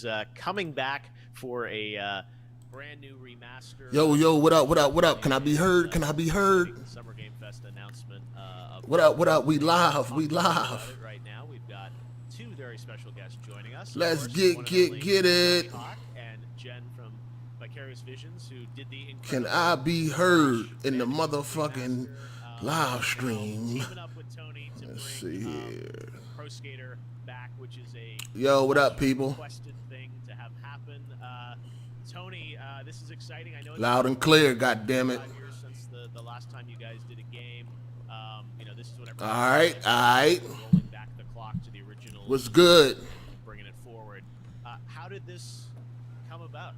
is coming back for a brand new remaster. Yo, what up, what up, what up? Can I be heard? Can I be heard? The Summer Game Fest announcement. What up, what up? We live, we live. Right now, we've got two very special guests joining us. Let's get it. And Jen from Vicarious Visions, who did the Can I be heard in the motherfucking live stream? Let's see here. Pro Skater back, which is a yo, what up, people? Requested thing to have happen. Tony, this is exciting. I know it's loud and clear. God damn it! 5 years since the last time you guys did a game. This is what all right. Rolling back the clock to the original. What's good? Bringing it forward. How did this come about?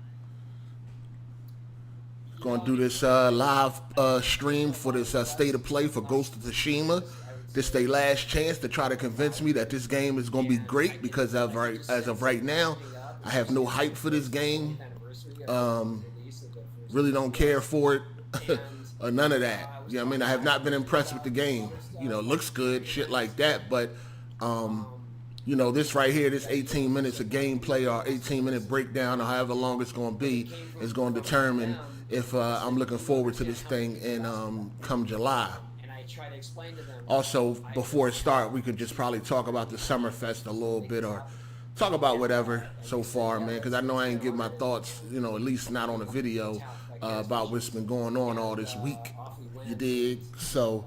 Gonna do this live stream for this state of play for Ghost of Tsushima. This their last chance to try to convince me that this game is gonna be great because as of right now, I have no hype for this game. Really don't care for it or none of that. You know what I mean? I have not been impressed with the game. You know, looks good, shit like that, but you know, this right here, this 18 minutes of gameplay or 18-minute breakdown or however long it's going to be is going to determine if I'm looking forward to this thing in come July. Also, before it starts, we could just probably talk about the SummerFest a little bit or talk about whatever so far, man, because I know I ain't give my thoughts, you know, at least not on the video about what's been going on all this week. You dig? So,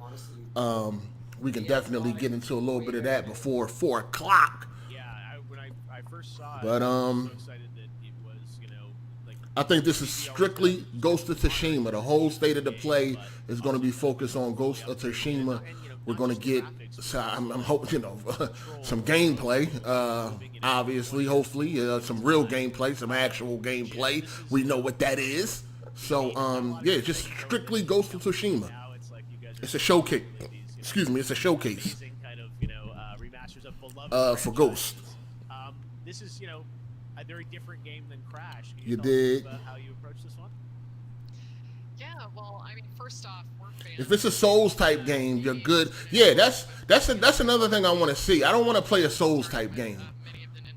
we can definitely get into a little bit of that before 4 o'clock. Yeah, when I first saw it, but I was so excited that it was, you know, like, I think this is strictly Ghost of Tsushima. The whole state of the play is going to be focused on Ghost of Tsushima. We're going to get, so I'm hoping, you know, some gameplay, obviously, hopefully, some real gameplay, some actual gameplay. We know what that is. So, yeah, just strictly Ghost of Tsushima. It's a showcase. Excuse me, it's a showcase for Ghost. This is, you know, a very different game than Crash. Can you tell did. us about how you approach this one? Yeah, well, I mean, first off, we're fans. If it's a Souls type game, you're good. Yeah, that's another thing I want to see. I don't want to play a Souls type game.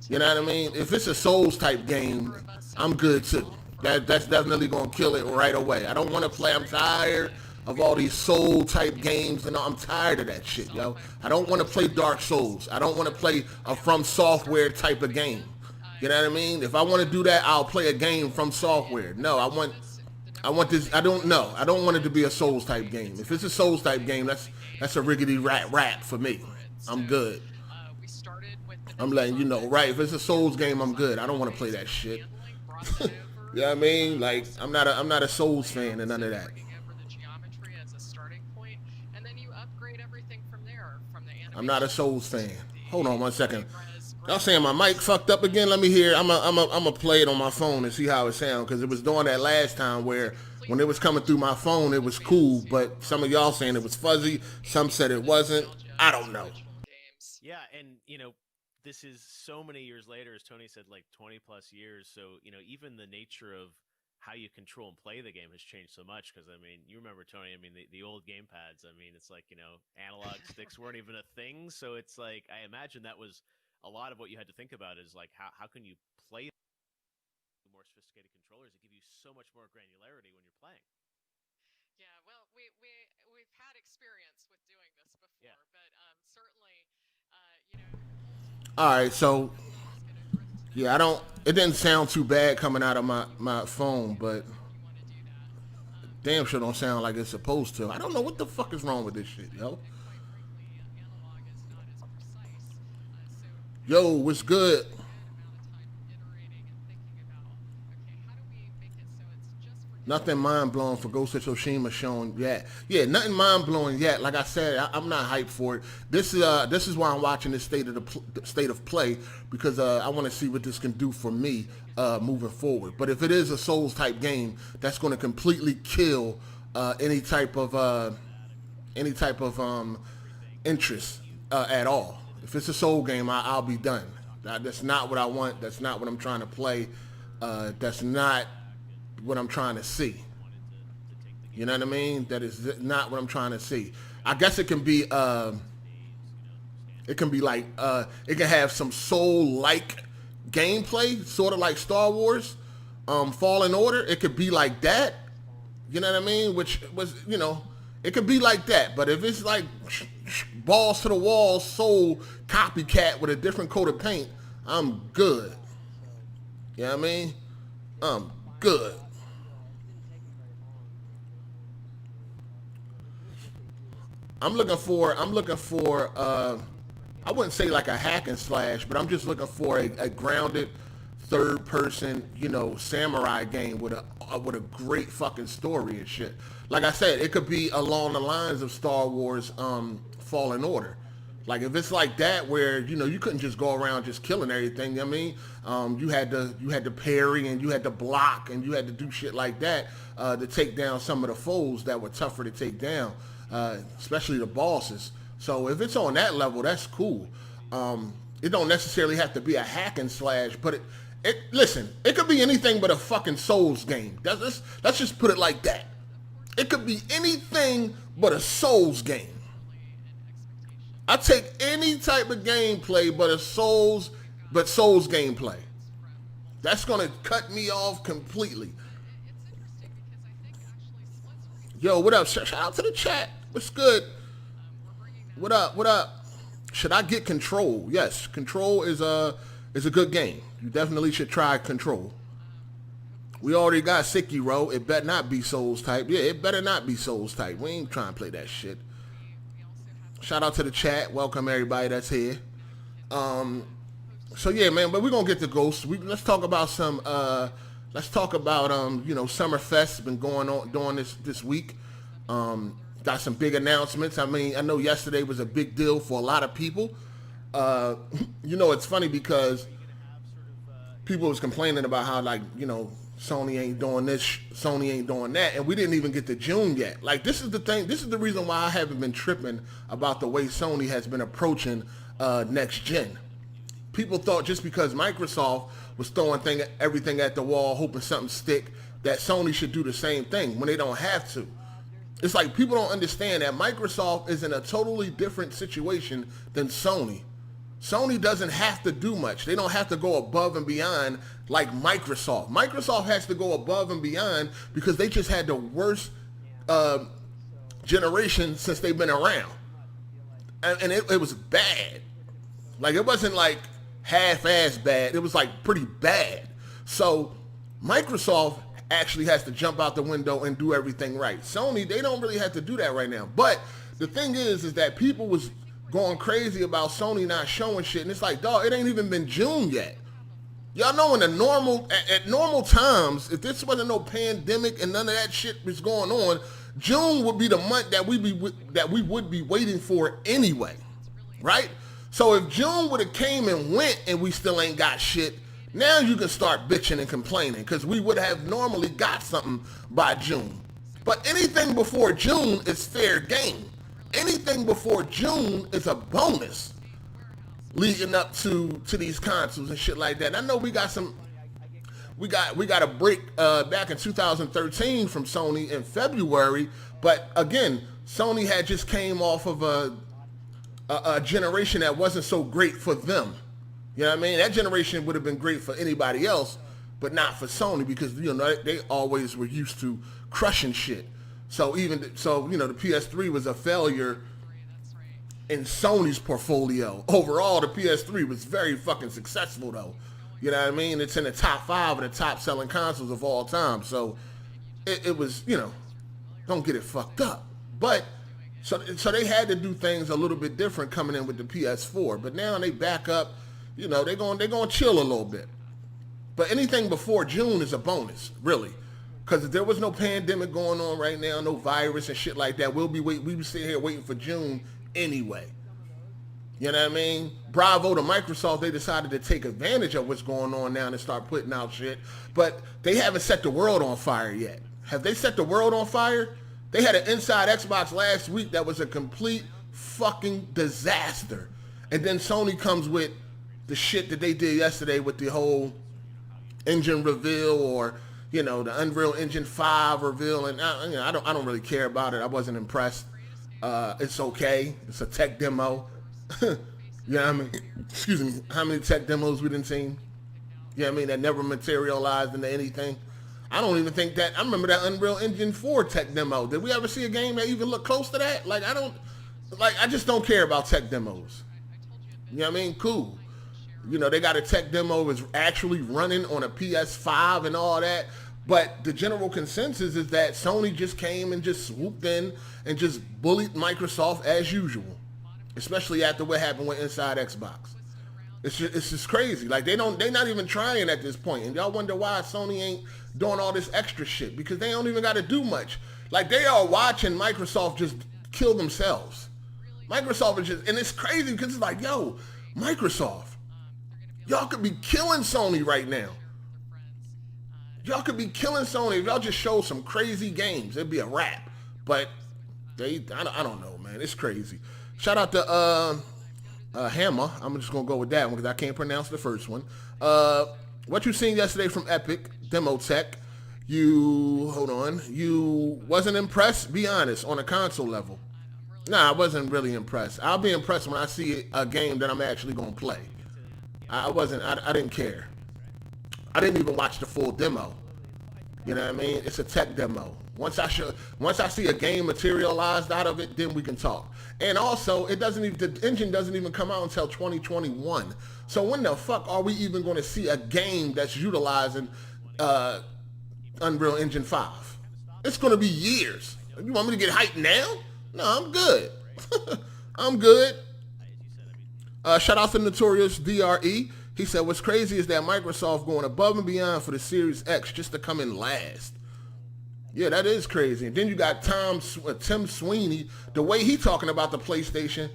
You know what I mean? If it's a Souls type game, I'm good too. That's definitely gonna kill it right away. I don't want to play. I'm tired of all these soul type games, and I'm tired of that shit, yo. I don't want to play Dark Souls. I don't want to play a From Software type of game. You know what I mean? If I want to do that, I'll play a game from software. No, I want this. I don't know. I don't want it to be a Souls type game. If it's a Souls type game, that's a riggedy rat for me. I'm good. I'm letting you know, right? If it's a Souls game, I'm good. I don't want to play that shit. You know what I mean? Like, I'm not a Souls fan and none of that. I'm not a Souls fan. Hold on 1 second. Y'all saying my mic fucked up again? Let me hear. I'm a play it on my phone and see how it sounds, because it was doing that last time where when it was coming through my phone it was cool, but some of y'all saying it was fuzzy. Some said it wasn't. I don't know. Yeah, and you know, this is so many years later, as Tony said, like 20 plus years. So, you know, even the nature of how you control and play the game has changed so much. Because I mean, you remember, Tony, I mean, the old game pads, I mean, it's like, you know, analog sticks weren't even a thing. So it's like, I imagine that was a lot of what you had to think about, is like, how can you play more sophisticated controllers that give you so much more granularity when you're playing? Yeah, well, we've had experience with doing this before, yeah. But certainly, you know. All right, so yeah, it didn't sound too bad coming out of my phone, but damn sure don't sound like it's supposed to. I don't know what the fuck is wrong with this shit, yo. Yo, what's good? Nothing mind-blowing for Ghost of Tsushima shown yet. Yeah, nothing mind-blowing yet. Like I said, I'm not hyped for it. This is why I'm watching this state of play, because I want to see what this can do for me moving forward. But if it is a Souls-type game, that's going to completely kill any type of interest at all. If it's a Soul game, I'll be done. That's not what I want. That's not what I'm trying to play. That's not what I'm trying to see. You know what I mean? That is not what I'm trying to see. I guess it can be like it can have some soul-like gameplay, sort of like Star Wars, Fallen Order. It could be like that. You know what I mean? Which was, it could be like that. But if it's like balls to the wall, soul copycat with a different coat of paint, I'm good. You know what I mean? I'm good. I'm looking for I wouldn't say like a hack and slash, but I'm just looking for a grounded third person, samurai game with a great fucking story and shit. Like I said, it could be along the lines of Star Wars Fallen Order. Like if it's like that where, you couldn't just go around just killing everything. I mean, you had to parry and you had to block and you had to do shit like that to take down some of the foes that were tougher to take down, especially the bosses. So if it's on that level, that's cool. It don't necessarily have to be a hack and slash, but listen, it could be anything but a fucking Souls game. Let's just put it like that. It could be anything but a Souls game. I take any type of gameplay but Souls gameplay. That's gonna cut me off completely. Yo, what up? Shout out to the chat. What's good? What up? What up? Should I get Control? Yes, Control is a good game. You definitely should try Control. We already got Sakeiro. It better not be Souls type. Yeah, it better not be Souls type. We ain't trying to play that shit. Shout out to the chat. Welcome everybody that's here. So yeah, man, but we're gonna get to Ghosts. Let's talk about some SummerFest been going on during this week. Got some big announcements. I mean, I know yesterday was a big deal for a lot of people. It's funny because people was complaining about how Sony ain't doing this, Sony ain't doing that, and we didn't even get to June yet. Like, this is the thing, this is the reason why I haven't been tripping about the way Sony has been approaching next gen. People thought just because Microsoft was throwing everything at the wall, hoping something stick, that Sony should do the same thing when they don't have to. It's like people don't understand that Microsoft is in a totally different situation than Sony. Sony doesn't have to do much. They don't have to go above and beyond like Microsoft. Microsoft has to go above and beyond because they just had the worst generation since they've been around. And it was bad. Like, it wasn't like half-ass bad. It was like pretty bad. So Microsoft actually has to jump out the window and do everything right. Sony, they don't really have to do that right now. But the thing is that people was going crazy about Sony not showing shit, and it's like, dog, it ain't even been June yet. Y'all know at normal times, if this wasn't no pandemic and none of that shit was going on, June would be the month that we would be waiting for anyway, right? So if June would have came and went and we still ain't got shit, now you can start bitching and complaining because we would have normally got something by June. But anything before June is fair game. Anything before June is a bonus leading up to these consoles and shit like that. And I know we got a break back in 2013 from Sony in February, but again, Sony had just came off of a generation that wasn't so great for them. You know what I mean? That generation would have been great for anybody else, but not for Sony because they always were used to crushing shit. So the PS3 was a failure in Sony's portfolio. Overall, the PS3 was very fucking successful though. You know what I mean? It's in the top 5 of the top selling consoles of all time. So it was, don't get it fucked up. But so they had to do things a little bit different coming in with the PS4. But now they back up, they're going to chill a little bit. But anything before June is a bonus, really. Because if there was no pandemic going on right now, no virus and shit like that, we be sitting here waiting for June anyway. You know what I mean? Bravo to Microsoft, they decided to take advantage of what's going on now and start putting out shit. But they haven't set the world on fire yet. Have they set the world on fire? They had an Inside Xbox last week that was a complete fucking disaster. And then Sony comes with the shit that they did yesterday with the whole engine reveal or the Unreal Engine 5 reveal, and I don't really care about it. I wasn't impressed. It's okay. It's a tech demo. You know what I mean? Excuse me. How many tech demos we didn't see? You know what I mean? That never materialized into anything. I don't even think that, I remember that Unreal Engine 4 tech demo. Did we ever see a game that even looked close to that? Like, I just don't care about tech demos. You know what I mean? Cool. You know, they got a tech demo that's actually running on a PS5 and all that. But the general consensus is that Sony just came and just swooped in and just bullied Microsoft as usual. Especially after what happened with Inside Xbox. It's just crazy. Like, they're not even trying at this point. And y'all wonder why Sony ain't doing all this extra shit. Because they don't even got to do much. Like, they are watching Microsoft just kill themselves. Microsoft is just, and it's crazy because it's like, yo, Microsoft, y'all could be killing Sony right now. Y'all could be killing Sony if y'all just show some crazy games. It'd be a wrap. But I don't know, man. It's crazy. Shout out to Hammer. I'm just going to go with that one because I can't pronounce the first one. What you seen yesterday from Epic, Demo Tech, you wasn't impressed? Be honest, on a console level. Nah, I wasn't really impressed. I'll be impressed when I see a game that I'm actually going to play. I didn't care. I didn't even watch the full demo. You know what I mean? It's a tech demo. Once I see a game materialized out of it, then we can talk. And also, the engine doesn't even come out until 2021. So when the fuck are we even going to see a game that's utilizing Unreal Engine 5? It's going to be years. You want me to get hyped now? No, I'm good. I'm good. Shout out to Notorious DRE. He said, what's crazy is that Microsoft going above and beyond for the Series X just to come in last. Yeah, that is crazy. And then you got Tim Sweeney, the way he talking about the PlayStation,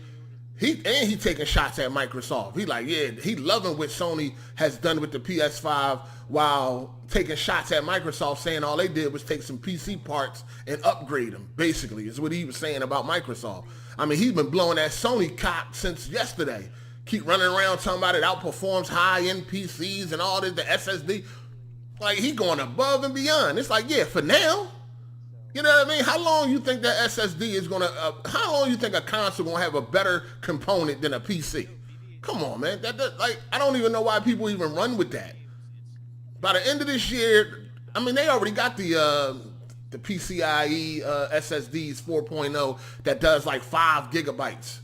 he taking shots at Microsoft. He like, yeah, he loving what Sony has done with the PS5 while taking shots at Microsoft, saying all they did was take some PC parts and upgrade them, basically, is what he was saying about Microsoft. I mean, he's been blowing that Sony cock since yesterday. Keep running around talking about it outperforms high-end PCs and all this, the SSD. Like, he going above and beyond. It's like, yeah, for now. You know what I mean? How long you think that SSD is going to, how long you think a console going to have a better component than a PC? Come on, man. Like, I don't even know why people even run with that. By the end of this year, I mean, they already got the PCIe SSDs 4.0 that does like 5 gigabytes.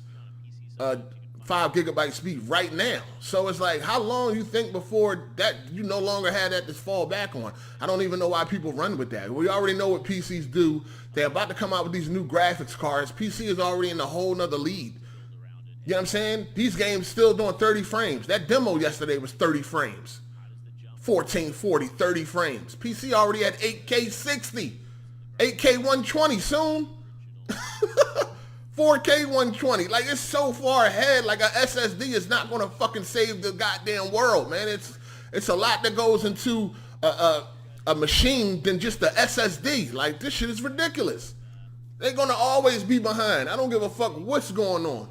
5 gigabyte speed right now. So it's like, how long you think before that you no longer had that to fall back on? I don't even know why people run with that. We already know what PCs do. They're about to come out with these new graphics cards. PC is already in a whole nother lead. You know what I'm saying? These games still doing 30 frames. That demo yesterday was 30 frames. 1440, 30 frames. PC already at 8K 60. 8K 120 soon. 4K 120, like it's so far ahead, like a SSD is not gonna fucking save the goddamn world, man. It's a lot that goes into a machine than just the SSD. Like, this shit is ridiculous. They're gonna always be behind. I don't give a fuck what's going on.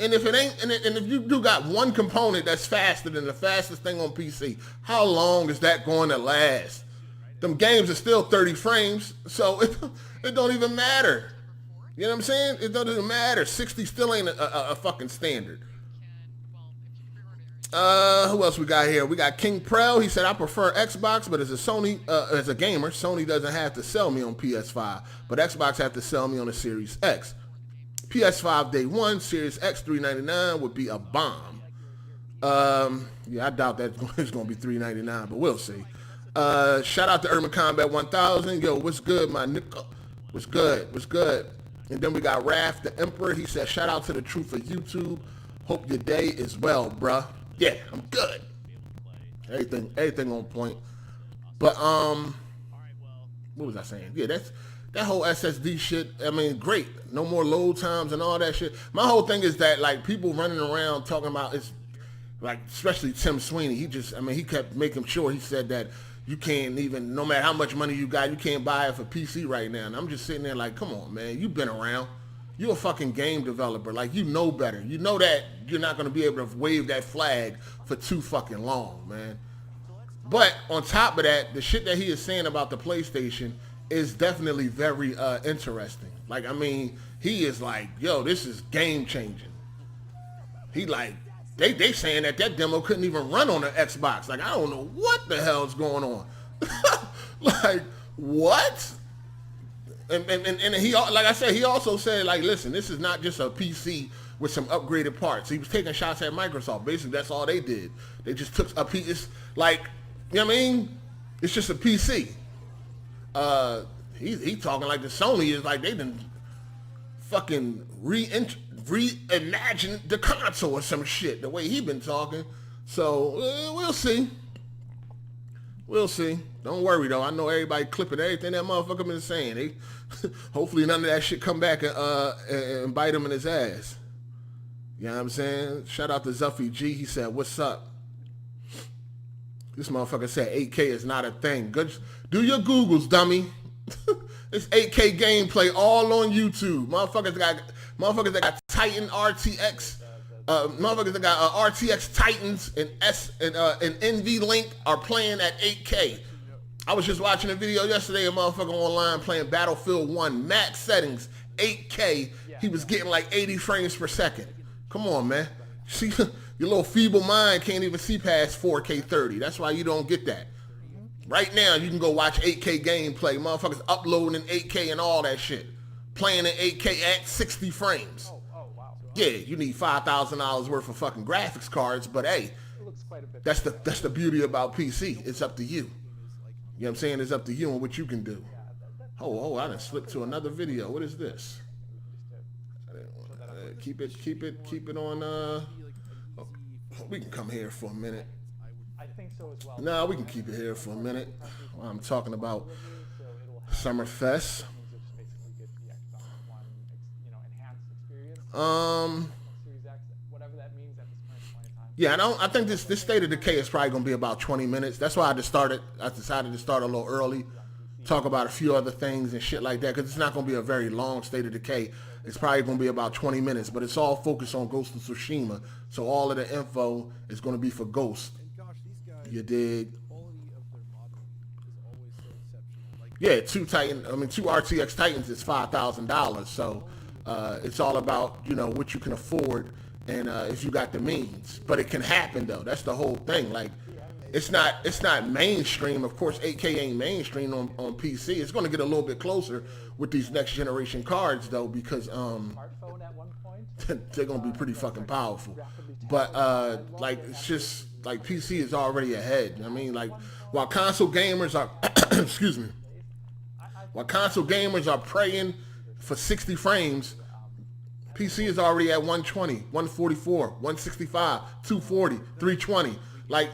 And if it ain't, and if you do got one component that's faster than the fastest thing on PC, how long is that going to last? Them games are still 30 frames, so it don't even matter. You know what I'm saying? It doesn't even matter. 60 still ain't a fucking standard. Who else we got here? We got King Prel. He said, I prefer Xbox, but as a gamer, Sony doesn't have to sell me on PS5, but Xbox have to sell me on the Series X. PS5 day one, Series X $399 would be a bomb. Yeah, I doubt that it's going to be $399, but we'll see. Shout out to Urban Combat 1000. Yo, what's good, my nigga? What's good? What's good? And then we got Raph the Emperor. He said, shout out to the truth of YouTube. Hope your day is well, bruh. Yeah, I'm good. Everything on point. But, what was I saying? Yeah, that whole SSD shit, I mean, great. No more load times and all that shit. My whole thing is that, like, people running around talking about, it's like, especially Tim Sweeney, he kept making sure, he said that you can't even, no matter how much money you got, you can't buy it for PC right now. And I'm just sitting there like, come on, man, you've been around. You're a fucking game developer. Like, you know better. You know that you're not going to be able to wave that flag for too fucking long, man. But on top of that, the shit that he is saying about the PlayStation is definitely very interesting. Like, I mean, he is like, yo, this is game changing. He like, they saying that demo couldn't even run on the Xbox. Like, I don't know what the hell's going on. Like, what? And he, like I said, he also said, like, listen, this is not just a PC with some upgraded parts. He was taking shots at Microsoft. Basically, that's all they did. They just took a piece. It's like, you know what I mean? It's just a PC. He talking like the Sony is like they done fucking reimagined the console or some shit. The way he been talking. So we'll see. We'll see. Don't worry though. I know everybody clipping everything that motherfucker been saying. They, hopefully none of that shit come back and bite him in his ass. You know what I'm saying? Shout out to Zuffy G. He said, "What's up?" This motherfucker said 8K is not a thing. Good. Do your Googles, dummy. It's 8K gameplay all on YouTube. Motherfuckers that got Titan RTX. Motherfuckers that got RTX Titans and NV Link are playing at 8K. I was just watching a video yesterday, a motherfucker online playing Battlefield 1, max settings, 8K. He was getting like 80 frames per second. Come on, man. See, your little feeble mind can't even see past 4K 30. That's why you don't get that. Right now, you can go watch 8K gameplay. Motherfuckers uploading in 8K and all that shit. Playing in 8K at 60 frames. Yeah, you need $5,000 worth of fucking graphics cards, but hey, that's the beauty about PC. It's up to you. You know what I'm saying? It's up to you and what you can do. Oh, I done slipped to another video. What is this? Keep it on. We can come here for a minute. I think so as well. No, we can keep it here for a minute. I'm talking about SummerFest. Yeah, I think this State of Decay is probably gonna be about 20 minutes. That's why I decided to start a little early, talk about a few other things and shit like that, because it's not gonna be a very long State of Decay. It's probably gonna be about 20 minutes, but it's all focused on Ghost of Tsushima. So all of the info is gonna be for Ghost. You dig? Yeah, two RTX Titans is $5,000. So it's all about, you know, what you can afford and if you got the means. But it can happen though. That's the whole thing. Like, it's not mainstream. Of course, 8K ain't mainstream on PC. It's going to get a little bit closer with these next generation cards though, because they're going to be pretty fucking powerful. But like, it's just like PC is already ahead. I mean, like, while console gamers are excuse me, while console gamers are praying for 60 frames, PC is already at 120, 144, 165, 240, 320. Like,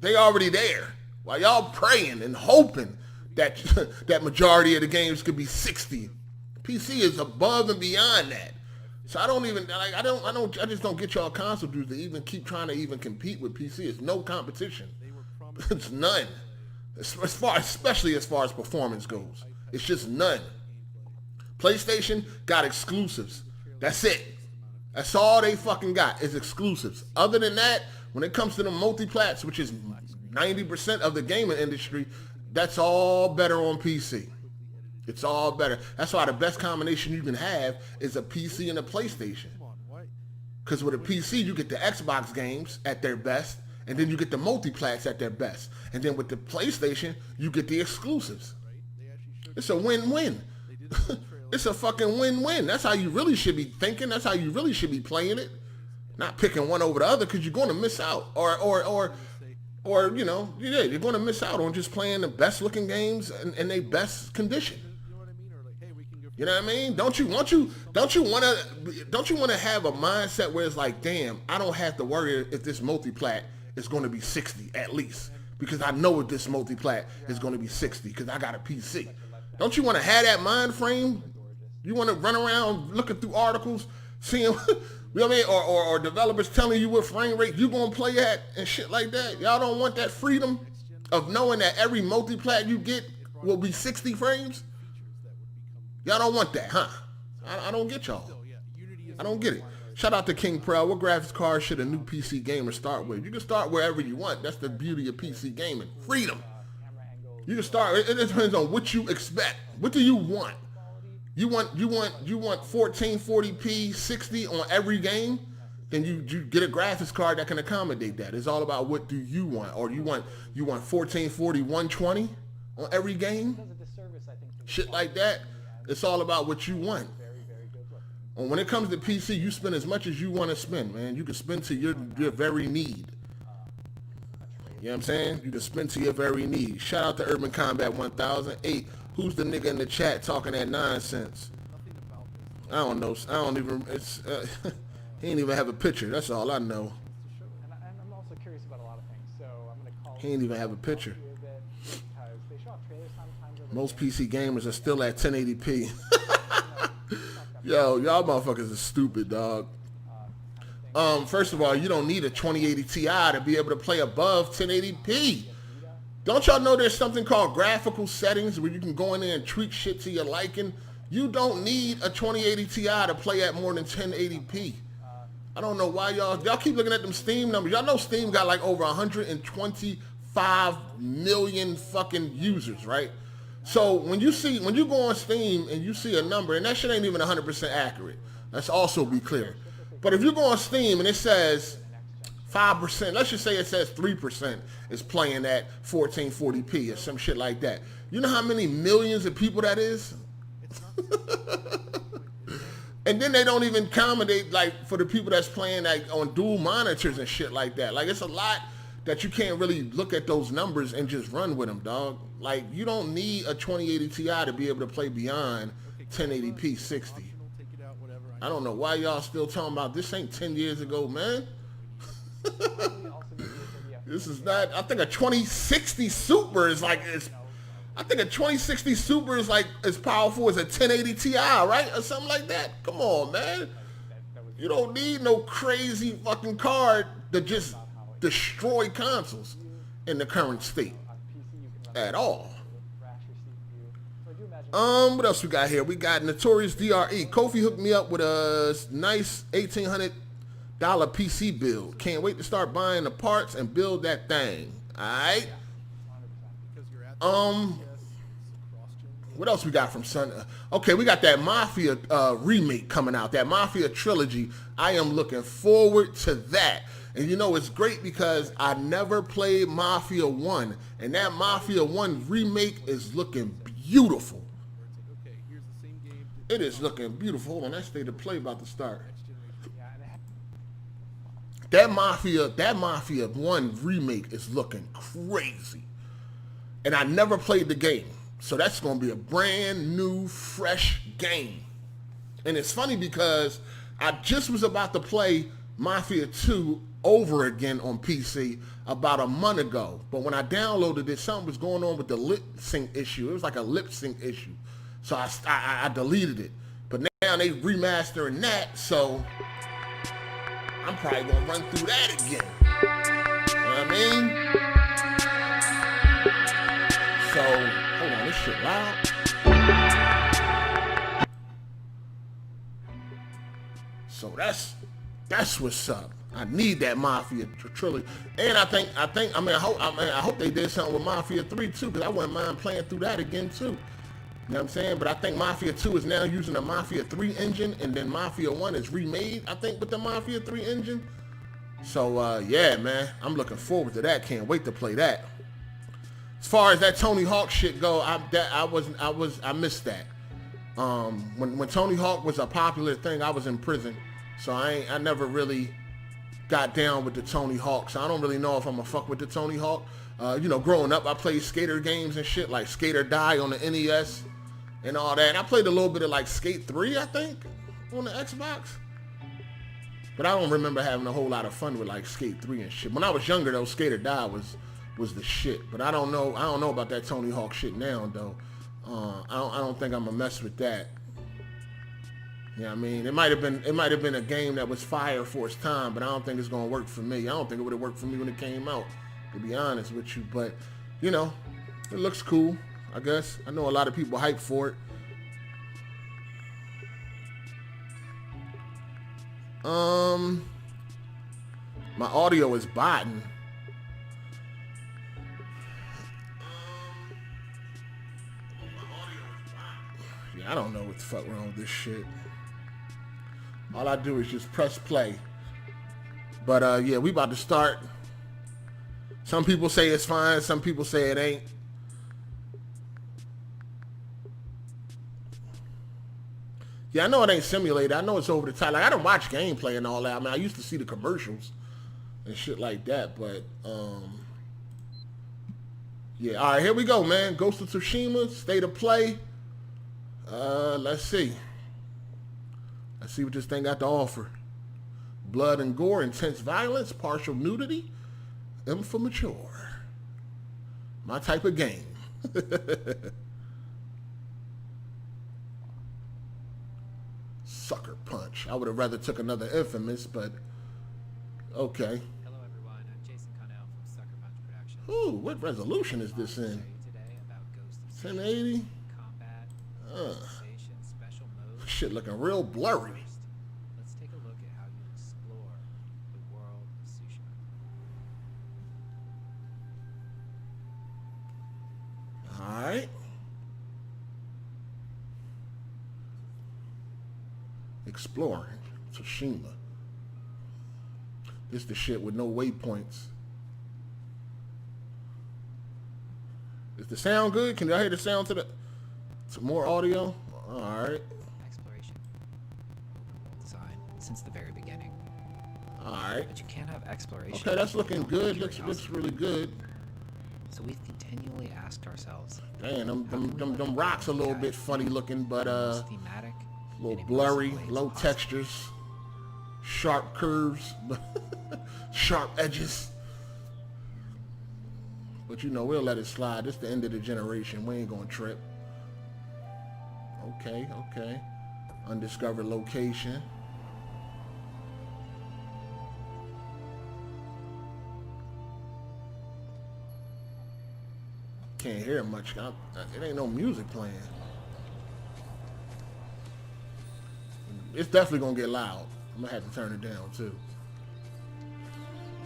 they already there. While y'all praying and hoping that that majority of the games could be 60, PC is above and beyond that. So I don't even like I just don't get y'all console dudes to even keep trying to even compete with PC. It's no competition. It's none. Especially as far as performance goes. It's just none. PlayStation got exclusives. That's it. That's all they fucking got is exclusives. Other than that, when it comes to the multiplats, which is 90% of the gaming industry, that's all better on PC. It's all better. That's why the best combination you can have is a PC and a PlayStation. Because with a PC, you get the Xbox games at their best, and then you get the multiplats at their best. And then with the PlayStation, you get the exclusives. It's a win-win. It's a fucking win-win. That's how you really should be thinking. That's how you really should be playing it. Not picking one over the other, because you're going to miss out. Or you know, yeah, you're going to miss out on just playing the best looking games in their best condition. You know what I mean? Don't you want to have a mindset where it's like, damn, I don't have to worry if this multiplat is going to be 60 at least, because I know if this multiplat is going to be 60 because I got a PC. Don't you want to have that mind frame? You want to run around looking through articles, seeing, you know what I mean, or developers telling you what frame rate you gonna play at and shit like that. Y'all don't want that freedom of knowing that every multiplat you get will be 60 frames. Y'all don't want that, huh? I don't get y'all. I don't get it. Shout out to King Prel. What graphics card should a new PC gamer start with? You can start wherever you want. That's the beauty of PC gaming. Freedom. You can start. It depends on what you expect. What do you want? You want 1440p 60 on every game? then you get a graphics card that can accommodate that. It's all about what do you want, or you want 1440 120 on every game, shit like that. It's all about what you want. And when it comes to PC, you spend as much as you want to spend, man. You can spend to your very need. You know what I'm saying? You can spend to your very need. Shout out to Urban Combat 1008. Who's the nigga in the chat talking that nonsense? I don't know. I don't even. It's he ain't even have a picture. That's all I know. And I'm also curious about a lot of things, so I'm gonna call. He ain't even have a picture. Because they show off trailers sometimes. Most PC gamers are still at 1080p. Yo, y'all motherfuckers are stupid, dog. First of all, you don't need a 2080 Ti to be able to play above 1080p. Don't y'all know there's something called graphical settings where you can go in there and tweak shit to your liking? You don't need a 2080 Ti to play at more than 1080p. I don't know why y'all keep looking at them Steam numbers. Y'all know Steam got like over 125 million fucking users, right? So when you go on Steam and you see a number, and that shit ain't even 100% accurate. Let's also be clear. But if you go on Steam and it says 5%, let's just say it says 3% is playing at 1440p or some shit like that. You know how many millions of people that is? And then they don't even accommodate like for the people that's playing like on dual monitors and shit like that. Like it's a lot that you can't really look at those numbers and just run with them, dog. Like you don't need a 2080 Ti to be able to play beyond 1080p 60. I don't know why y'all still talking about this ain't 10 years ago, man. This is not, I think a 2060 Super is like, I think a 2060 Super is like as powerful as a 1080 Ti, right? Or something like that. Come on, man. You don't need no crazy fucking card to just destroy consoles in the current state at all. What else we got here? We got Notorious DRE. Kofi hooked me up with a nice $1,800 PC build. Can't wait to start buying the parts and build that thing. Alright. What else we got from Sun? Okay, we got that Mafia remake coming out. That Mafia trilogy. I am looking forward to that. And you know, it's great because I never played Mafia 1. And that Mafia 1 remake is looking beautiful. It is looking beautiful. Hold on, that state of play about to start. That Mafia 1 remake is looking crazy. And I never played the game. So that's going to be a brand new, fresh game. And it's funny because I just was about to play Mafia 2 over again on PC about a month ago. But when I downloaded it, something was going on with the lip sync issue. It was like a lip sync issue. So I deleted it. But now they remastering that, so I'm probably going to run through that again. You know what I mean? So, hold on, this shit loud. So that's what's up. I need that Mafia trilogy, and I hope they did something with Mafia 3 too, because I wouldn't mind playing through that again too. You know what I'm saying? But I think Mafia 2 is now using a Mafia 3 engine, and then Mafia 1 is remade, I think, with the Mafia 3 engine. So yeah, man, I'm looking forward to that. Can't wait to play that. As far as that Tony Hawk shit go, I missed that. When Tony Hawk was a popular thing, I was in prison, so I never really got down with the Tony Hawk. So I don't really know if I'm gonna fuck with the Tony Hawk. You know, growing up, I played skater games and shit like Skate or Die on the NES and all that. And I played a little bit of like Skate 3, I think, on the Xbox. But I don't remember having a whole lot of fun with like Skate 3 and shit. When I was younger though, Skate or Die was the shit. But I don't know about that Tony Hawk shit now though. I don't think I'm gonna mess with that. You know what I mean? It might have been a game that was fire for its time, but I don't think it's gonna work for me. I don't think it would have worked for me when it came out, to be honest with you. But you know, it looks cool, I guess. I know a lot of people hype for it. My audio is botting. Yeah, I don't know what the fuck wrong with this shit. All I do is just press play But yeah, we about to start. Some people say it's fine. Some people say it ain't. Yeah, I know it ain't simulated. I know it's over the top. Like, I don't watch gameplay and all that. I mean, I used to see the commercials and shit like that. But, yeah. All right, here we go, man. Ghost of Tsushima, State of Play. Let's see. Let's see what this thing got to offer. Blood and gore, intense violence, partial nudity, M for mature. My type of game. Sucker Punch. I would have rather took another Infamous, but okay. Hello everyone, I'm Jason Connell from Sucker Punch Productions. Ooh, what resolution is this in? Today about Ghost of 1080? combat, special mode. Shit looking real blurry. First, let's take a look at how you explore the world of Tsushima. Alright. Exploring Tsushima. This the shit with no waypoints. Is the sound good? Can y'all hear the sound to more audio? Alright. Exploration. Design since the very beginning. Alright. But you can't have exploration. Okay, that's looking without good. curiosity. Looks really good. So we've continually asked ourselves. Damn, them rocks a little bit funny looking, but thematic. a little blurry, low textures, sharp curves, sharp edges. But you know, we'll let it slide. This the end of the generation. We ain't gonna trip. Okay, okay. Undiscovered location. Can't hear much. It ain't no music playing. It's definitely gonna get loud. I'm gonna have to turn it down too.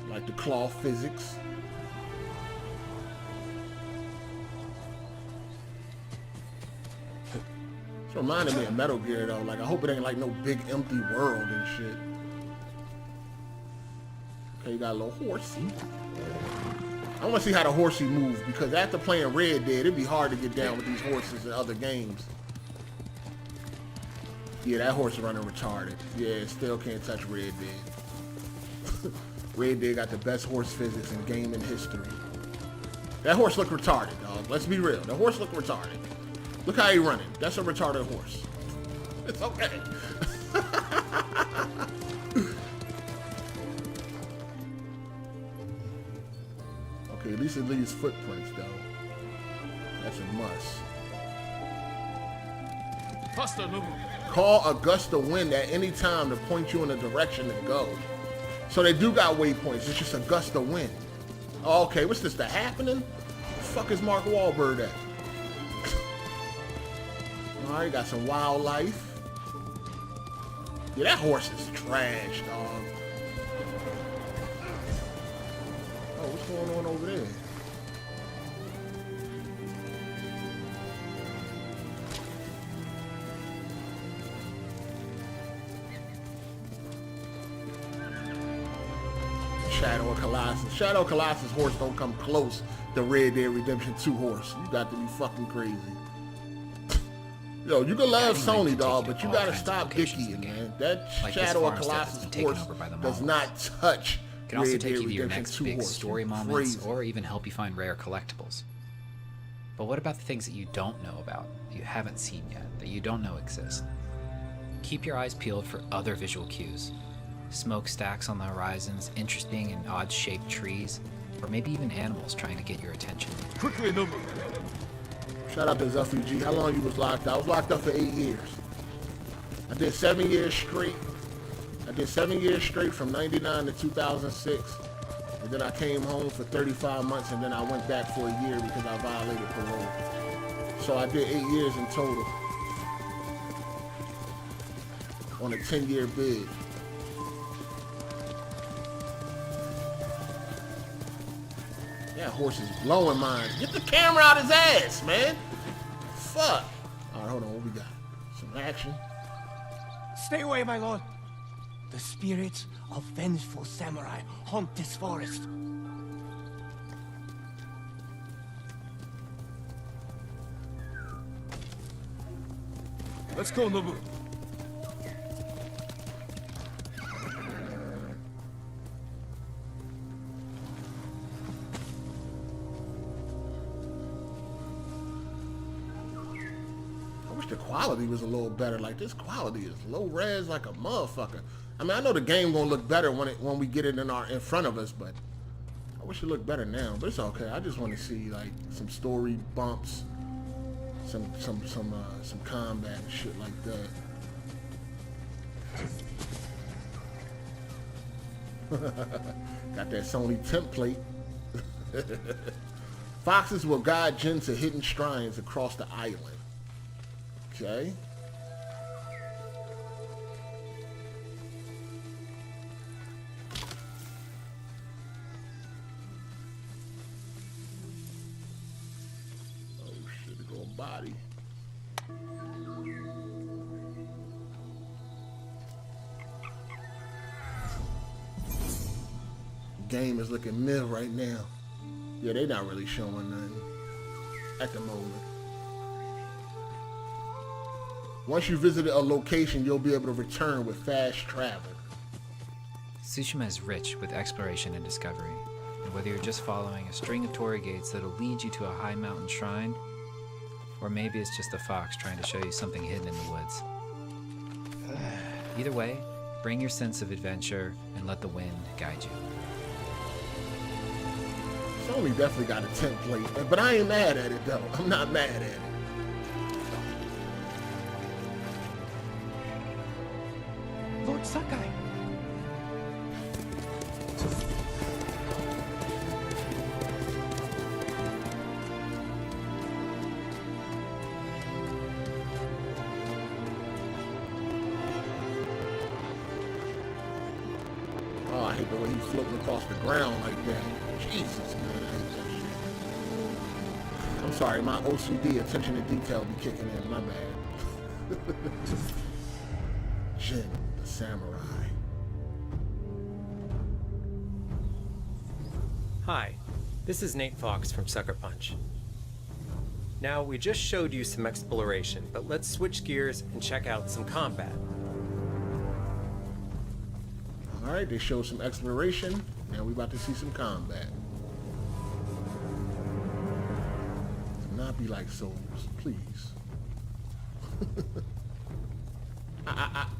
Like the claw physics. It's reminding me of Metal Gear though. Like, I hope it ain't like no big empty world and shit. Okay, you got a little horsey. I want to see how the horsey moves, because after playing Red Dead, it'd be hard to get down with these horses in other games. Yeah, that horse is running retarded. Yeah, still can't touch Red Dead. Red Dead got the best horse physics in gaming history. That horse look retarded, dog. Let's be real. The horse look retarded. Look how he running. That's a retarded horse. It's okay. Okay, at least it leaves footprints, though. That's a must. Call a gust of wind at any time to point you in a direction to go. So they do got waypoints. It's just a gust of wind. Oh, okay, what's this? The Happening? The fuck is Mark Wahlberg at? Alright, got some wildlife. Yeah, that horse is trash, dog. Oh, what's going on over there? Shadow of Colossus. Shadow of Colossus horse don't come close to Red Dead Redemption 2 horse. You got to be fucking crazy. Yo, you can love Sony, dog, but you gotta stop dickying, man. That Shadow of Colossus horse does not touch It can also Red take Dead you to your Redemption next 2 big horse. story moments, Crazy. or even help you find rare collectibles. But what about the things that you don't know about, that you haven't seen yet, that you don't know exist? Keep your eyes peeled for other visual cues. Smokestacks on the horizons, interesting and odd-shaped trees, or maybe even animals trying to get your attention. Shout out to Zuffy G. How long you was locked up? I was locked up for 8 years. I did 7 years straight. I did 7 years straight from 99 to 2006. And then I came home for 35 months, and then I went back for a year because I violated parole. So I did 8 years in total on a 10-year bid. That horse is blowing mine. Get the camera out his ass, man. Fuck. All right, hold on. What we got? Some action. Stay away, my lord. The The spirits of vengeful samurai haunt this forest. Let's go, Nobu. I wish the quality was a little better. Like, this quality is low res like a motherfucker. I mean, I know the game gonna look better when we get it in front of us, but I wish it looked better now. But it's okay. I just want to see like some story bumps, some combat and shit like that. Got that Sony template. Foxes will guide Jin to hidden shrines across the island. Okay. Oh shit, it go body. Game is looking mid right now. Yeah, they not really showing nothing at the moment. Once you visit a location, you'll be able to return with fast travel. Tsushima is rich with exploration and discovery, and whether you're just following a string of torii gates that'll lead you to a high mountain shrine, or maybe it's just a fox trying to show you something hidden in the woods. Either way, bring your sense of adventure and let the wind guide you. Sony definitely got a template, but I ain't mad at it though. I'm not mad at it. Lord Sakai. Oh, I hate the way he's floating across the ground like that. Jesus, man. I'm sorry, my OCD, attention to detail, be kicking in. My bad. Jin, the samurai. Hi, this is Nate Fox from Sucker Punch. Now, we just showed you some exploration, but let's switch gears and check out some combat. Alright, they showed some exploration. Now we about to see some combat. Do not be like Souls, please.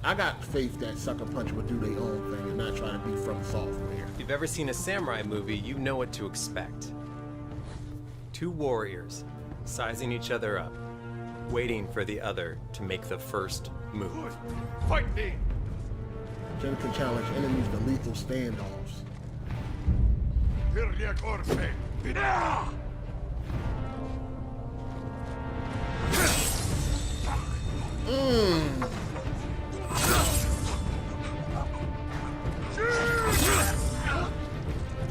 I got faith that Sucker Punch would do their own thing and not try to be from software. If you've ever seen a samurai movie, you know what to expect. Two warriors, sizing each other up, waiting for the other to make the first move. Fight me! Jin can challenge enemies to lethal standoffs.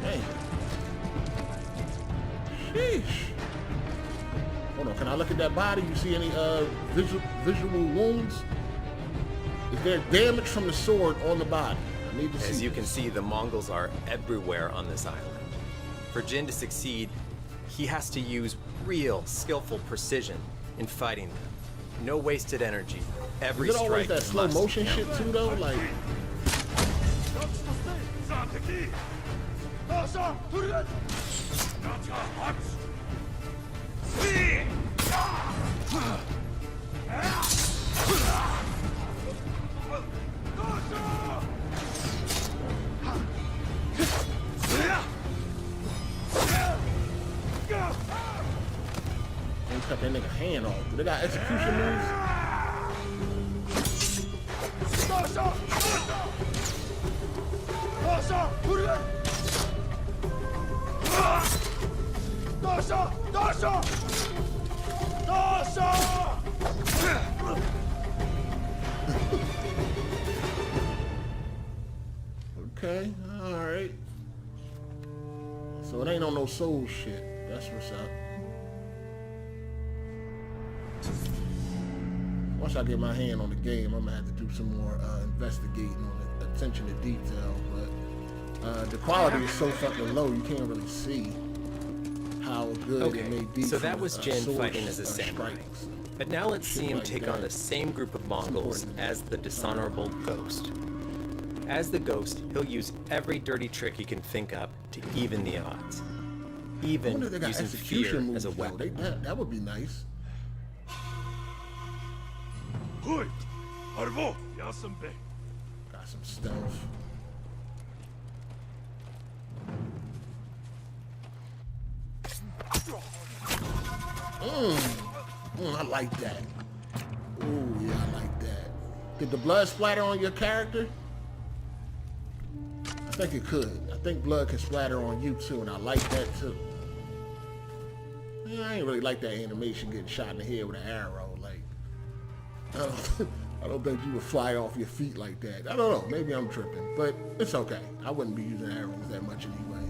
Hey. Sheesh. Hold on, can I look at that body? You see any visual wounds? Is there damage from the sword on the body? I need to see. As you can see, the Mongols are everywhere on this island. For Jin to succeed, he has to use real, skillful precision in fighting them. No wasted energy. Every Is it always strike that slow must motion count. shit too, though? Like, they cut that nigga hand off. Do they got execution moves? Okay, alright. So it ain't on no soul shit. That's what's up. Once I get my hand on the game, I'm gonna have to do some more investigating on attention to detail, but the quality is so fucking low you can't really see how good it may be. So from that was Jin fighting as a samurai. strikes. But now let's see him like take that. on the same group of Mongols as the dishonorable Ghost. As the Ghost, he'll use every dirty trick he can think up to even the odds. I Even wonder if they got using fear execution moves, as a though. weapon. That would be nice. Got some stealth. I like that. Ooh, yeah, I like that. Did the blood splatter on your character? I think it could. I think blood can splatter on you too, and I like that too. Yeah, I ain't really like that animation getting shot in the head with an arrow. Like, I don't think you would fly off your feet like that. I don't know. Maybe I'm tripping, but it's okay. I wouldn't be using arrows that much anyway.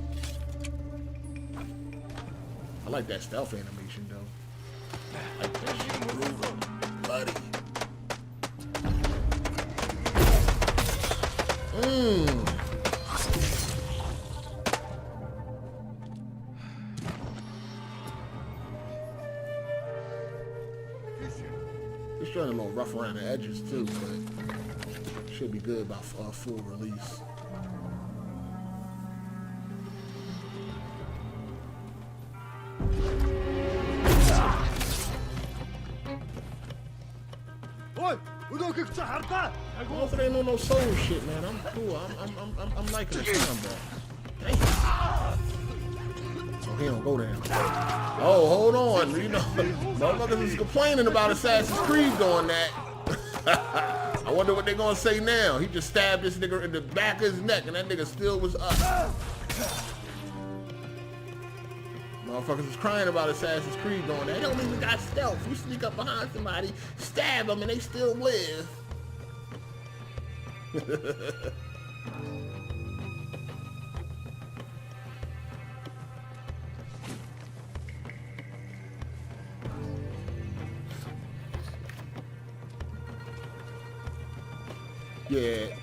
I like that stealth animation though. I like that shit moving, buddy. It's running a little rough around the edges too, but should be good by full release. Hopefully ain't no soul shit, man. I'm cool. I'm liking the combat. Oh, he don't go down. Oh, hold on. You know, motherfuckers is complaining about Assassin's Creed doing that. I wonder what they're gonna say now. He just stabbed this nigga in the back of his neck, and that nigga still was up. Motherfuckers is crying about Assassin's Creed doing that. They don't even got stealth. You sneak up behind somebody, stab them, and they still live.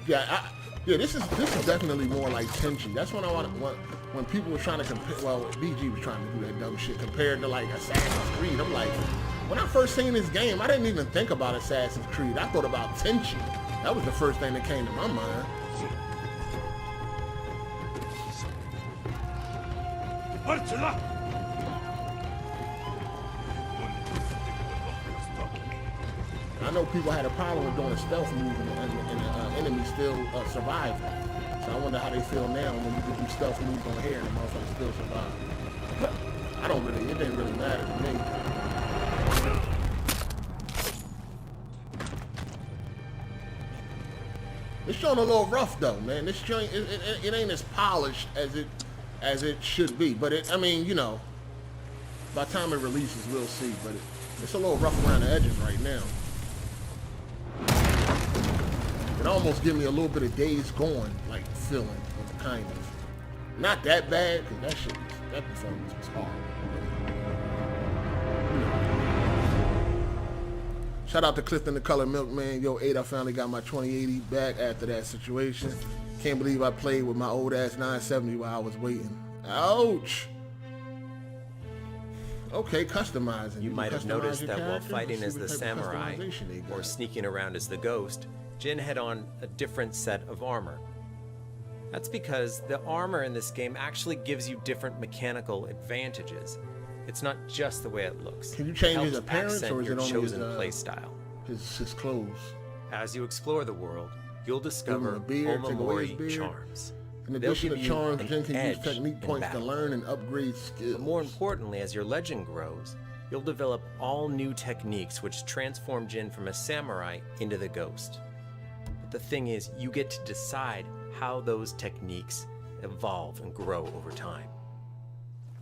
Yeah. This is definitely more like Tenchi. That's when I when people were trying to compare. Well, BG was trying to do that dumb shit compared to like Assassin's Creed. I'm like, when I first seen this game, I didn't even think about Assassin's Creed. I thought about Tenchi. That was the first thing that came to my mind. I know people had a problem with doing a stealth move and the enemy still surviving. So I wonder how they feel now when you can do stealth moves on here and the motherfuckers still survive. It didn't really matter to me. It's showing a little rough though, man. This joint, it ain't as polished as it should be. But I mean, you know, by the time it releases, we'll see. But it's a little rough around the edges right now. It almost give me a little bit of Days Gone like feeling, kind of. Not that bad, because that performance was horrible. Shout out to Clifton the Color Milkman. Yo, 8, I finally got my 2080 back after that situation. Can't believe I played with my old ass 970 while I was waiting. Ouch! Okay, customizing. You might have noticed that while fighting as the samurai or sneaking around as the Ghost, Jin had on a different set of armor. That's because the armor in this game actually gives you different mechanical advantages. It's not just the way it looks. Can you change his appearance, or is it only chosen play style? His clothes? As you explore the world, you'll discover beard, Omamori charms. In addition to charms, Jin can use technique points to learn and upgrade skills. But more importantly, as your legend grows, you'll develop all new techniques which transform Jin from a samurai into the Ghost. But the thing is, you get to decide how those techniques evolve and grow over time.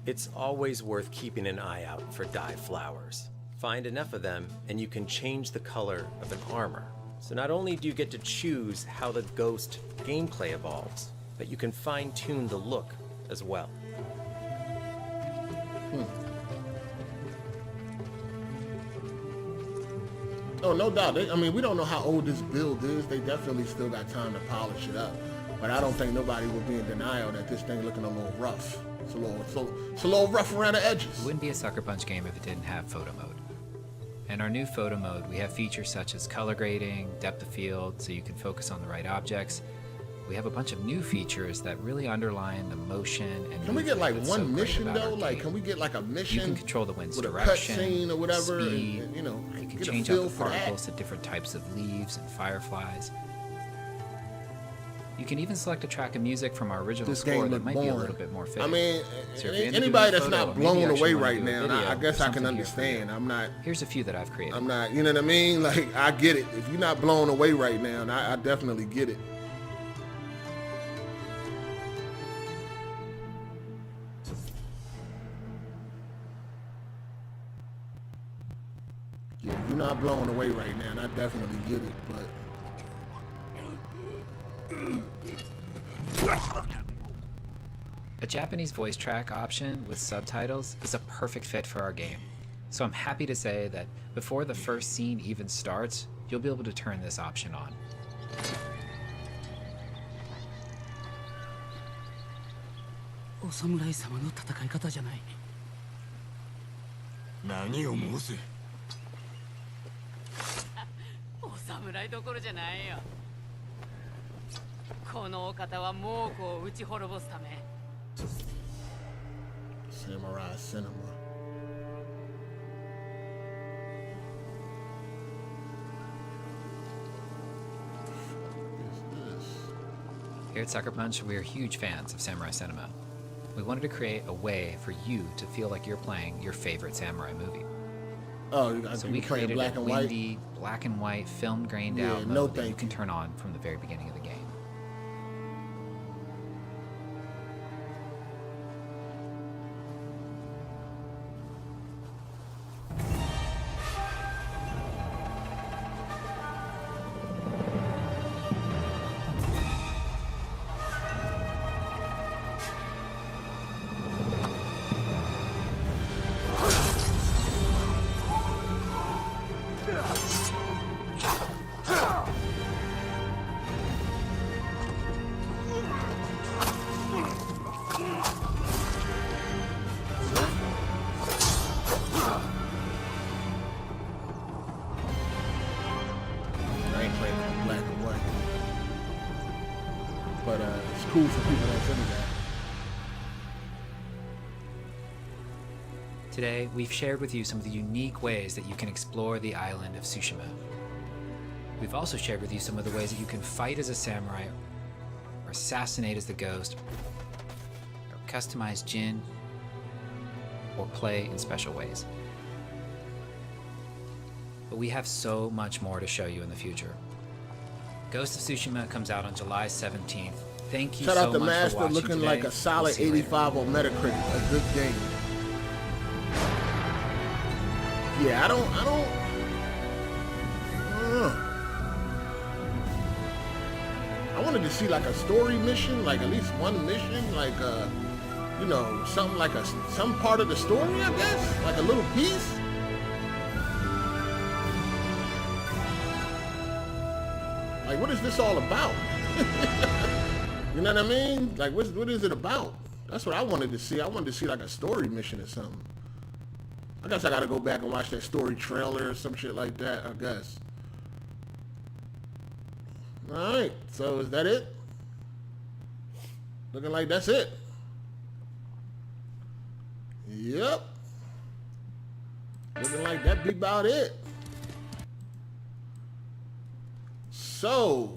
It's always worth keeping an eye out for dye flowers. Find enough of them and you can change the color of an armor. So not only do you get to choose how the Ghost gameplay evolves, but you can fine-tune the look as well. Oh, no doubt. I mean, we don't know how old this build is. They definitely still got time to polish it up. But I don't think nobody will be in denial that this thing looking a little rough. It's a little rough around the edges. It wouldn't be a Sucker Punch game if it didn't have photo mode. In our new photo mode, we have features such as color grading, depth of field, so you can focus on the right objects. We have a bunch of new features that really underline the motion and can we get like that's one so great mission about though? our Like, game. can we get like a mission? You can control the wind's with direction, a cutscene or whatever, speed. and, you know, You can get a change out feel the for that. particles to different types of leaves and fireflies. You can even select a track of music from our original This score game that looked might be a boring. little bit more fitting. I mean, So if you're into anybody doing that's photo, not maybe you blown actually away wanna right do a now, video, I guess there's I can something here for you. understand. I'm not, Here's a few that I've created. you know what I mean? Like, I get it. If you're not blown away right now, I definitely get it. Yeah, if you're not blown away right now, I definitely get it, but A Japanese voice track option with subtitles is a perfect fit for our game. So I'm happy to say that before the first scene even starts, you'll be able to turn this option on. お侍様の戦い方じゃない。何を申す。お侍どころじゃないよ。このお方は猛虎を打ち滅ぼすため。Samurai Cinema. Here at Sucker Punch, we are huge fans of samurai cinema. We wanted to create a way for you to feel like you're playing your favorite samurai movie. Oh, you So can we play created black a and white. windy, black and white, film grained Yeah, out no mode that you thank can you. turn on from the very beginning of the game. I ain't playing in black and white. But it's cool for people that's into that. Today, we've shared with you some of the unique ways that you can explore the island of Tsushima. We've also shared with you some of the ways that you can fight as a samurai, or assassinate as the ghost, or customize Jin, or play in special ways. But we have so much more to show you in the future. Ghost of Tsushima comes out on July 17th. Thank you Shout so out to much for Master, watching looking today. like a We'll solid see you later. 85 on Metacritic. A good game. Yeah, I don't I wanted to see like a story mission, like at least one mission, like you know, something like some part of the story, I guess, like a little piece. Like, what is this all about? You know what I mean? Like, what is it about? That's what I wanted to see. I wanted to see like a story mission or something. I guess I gotta go back and watch that story trailer or some shit like that, I guess. Alright, so is that it? Looking like that's it. Yep. Looking like that be about it. So,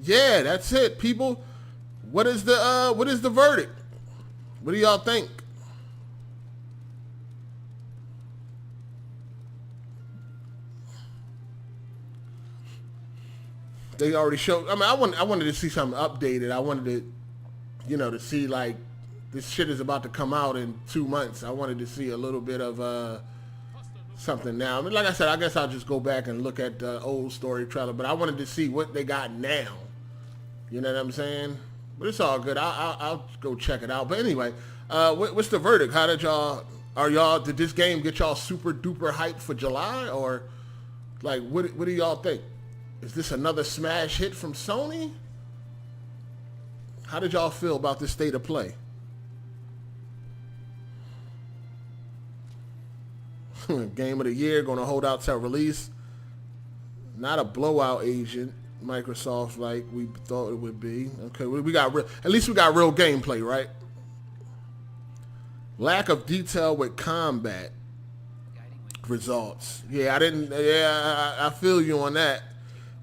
yeah, that's it, people. What is the verdict? What do y'all think? They already showed. I mean, I wanted to see something updated. I wanted to, you know, to see like this shit is about to come out in 2 months. I wanted to see a little bit of something now. I mean, like I said, I guess I'll just go back and look at the old story trailer. But I wanted to see what they got now. You know what I'm saying? But it's all good. I'll go check it out. But anyway, what's the verdict? How did y'all Did this game get y'all super duper hyped for July, or like what do y'all think? Is this another smash hit from Sony? How did y'all feel about this state of play? Game of the year, going to hold out till release. Not a blowout agent, Microsoft, like we thought it would be. Okay, we got at least we got real gameplay, right? Lack of detail with combat results. Yeah, I feel you on that.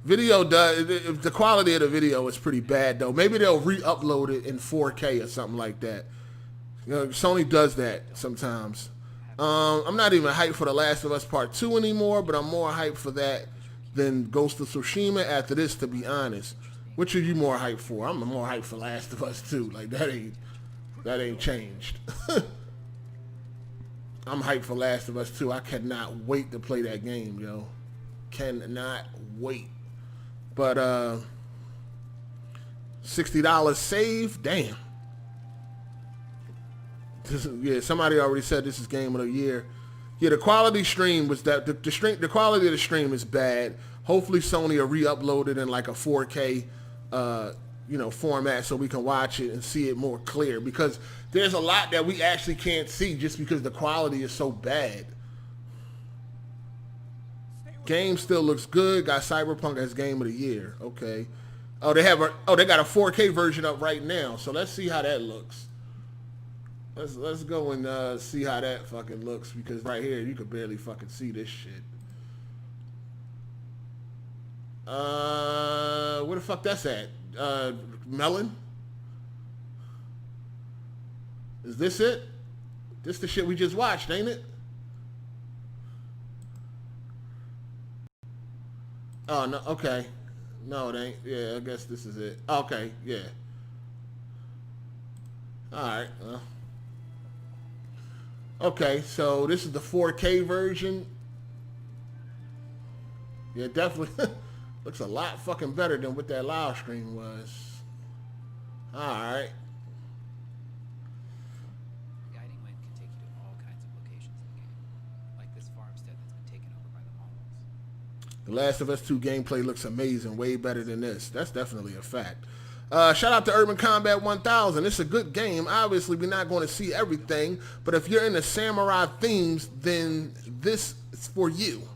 Video does, the quality of the video is pretty bad though. Maybe they'll re-upload it in 4K or something like that. You know, Sony does that sometimes. I'm not even hyped for The Last of Us Part 2 anymore, but I'm more hyped for that than Ghost of Tsushima after this, to be honest. Which are you more hyped for? I'm more hyped for Last of Us 2. Like, that ain't changed. I'm hyped for Last of Us 2. I cannot wait to play that game, yo. Cannot wait. But, $60 save? Damn. Yeah, somebody already said this is game of the year. Yeah, the quality stream was that the quality of the stream is bad. Hopefully Sony will re-upload it in like a 4K format so we can watch it and see it more clear, because there's a lot that we actually can't see just because the quality is so bad. Game still looks good. Got Cyberpunk as game of the year. Okay. Oh, they got a 4K version up right now. So let's see how that looks. Let's go and see how that fucking looks, because right here you could barely fucking see this shit. Where the fuck that's at? Melon? Is this it? This the shit we just watched, ain't it? Oh, no, okay. No, it ain't. Yeah, I guess this is it. Okay, yeah. Alright, well. Okay, so this is the 4K version. Yeah, definitely looks a lot fucking better than what that live stream was. Alright. Guiding wind can take you to all kinds of locations in the game, like this farmstead that's been taken over by the Mongols. The Last of Us 2 gameplay looks amazing, way better than this. That's definitely a fact. Shout out to Urban Combat 1000. It's a good game. Obviously, we're not going to see everything, but if you're into samurai themes, then this is for you.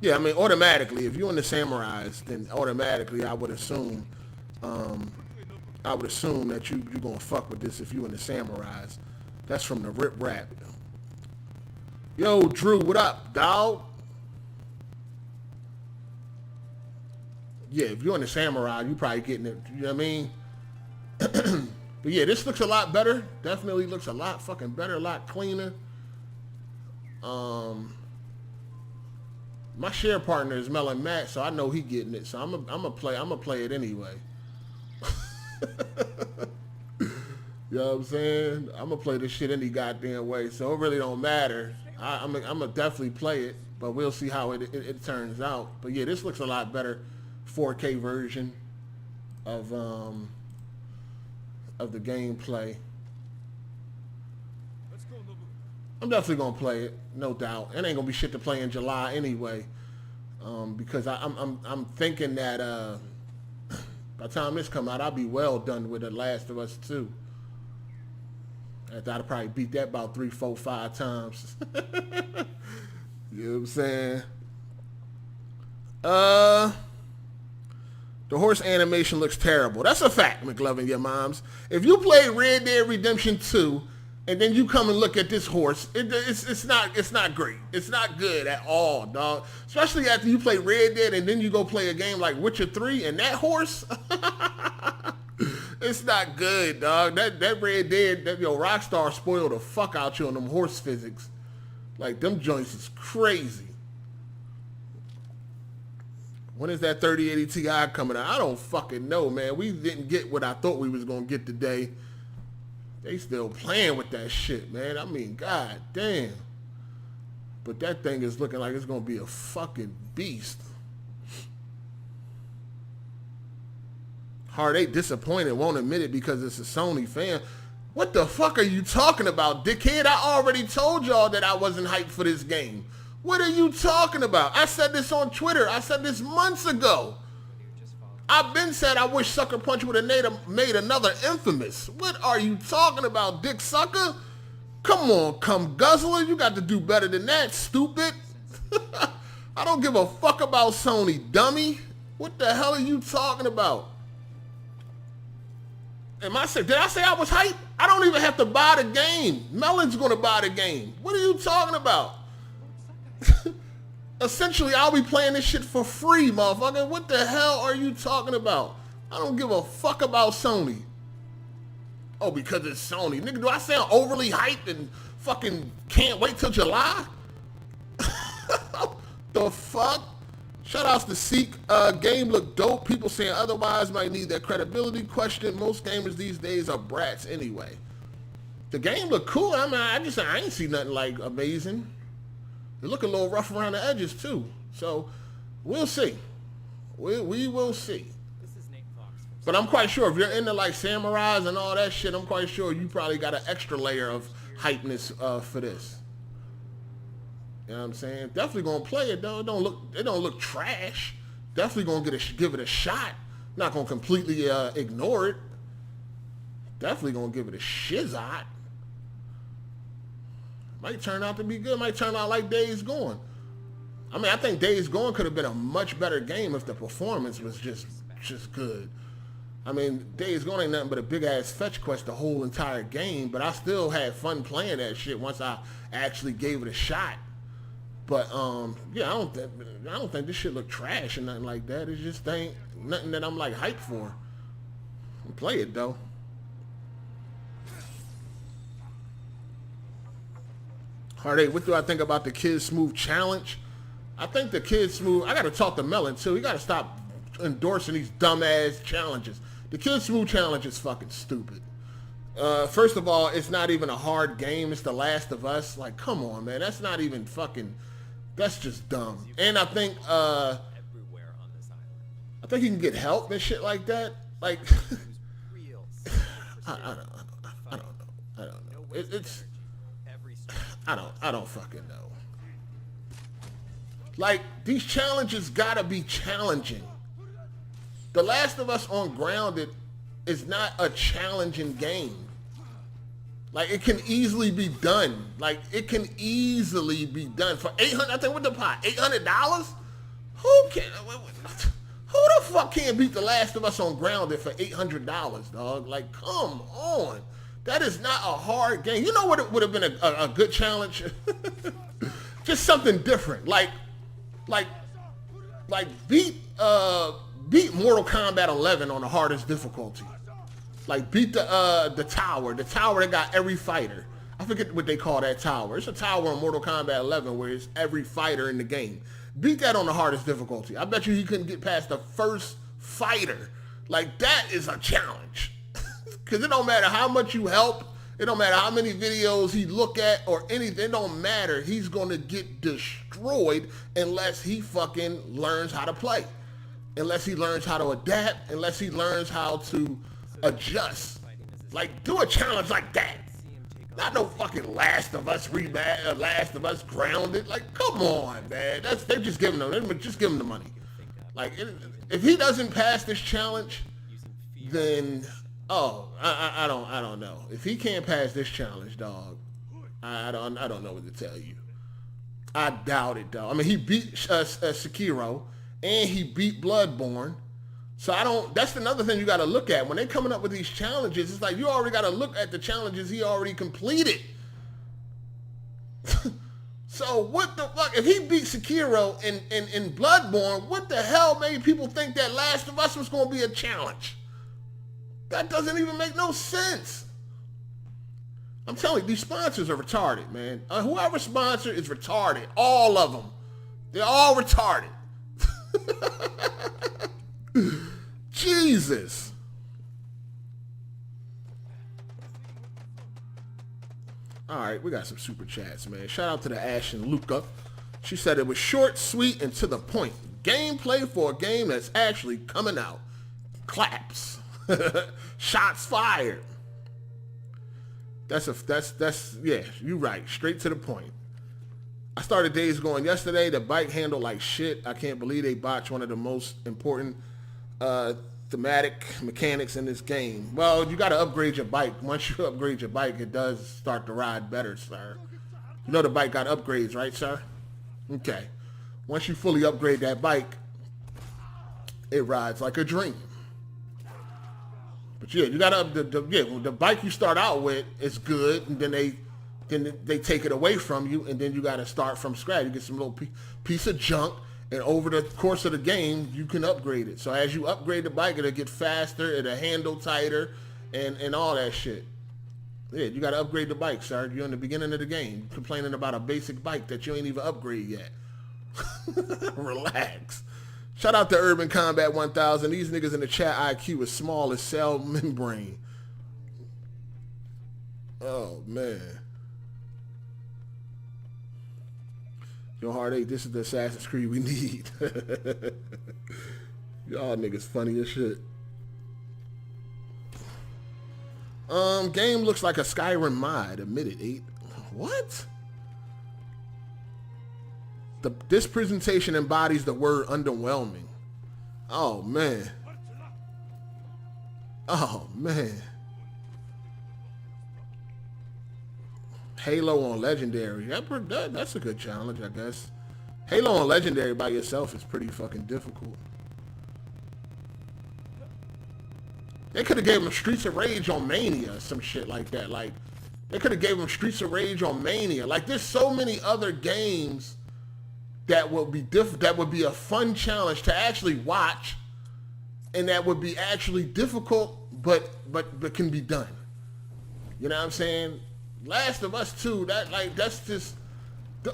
Yeah, I mean, automatically, if you're into samurais, then automatically I would assume that you're going to fuck with this if you're into samurais. That's from the Rip Rap. Yo, Drew, what up, dawg? Yeah, if you're in the samurai, you probably getting it. You know what I mean? But yeah, this looks a lot better. Definitely looks a lot fucking better, a lot cleaner. My share partner is Melon Matt, so I know he getting it. So I'm gonna play it anyway. You know what I'm saying? I'm gonna play this shit any goddamn way. So it really don't matter. I'm gonna definitely play it, but we'll see how it turns out. But yeah, this looks a lot better. 4K version of the gameplay. I'm definitely gonna play it, no doubt. It ain't gonna be shit to play in July anyway, because I'm thinking that by the time this come out, I'll be well done with The Last of Us 2. I'll probably beat that about 3, 4, 5 times. You know what I'm saying? The horse animation looks terrible. That's a fact, McLovin, your moms. If you play Red Dead Redemption 2 and then you come and look at this horse, it's not great. It's not good at all, dog. Especially after you play Red Dead and then you go play a game like Witcher 3 and that horse, it's not good, dog. That Red Dead, Rockstar spoiled the fuck out you on them horse physics. Like, them joints is crazy. When is that 3080 Ti coming out? I don't fucking know, man. We didn't get what I thought we was going to get today. They still playing with that shit, man. I mean, god damn. But that thing is looking like it's going to be a fucking beast. Hard 8 disappointed, won't admit it because it's a Sony fan. What the fuck are you talking about, dickhead? I already told y'all that I wasn't hyped for this game. What are you talking about? I said this on Twitter. I said this months ago. I've been said I wish Sucker Punch would have made another Infamous. What are you talking about, dick sucker? Come on, cum guzzler. You got to do better than that, stupid. I don't give a fuck about Sony, dummy. What the hell are you talking about? Did I say I was hyped? I don't even have to buy the game. Melon's gonna buy the game. What are you talking about? Essentially, I'll be playing this shit for free, motherfucker. What the hell are you talking about? I don't give a fuck about Sony. Oh, because it's Sony. Nigga, do I sound overly hyped and fucking can't wait till July? The fuck? Shoutouts to Seek. Game look dope. People saying otherwise might need that credibility question. Most gamers these days are brats anyway. The game look cool. I mean, I ain't see nothing like amazing. They look a little rough around the edges too. So we'll see. We will see. But I'm quite sure if you're into like samurais and all that shit, I'm quite sure you probably got an extra layer of hypeness for this. You know what I'm saying? Definitely gonna play it though. It don't look trash. Definitely gonna give it a shot. Not gonna completely ignore it. Definitely gonna give it a shizot. Might turn out to be good. Might turn out like Days Gone. I mean, I think Days Gone could have been a much better game if the performance was just good. I mean, Days Gone ain't nothing but a big ass fetch quest the whole entire game, but I still had fun playing that shit once I actually gave it a shot. But yeah, I don't think this shit look trash or nothing like that. It just ain't nothing that I'm like hyped for. I'll play it though. Hard8, what do I think about the Kid Smooth challenge? I think the Kid Smooth, I gotta talk to Melon too. He gotta stop endorsing these dumbass challenges. The Kid Smooth challenge is fucking stupid. First of all, it's not even a hard game. It's The Last of Us. Like, come on, man. That's not even fucking, that's just dumb. And I think he can get help and shit like that. Like, I don't know. It's I don't fucking know. Like, these challenges gotta be challenging. The Last of Us on Grounded is not a challenging game. Like, it can easily be done. Like, it can easily be done for $800. I think what the pot? $800? Who the fuck can't beat The Last of Us on Grounded for $800, dog? Like, come on. That is not a hard game. You know what it would have been a good challenge? Just something different. Like beat Mortal Kombat 11 on the hardest difficulty. Like beat the tower that got every fighter. I forget what they call that tower. It's a tower in Mortal Kombat 11 where it's every fighter in the game. Beat that on the hardest difficulty. I bet you he couldn't get past the first fighter. Like, that is a challenge. Because it don't matter how much you help. It don't matter how many videos he look at or anything. It don't matter. He's going to get destroyed unless he fucking learns how to play. Unless he learns how to adapt. Unless he learns how to adjust. Like, do a challenge like that. Not no fucking Last of Us Last of Us Grounded. Like, come on, man. They're just giving them. Just give him the money. Like, if he doesn't pass this challenge, then I don't know. If he can't pass this challenge, dog, I don't know what to tell you. I doubt it, though. I mean, he beat Sakeiro and he beat Bloodborne. So that's another thing you got to look at. When they're coming up with these challenges, it's like you already got to look at the challenges he already completed. So what the fuck? If he beat Sakeiro in Bloodborne, what the hell made people think that Last of Us was going to be a challenge? That doesn't even make no sense. I'm telling you, these sponsors are retarded, man. Whoever sponsor is retarded. All of them. They're all retarded. Jesus. All right, we got some super chats, man. Shout out to the Ash and Luka. She said it was short, sweet, and to the point. Gameplay for a game that's actually coming out. Claps. Shots fired. Yeah, you right. Straight to the point. I started Days Gone yesterday. The bike handled like shit. I can't believe they botched one of the most important thematic mechanics in this game. Well, you got to upgrade your bike. Once you upgrade your bike, it does start to ride better, sir. You know the bike got upgrades, right, sir? Okay. Once you fully upgrade that bike, it rides like a dream. But yeah, you got to the bike you start out with is good, and then they take it away from you, and then you got to start from scratch. You get some little piece of junk, and over the course of the game, you can upgrade it. So as you upgrade the bike, it'll get faster, it'll handle tighter, and all that shit. Yeah, you got to upgrade the bike, sir. You're in the beginning of the game, complaining about a basic bike that you ain't even upgrade yet. Relax. Shout out to Urban Combat 1000. These niggas in the chat IQ is small as cell membrane. Oh, man. Yo, Hard8, this is the Assassin's Creed we need. Y'all niggas funny as shit. Game looks like a Skyrim mod. Admitted, 8. What? This presentation embodies the word underwhelming. Oh, man. Oh, man. Halo on Legendary. That's a good challenge, I guess. Halo on Legendary by yourself is pretty fucking difficult. They could have gave him Streets of Rage on Mania or some shit like that. Like, they could have gave him Streets of Rage on Mania. Like, there's so many other games that would be that would be a fun challenge to actually watch, and that would be actually difficult, but can be done. You know what I'm saying? Last of Us 2, that's just,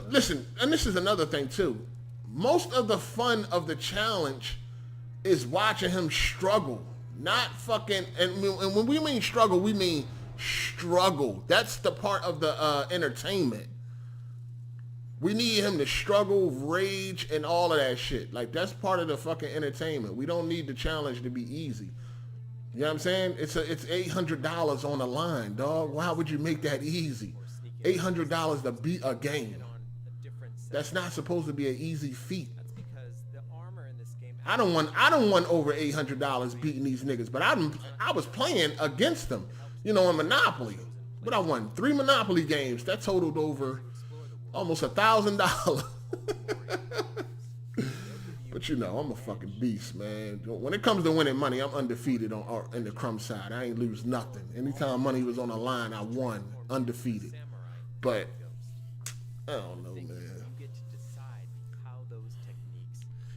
listen, and this is another thing too. Most of the fun of the challenge is watching him struggle, not fucking, and when we mean struggle, we mean struggle. That's the part of the entertainment. We need him to struggle, rage, and all of that shit. Like, that's part of the fucking entertainment. We don't need the challenge to be easy. You know what I'm saying? It's $800 on the line, dog. Why would you make that easy? $800 to beat a game. That's not supposed to be an easy feat. I don't want over $800 beating these niggas, but I was playing against them, you know, in Monopoly. But I won 3 Monopoly games. That totaled over almost $1,000. But you know, I'm a fucking beast, man. When it comes to winning money, I'm undefeated in the crumb side. I ain't lose nothing. Anytime money was on the line, I won, undefeated. But I don't know, man.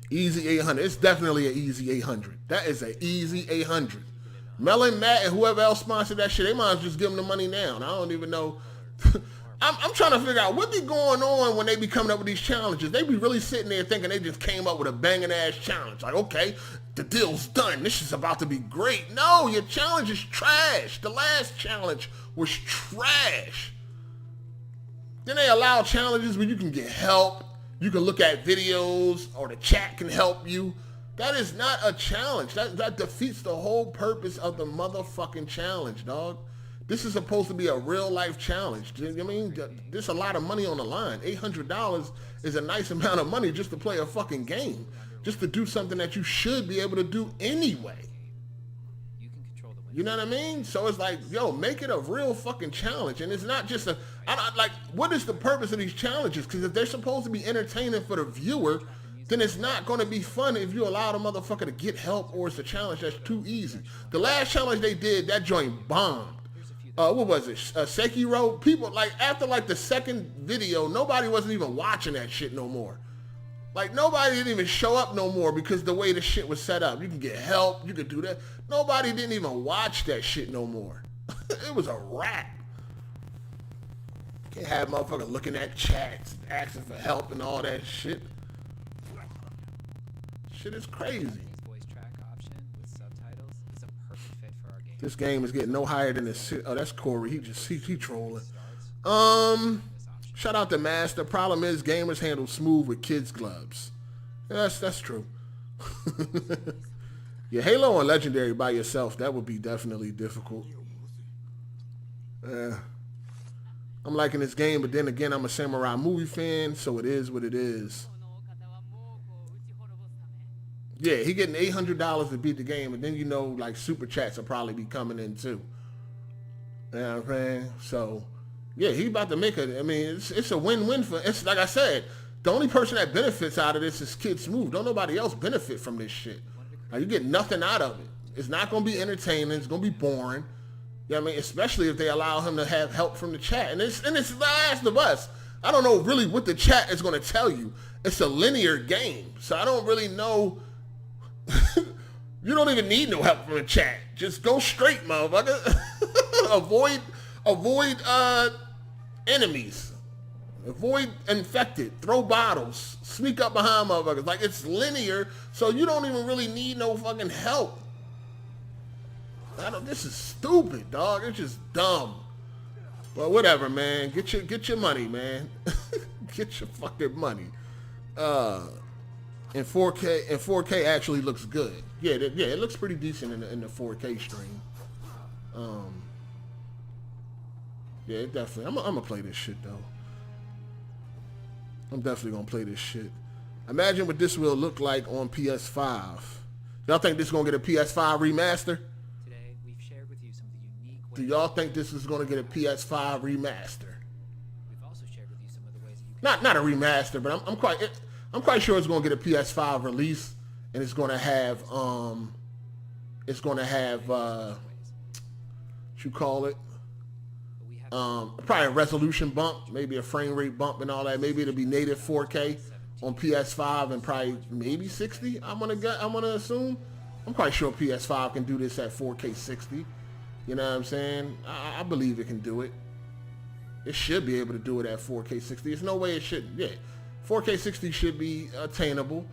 Easy 800. It's definitely an easy 800. That is an easy 800. Melon, Matt, and whoever else sponsored that shit, they might as well just give them the money now. And I don't even know. I'm trying to figure out what be going on when they be coming up with these challenges. They be really sitting there thinking they just came up with a banging ass challenge. Like, okay, the deal's done. This is about to be great. No, your challenge is trash. The last challenge was trash. Then they allow challenges where you can get help. You can look at videos, or the chat can help you. That is not a challenge. That defeats the whole purpose of the motherfucking challenge, dog. This is supposed to be a real life challenge. You know what I mean? There's a lot of money on the line. $800 is a nice amount of money just to play a fucking game. Just to do something that you should be able to do anyway. You know what I mean? So it's like, yo, make it a real fucking challenge. And it's not just what is the purpose of these challenges? Because if they're supposed to be entertaining for the viewer, then it's not going to be fun if you allow the motherfucker to get help, or it's a challenge that's too easy. The last challenge they did, that joint bombed. What was it? Sakeiro? People, like, after like the second video, nobody wasn't even watching that shit no more. Like, nobody didn't even show up no more because the way the shit was set up. You can get help, you could do that. Nobody didn't even watch that shit no more. It was a wrap. Can't have motherfuckers looking at chats, asking for help and all that shit. Shit is crazy. Voice track option with subtitles is a perfect fit for our game. This game is getting no higher than this. Oh, that's Corey. He trolling. Shout out to Master. Problem is, gamers handle smooth with kids' gloves. Yeah, that's true. Yeah, Halo on Legendary by yourself, that would be definitely difficult. I'm liking this game, but then again, I'm a samurai movie fan, so it is what it is. Yeah, he getting $800 to beat the game, and then you know, like, super chats will probably be coming in too. You know what I'm saying? So, yeah, he about to make it. I mean, it's a win-win for. It's like I said, the only person that benefits out of this is Kid Smooth. Don't nobody else benefit from this shit. Like, you get nothing out of it. It's not gonna be entertaining. It's gonna be boring. You know what I mean? Especially if they allow him to have help from the chat. And it's Last of Us. I don't know really what the chat is going to tell you. It's a linear game. So I don't really know. You don't even need no help from the chat. Just go straight, motherfucker. avoid enemies. Avoid infected. Throw bottles. Sneak up behind motherfuckers. Like, it's linear, so you don't even really need no fucking help. This is stupid, dog. It's just dumb. But whatever, man. Get your money, man. Get your fucking money. In 4K actually looks good. Yeah, it looks pretty decent in the 4K stream. Yeah, it definitely. I'm gonna play this shit though. I'm definitely gonna play this shit. Imagine what this will look like on PS5. Y'all think this is gonna get a PS5 remaster? Do y'all think this is going to get a PS5 remaster? We've also shared with you some of the ways that you can not a remaster, but I'm quite sure it's going to get a PS5 release, and it's going to have what you call it, probably a resolution bump, maybe a frame rate bump and all that. Maybe it'll be native 4K on PS5 and probably maybe 60. I'm gonna assume. I'm quite sure PS5 can do this at 4K 60. You know what I'm saying? I believe it can do it. It should be able to do it at 4K 60. There's no way it shouldn't. Yeah, 4K 60 should be attainable.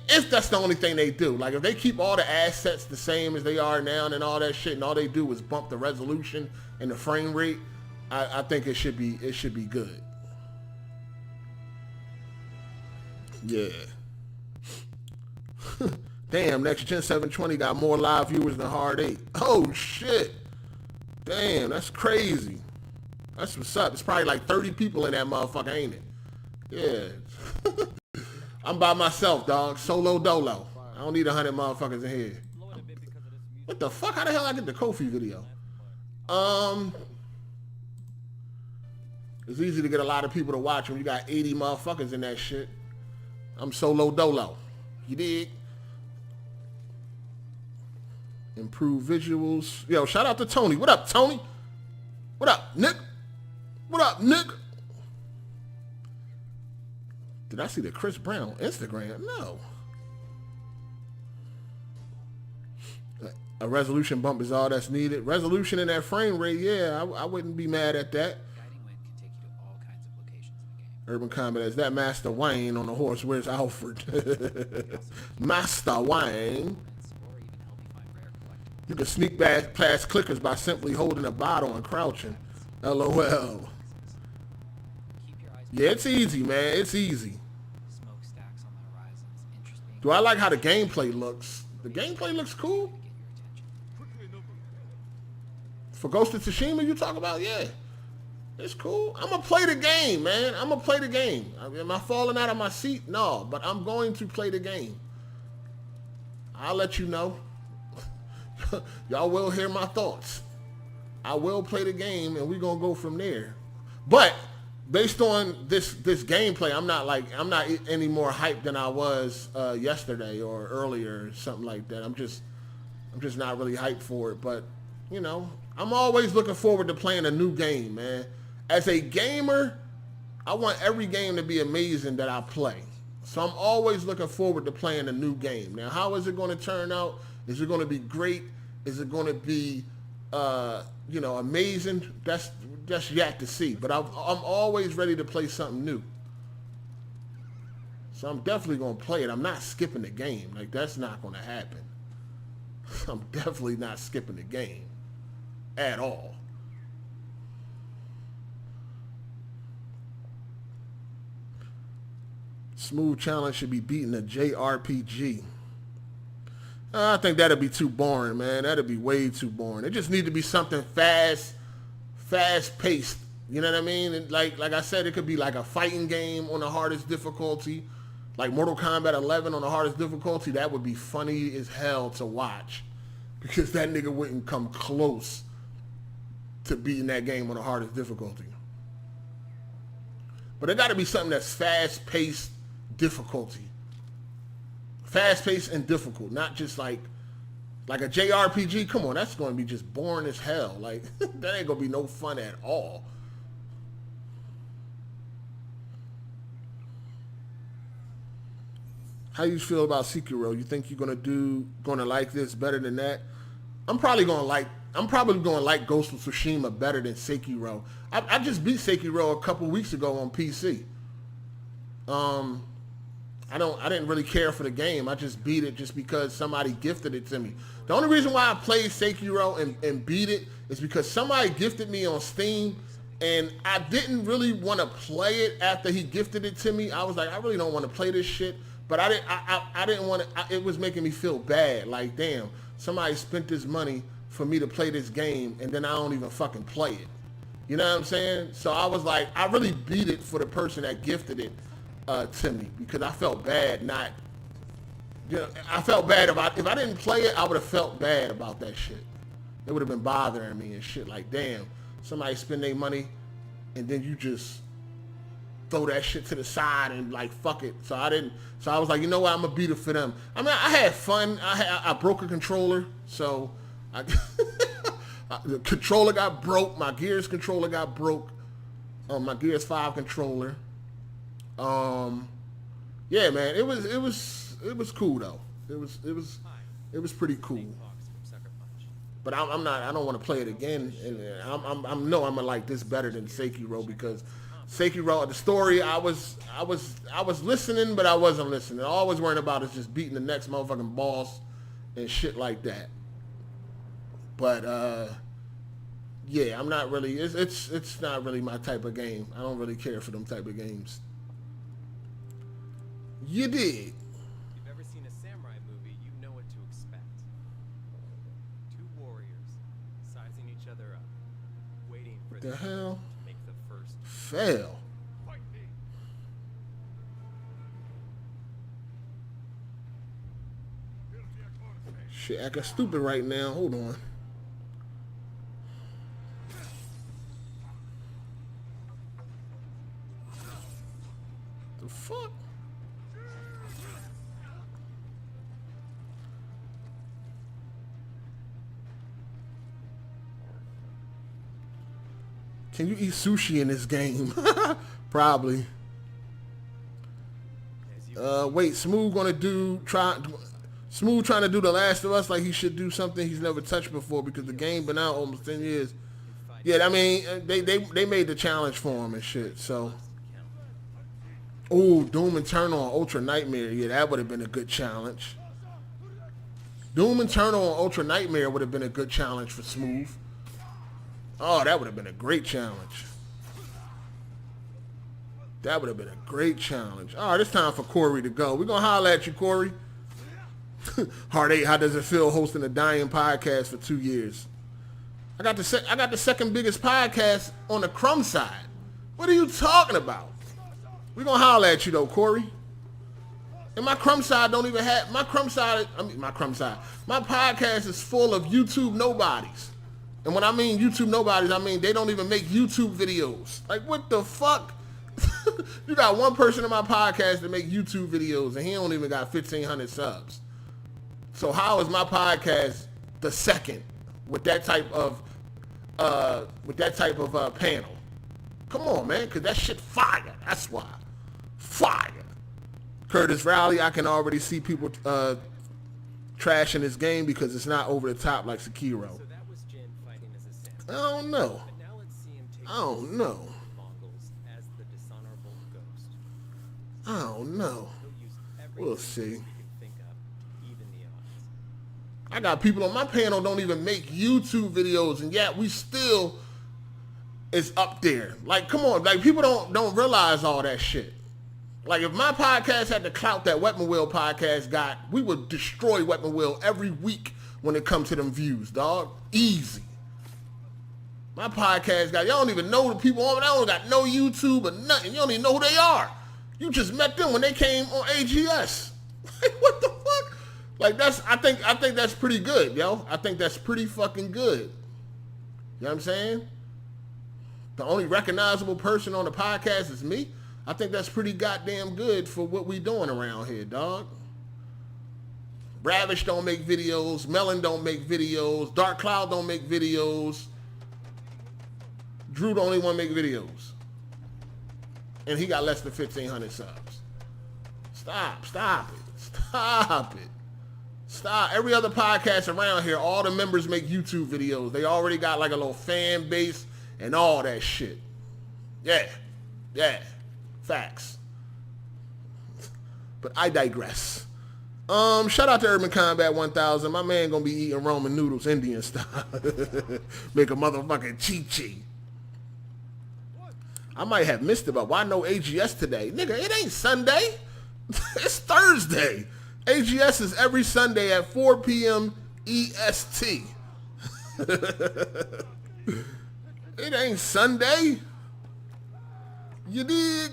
If that's the only thing they do. Like, if they keep all the assets the same as they are now and all that shit, and all they do is bump the resolution and the frame rate, I think it should be good. Yeah. Damn, Next Gen 720 got more live viewers than Hard 8. Oh, shit. Damn, that's crazy. That's what's up. It's probably like 30 people in that motherfucker, ain't it? Yeah. I'm by myself, dog. Solo dolo. I don't need 100 motherfuckers in here. What the fuck? How the hell I get the Kofi video? It's easy to get a lot of people to watch when you got 80 motherfuckers in that shit. I'm solo dolo. You dig? Improve visuals. Yo, shout out to Tony. What up, Tony? What up, Nick? What up, Nick? Did I see the Chris Brown Instagram? No. A resolution bump is all that's needed. Resolution in that frame rate, yeah, I wouldn't be mad at that. Guiding wind can take you to all kinds of locations in the game. Urban Combat, is that Master Wayne on the horse? Where's Alfred? Master Wayne. You can sneak past clickers by simply holding a bottle and crouching. LOL. Yeah, it's easy, man. It's easy. Smokestacks on the horizons. Interesting. Do I like how the gameplay looks? The gameplay looks cool. For Ghost of Tsushima, you talk about? Yeah. It's cool. I'm going to play the game, man. I'm going to play the game. Am I falling out of my seat? No, but I'm going to play the game. I'll let you know. Y'all will hear my thoughts. I will play the game, and we're going to go from there. But based on this gameplay, I'm not any more hyped than I was yesterday or earlier or something like that. I'm just not really hyped for it. But, you know, I'm always looking forward to playing a new game, man. As a gamer, I want every game to be amazing that I play. So I'm always looking forward to playing a new game. Now, how is it going to turn out? Is it going to be great? Is it going to be, amazing? That's yet to see. But I'm always ready to play something new. So I'm definitely going to play it. I'm not skipping the game. Like, that's not going to happen. I'm definitely not skipping the game at all. Smooth challenge should be beating a JRPG. I think that'd be too boring, man. That'd be way too boring. It just need to be something fast-paced, You know what I mean? And like I said, it could be like a fighting game on the hardest difficulty, like Mortal Kombat 11 on the hardest difficulty. That would be funny as hell to watch, because that nigga wouldn't come close to beating that game on the hardest difficulty. But it got to be something that's fast-paced difficulty. Fast-paced and difficult, not just like a JRPG. Come on, that's going to be just boring as hell. Like, that ain't going to be no fun at all. How you feel about Sakeiro? You think you're gonna like this better than that? I'm probably gonna like Ghost of Tsushima better than Sakeiro. I just beat Sakeiro a couple weeks ago on PC. I didn't really care for the game. I just beat it just because somebody gifted it to me. The only reason why I played Sakeiro and beat it is because somebody gifted me on Steam, and I didn't really want to play it after he gifted it to me. I was like, I really don't want to play this shit. But I didn't want to. It was making me feel bad. Like, damn, somebody spent this money for me to play this game, and then I don't even fucking play it. You know what I'm saying? So I was like, I really beat it for the person that gifted it to me, because I felt bad not. You know, I felt bad about, if I didn't play it, I would have felt bad about that shit. It would have been bothering me and shit. Like, damn, somebody spend their money, and then you just throw that shit to the side and like, fuck it. So I was like, you know what, I'm gonna beat it for them. I mean, I had fun. I broke a controller, so the controller got broke. My Gears controller got broke. My Gears 5 controller. Yeah, man, it was cool though. It was pretty cool. But I don't want to play it again. And I'm gonna like this better than Sakeiro, because Sakeiro, the story, I was listening, but I wasn't listening. All I was worrying about is just beating the next motherfucking boss and shit like that. But yeah, I'm not really. It's not really my type of game. I don't really care for them type of games. You did. If you've ever seen a samurai movie, you know what to expect. Two warriors sizing each other up, waiting for The hell? to make the first Fail. Shit, acting stupid right now. Hold on. The fuck? Can you eat sushi in this game? Probably. Wait, Smooth trying to do The Last of Us like he should do something he's never touched before, because the game been out almost 10 years. Yeah, I mean, they made the challenge for him and shit, so. Oh, Doom Eternal on Ultra Nightmare. Yeah, that would have been a good challenge. Doom Eternal on Ultra Nightmare would have been a good challenge for Smooth. Oh, that would have been a great challenge. That would have been a great challenge. All right, it's time for Corey to go. We're going to holler at you, Corey. Heart8, how does it feel hosting a dying podcast for 2 years? I got the second biggest podcast on the crumb side. What are you talking about? We're going to holler at you, though, Corey. And my crumb side don't even have... My podcast is full of YouTube nobodies. And when I mean YouTube nobodies, I mean they don't even make YouTube videos. Like, what the fuck? You got one person in my podcast that make YouTube videos, and he don't even got 1,500 subs. So how is my podcast the second with that type of panel? Come on, man, because that shit fire. That's why. Fire. Curtis Rowley, I can already see people trashing this game because it's not over the top like Sakeiro. I don't know. I don't know. I don't know. We'll see. I got people on my panel don't even make YouTube videos, and yet we still is up there. Like, come on, like people don't realize all that shit. Like, if my podcast had the clout that Weapon Wheel podcast got, we would destroy Weapon Wheel every week when it comes to them views, dog. Easy. My podcast guy, y'all don't even know the people on it. I don't got no YouTube or nothing. You don't even know who they are. You just met them when they came on AGS. Like, what the fuck? Like, I think that's pretty good, yo. I think that's pretty fucking good. You know what I'm saying? The only recognizable person on the podcast is me. I think that's pretty goddamn good for what we doing around here, dog. Ravish don't make videos. Melon don't make videos. Dark Cloud don't make videos. Drew the only one make videos. And he got less than 1,500 subs. Stop it. Stop. Every other podcast around here, all the members make YouTube videos. They already got like a little fan base and all that shit. Yeah. Facts. But I digress. Shout out to Urban Combat 1000. My man gonna be eating Roman noodles Indian style. Make a motherfucking chi-chi. I might have missed it, but why no AGS today? Nigga, it ain't Sunday. It's Thursday. AGS is every Sunday at 4 p.m. EST. It ain't Sunday. You dig?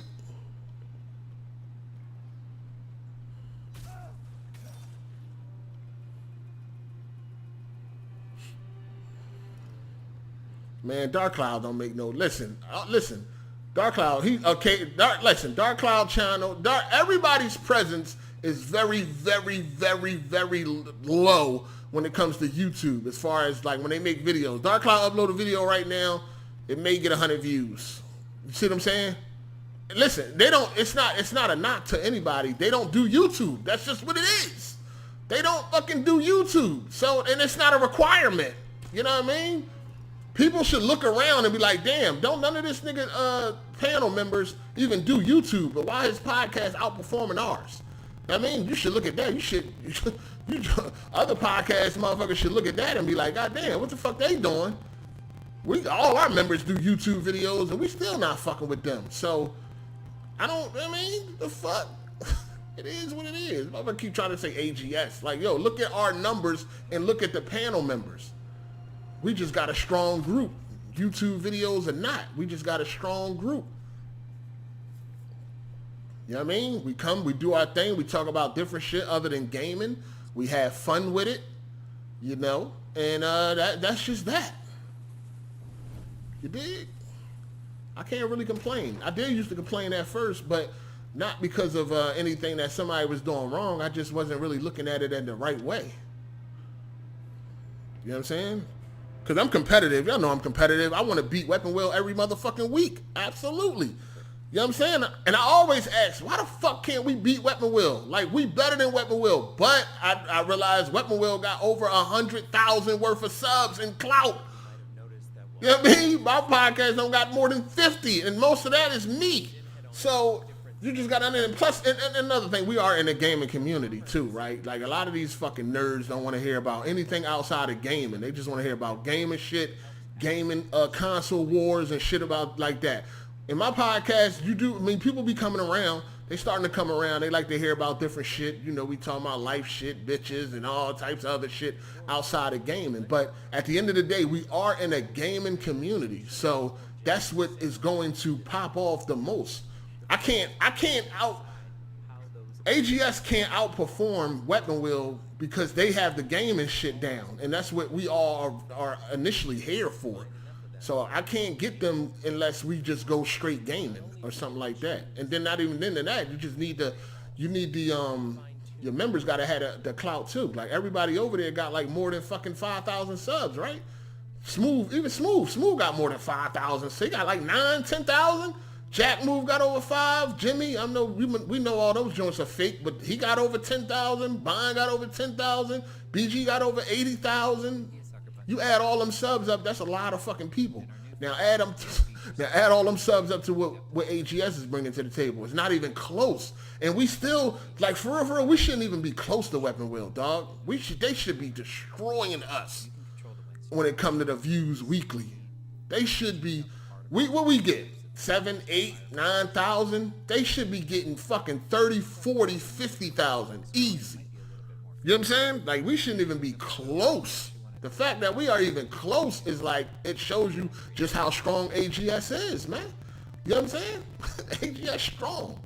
Man, Dark Cloud don't make no... Listen. Dark Cloud, Dark Cloud channel, everybody's presence is very, very, very, very low when it comes to YouTube as far as like when they make videos. Dark Cloud upload a video right now, it may get 100 views. You see what I'm saying? Listen, it's not a knock to anybody. They don't do YouTube. That's just what it is. They don't fucking do YouTube. So, and it's not a requirement. You know what I mean? People should look around and be like, damn, don't none of this nigga panel members even do YouTube, but why his podcast outperforming ours? I mean, you should look at that. Other podcast motherfuckers should look at that and be like, God damn, what the fuck they doing? All our members do YouTube videos and we still not fucking with them. So, the fuck? It is what it is. Motherfucker keep trying to say AGS. Like, yo, look at our numbers and look at the panel members. We just got a strong group. YouTube videos or not, we just got a strong group. You know what I mean? We come, we do our thing, we talk about different shit other than gaming. We have fun with it, you know, and that's just that. You dig? I can't really complain. I did used to complain at first, but not because of anything that somebody was doing wrong. I just wasn't really looking at it in the right way. You know what I'm saying? Because I'm competitive. Y'all know I'm competitive. I want to beat Weapon Wheel every motherfucking week. Absolutely. You know what I'm saying? And I always ask, why the fuck can't we beat Weapon Wheel? Like, we better than Weapon Wheel. But I realized Weapon Wheel got over 100,000 worth of subs and clout. You know what I mean? My podcast don't got more than 50, and most of that is me. So you just got to, plus, and another thing, we are in a gaming community too, right? Like, a lot of these fucking nerds don't want to hear about anything outside of gaming. They just want to hear about gaming shit, gaming console wars and shit about like that. In my podcast, people be coming around. They starting to come around. They like to hear about different shit. You know, we talking about life shit, bitches, and all types of other shit outside of gaming. But at the end of the day, we are in a gaming community. So that's what is going to pop off the most. AGS can't outperform Weapon Wheel because they have the gaming shit down. And that's what we all are initially here for. So I can't get them unless we just go straight gaming or something like that. And then not even into that, you just need your members gotta have the clout too. Like, everybody over there got like more than fucking 5,000 subs, right? Smooth got more than 5,000. So he got like 9, 10,000. Jack Move got over 5. Jimmy, I know we know all those joints are fake, but he got over 10,000. Bond got over 10,000. BG got over 80,000. You add all them subs up, that's a lot of fucking people. Now add all them subs up to what AGS is bringing to the table. It's not even close. And we still, like, for real, we shouldn't even be close to Weapon Wheel, dog. They should be destroying us when it comes to the views weekly. They should be, what we get? 7, 8, 9,000? They should be getting fucking 30, 40, 50,000. Easy. You know what I'm saying? Like, we shouldn't even be close The fact that we are even close is like, it shows you just how strong AGS is, man. You know what I'm saying? AGS strong.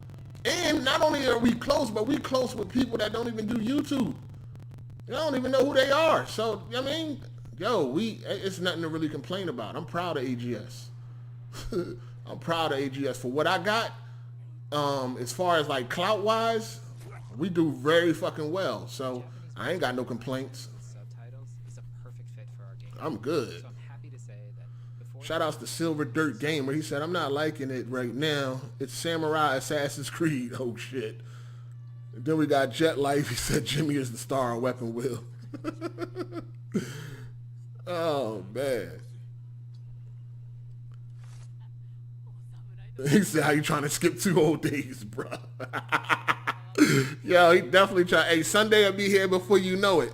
And not only are we close, but we close with people that don't even do YouTube. You don't even know who they are. So, I mean, yo, it's nothing to really complain about. I'm proud of AGS. I'm proud of AGS for what I got. As far as like clout-wise, we do very fucking well. So, I ain't got no complaints. Subtitles is a perfect fit for our game. I'm good. So I'm happy to say that before Shout outs to Silver Dirt Gamer. He said, I'm not liking it right now. It's Samurai Assassin's Creed. Oh, shit. And then we got Jet Life. He said, Jimmy is the star of Weapon Wheel. Oh, man. He said, how you trying to skip 2 whole days, bro? Yo, he definitely try. Hey, Sunday will be here before you know it.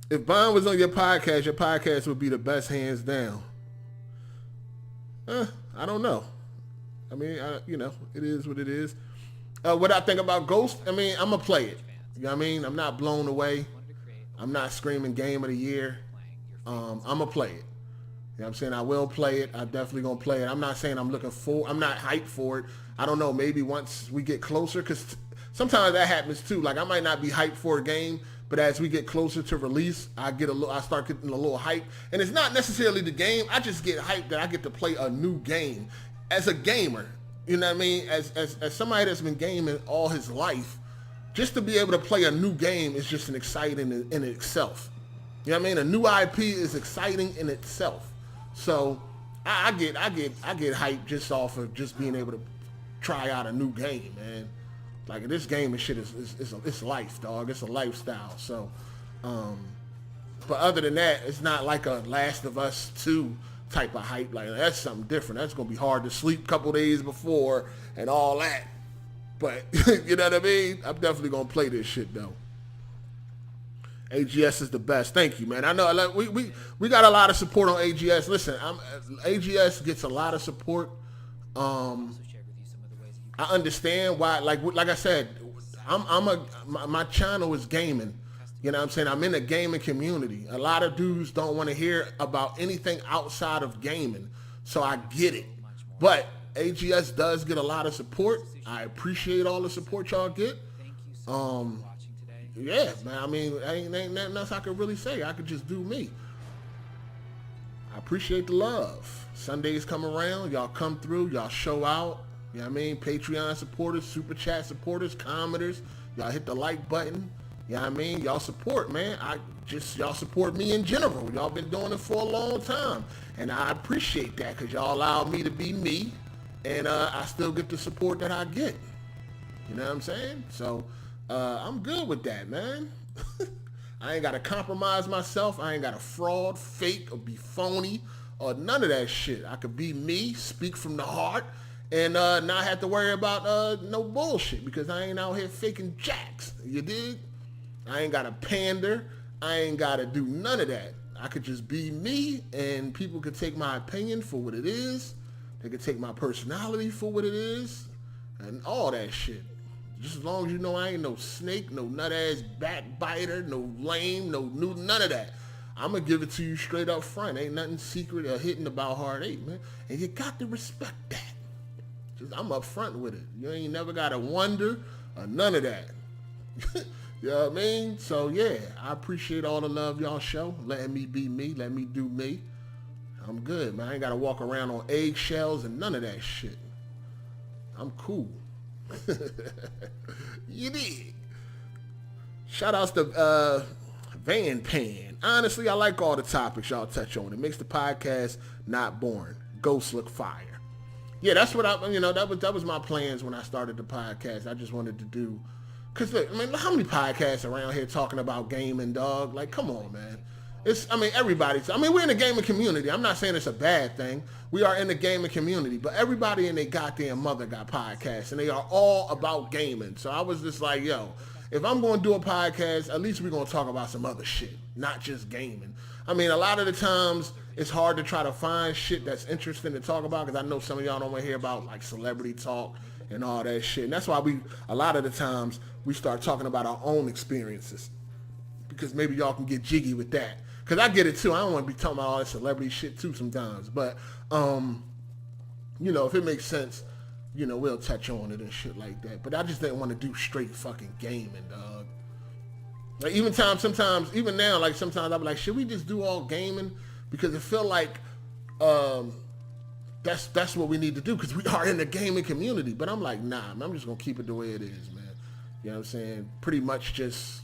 If Bond was on your podcast would be the best hands down. I don't know. I mean, it is what it is. What I think about Ghost, I mean, I'm going to play it. You know what I mean? I'm not blown away. I'm not screaming game of the year. I'm going to play it. You know what I'm saying? I will play it. I'm definitely going to play it. I'm not saying I'm not hyped for it. I don't know. Maybe once we get closer, because sometimes that happens too. Like, I might not be hyped for a game, but as we get closer to release, I start getting a little hype. And it's not necessarily the game. I just get hyped that I get to play a new game as a gamer. You know what I mean? As somebody that's been gaming all his life, just to be able to play a new game is just an exciting in itself. You know what I mean? A new IP is exciting in itself. So I get hyped just off of just being able to try out a new game, man. Like, this game and shit it's life, dog. It's a lifestyle. So, but other than that, it's not like a Last of Us 2 type of hype. Like, that's something different. That's gonna be hard to sleep a couple days before and all that. But you know what I mean? I'm definitely gonna play this shit though. AGS is the best. Thank you, man. I know we got a lot of support on AGS. Listen, AGS gets a lot of support. I understand why. Like I said, my channel is gaming. You know what I'm saying? I'm in the gaming community. A lot of dudes don't want to hear about anything outside of gaming. So I get it. But AGS does get a lot of support. I appreciate all the support y'all get. Yeah, man. I mean, ain't nothing else I could really say. I could just do me. I appreciate the love. Sundays come around. Y'all come through. Y'all show out. You know what I mean? Patreon supporters, Super Chat supporters, commenters. Y'all hit the like button. You know what I mean? Y'all support, man. Y'all support me in general. Y'all been doing it for a long time. And I appreciate that because y'all allow me to be me. And I still get the support that I get. You know what I'm saying? So I'm good with that, man. I ain't got to compromise myself. I ain't got to fraud, fake, or be phony, or none of that shit. I could be me, speak from the heart, and not have to worry about no bullshit because I ain't out here faking jacks. You dig? I ain't got to pander. I ain't got to do none of that. I could just be me, and people could take my opinion for what it is. They could take my personality for what it is, and all that shit. Just as long as you know I ain't no snake, no nut-ass backbiter, no lame, none of that. I'm going to give it to you straight up front. Ain't nothing secret or hidden about Hard 8, man. And you got to respect that. Just, I'm up front with it. You ain't never got to wonder or none of that. You know what I mean? So, yeah, I appreciate all the love y'all show. Letting me be me. Letting me do me. I'm good, man. I ain't got to walk around on eggshells and none of that shit. I'm cool. You dig? Shout outs to Van Pan. Honestly, I like all the topics y'all touch on. It makes the podcast not boring. Ghosts look fire. Yeah, that's what that was my plans when I started the podcast. I just wanted to do, cause look, I mean, how many podcasts around here talking about gaming, dog? Like, come on, man. We're in the gaming community. I'm not saying it's a bad thing. We are in the gaming community, but everybody and their goddamn mother got podcasts, and they are all about gaming. So I was just like, yo, if I'm going to do a podcast, at least we're going to talk about some other shit, not just gaming. I mean, a lot of the times, it's hard to try to find shit that's interesting to talk about, because I know some of y'all don't want to hear about, like, celebrity talk and all that shit. And that's why a lot of the times, we start talking about our own experiences, because maybe y'all can get jiggy with that. Because I get it too. I don't want to be talking about all that celebrity shit too sometimes. But, you know, if it makes sense, you know, we'll touch on it and shit like that. But I just didn't want to do straight fucking gaming, dog. Like even now, like sometimes I'll be like, should we just do all gaming? Because it feel like that's what we need to do because we are in the gaming community. But I'm like, nah, man, I'm just gonna keep it the way it is, man. You know what I'm saying? Pretty much just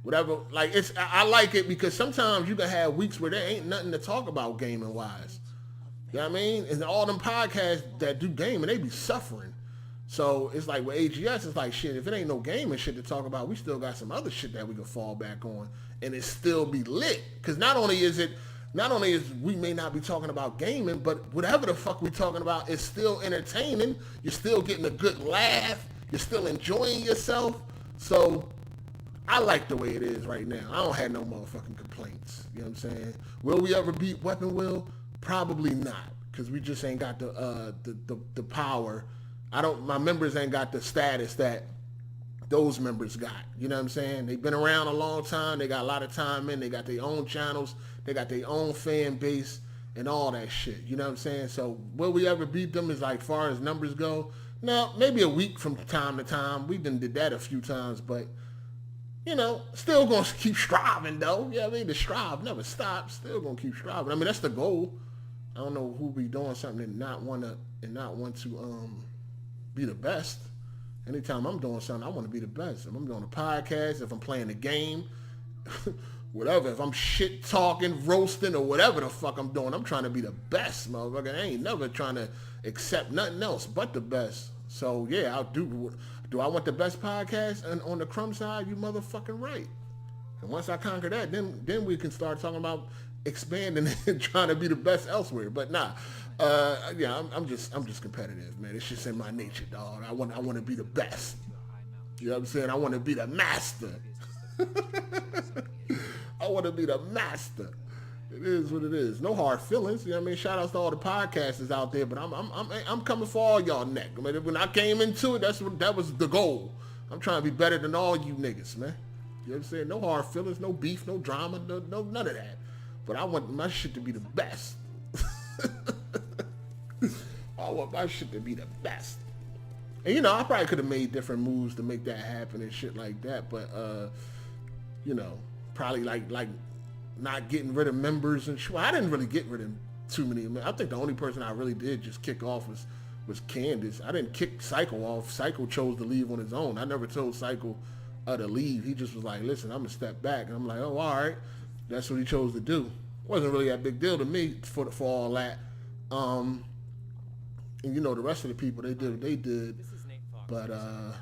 whatever. Like I like it because sometimes you can have weeks where there ain't nothing to talk about gaming wise. You know what I mean? And all them podcasts that do gaming, they be suffering. So it's like with AGS, it's like shit, if it ain't no gaming shit to talk about, we still got some other shit that we can fall back on and it still be lit. Because not only is we may not be talking about gaming, but whatever the fuck we talking about is still entertaining. You're still getting a good laugh. You're still enjoying yourself. So I like the way it is right now. I don't have no motherfucking complaints. You know what I'm saying? Will we ever beat Weapon Wheel? Probably not. Because we just ain't got the power. My members ain't got the status that those members got. You know what I'm saying? They've been around a long time. They got a lot of time in. They got their own channels. They got their own fan base and all that shit. You know what I'm saying? So will we ever beat them as like far as numbers go? No, maybe a week from time to time. We done did that a few times, but you know, still gonna keep striving though. Yeah, I mean the strive never stops. Still gonna keep striving. I mean that's the goal. I don't know who be doing something and not want to be the best. Anytime I'm doing something, I want to be the best. If I'm doing a podcast, if I'm playing a game, whatever. If I'm shit talking, roasting, or whatever the fuck I'm doing, I'm trying to be the best, motherfucker. I ain't never trying to accept nothing else but the best. So yeah, I'll do. Do I want the best podcast? And on the crumb side, you motherfucking right. And once I conquer that, then we can start talking about expanding and trying to be the best elsewhere. But nah, yeah, I'm just competitive, man. It's just in my nature, dog. I want to be the best. You know what I'm saying? I want to be the master. I want to be the master. It is what it is. No hard feelings. You know what I mean? Shout outs to all the podcasters out there, but I'm coming for all y'all neck. I mean, when I came into it, that was the goal. I'm trying to be better than all you niggas, man. You know what I'm saying? No hard feelings, no beef, no drama, no none of that. But I want my shit to be the best. I want my shit to be the best. And you know, I probably could have made different moves to make that happen and shit like that, but you know, probably like not getting rid of members and shit. Well, I didn't really get rid of too many. I think the only person I really did just kick off was Candace. I didn't kick Psycho off. Psycho chose to leave on his own. I never told Psycho to leave. He just was like, listen, I'm gonna step back. And I'm like, oh, all right. That's what he chose to do. Wasn't really that big deal to me for all that. And you know, the rest of the people, they did what they did. But I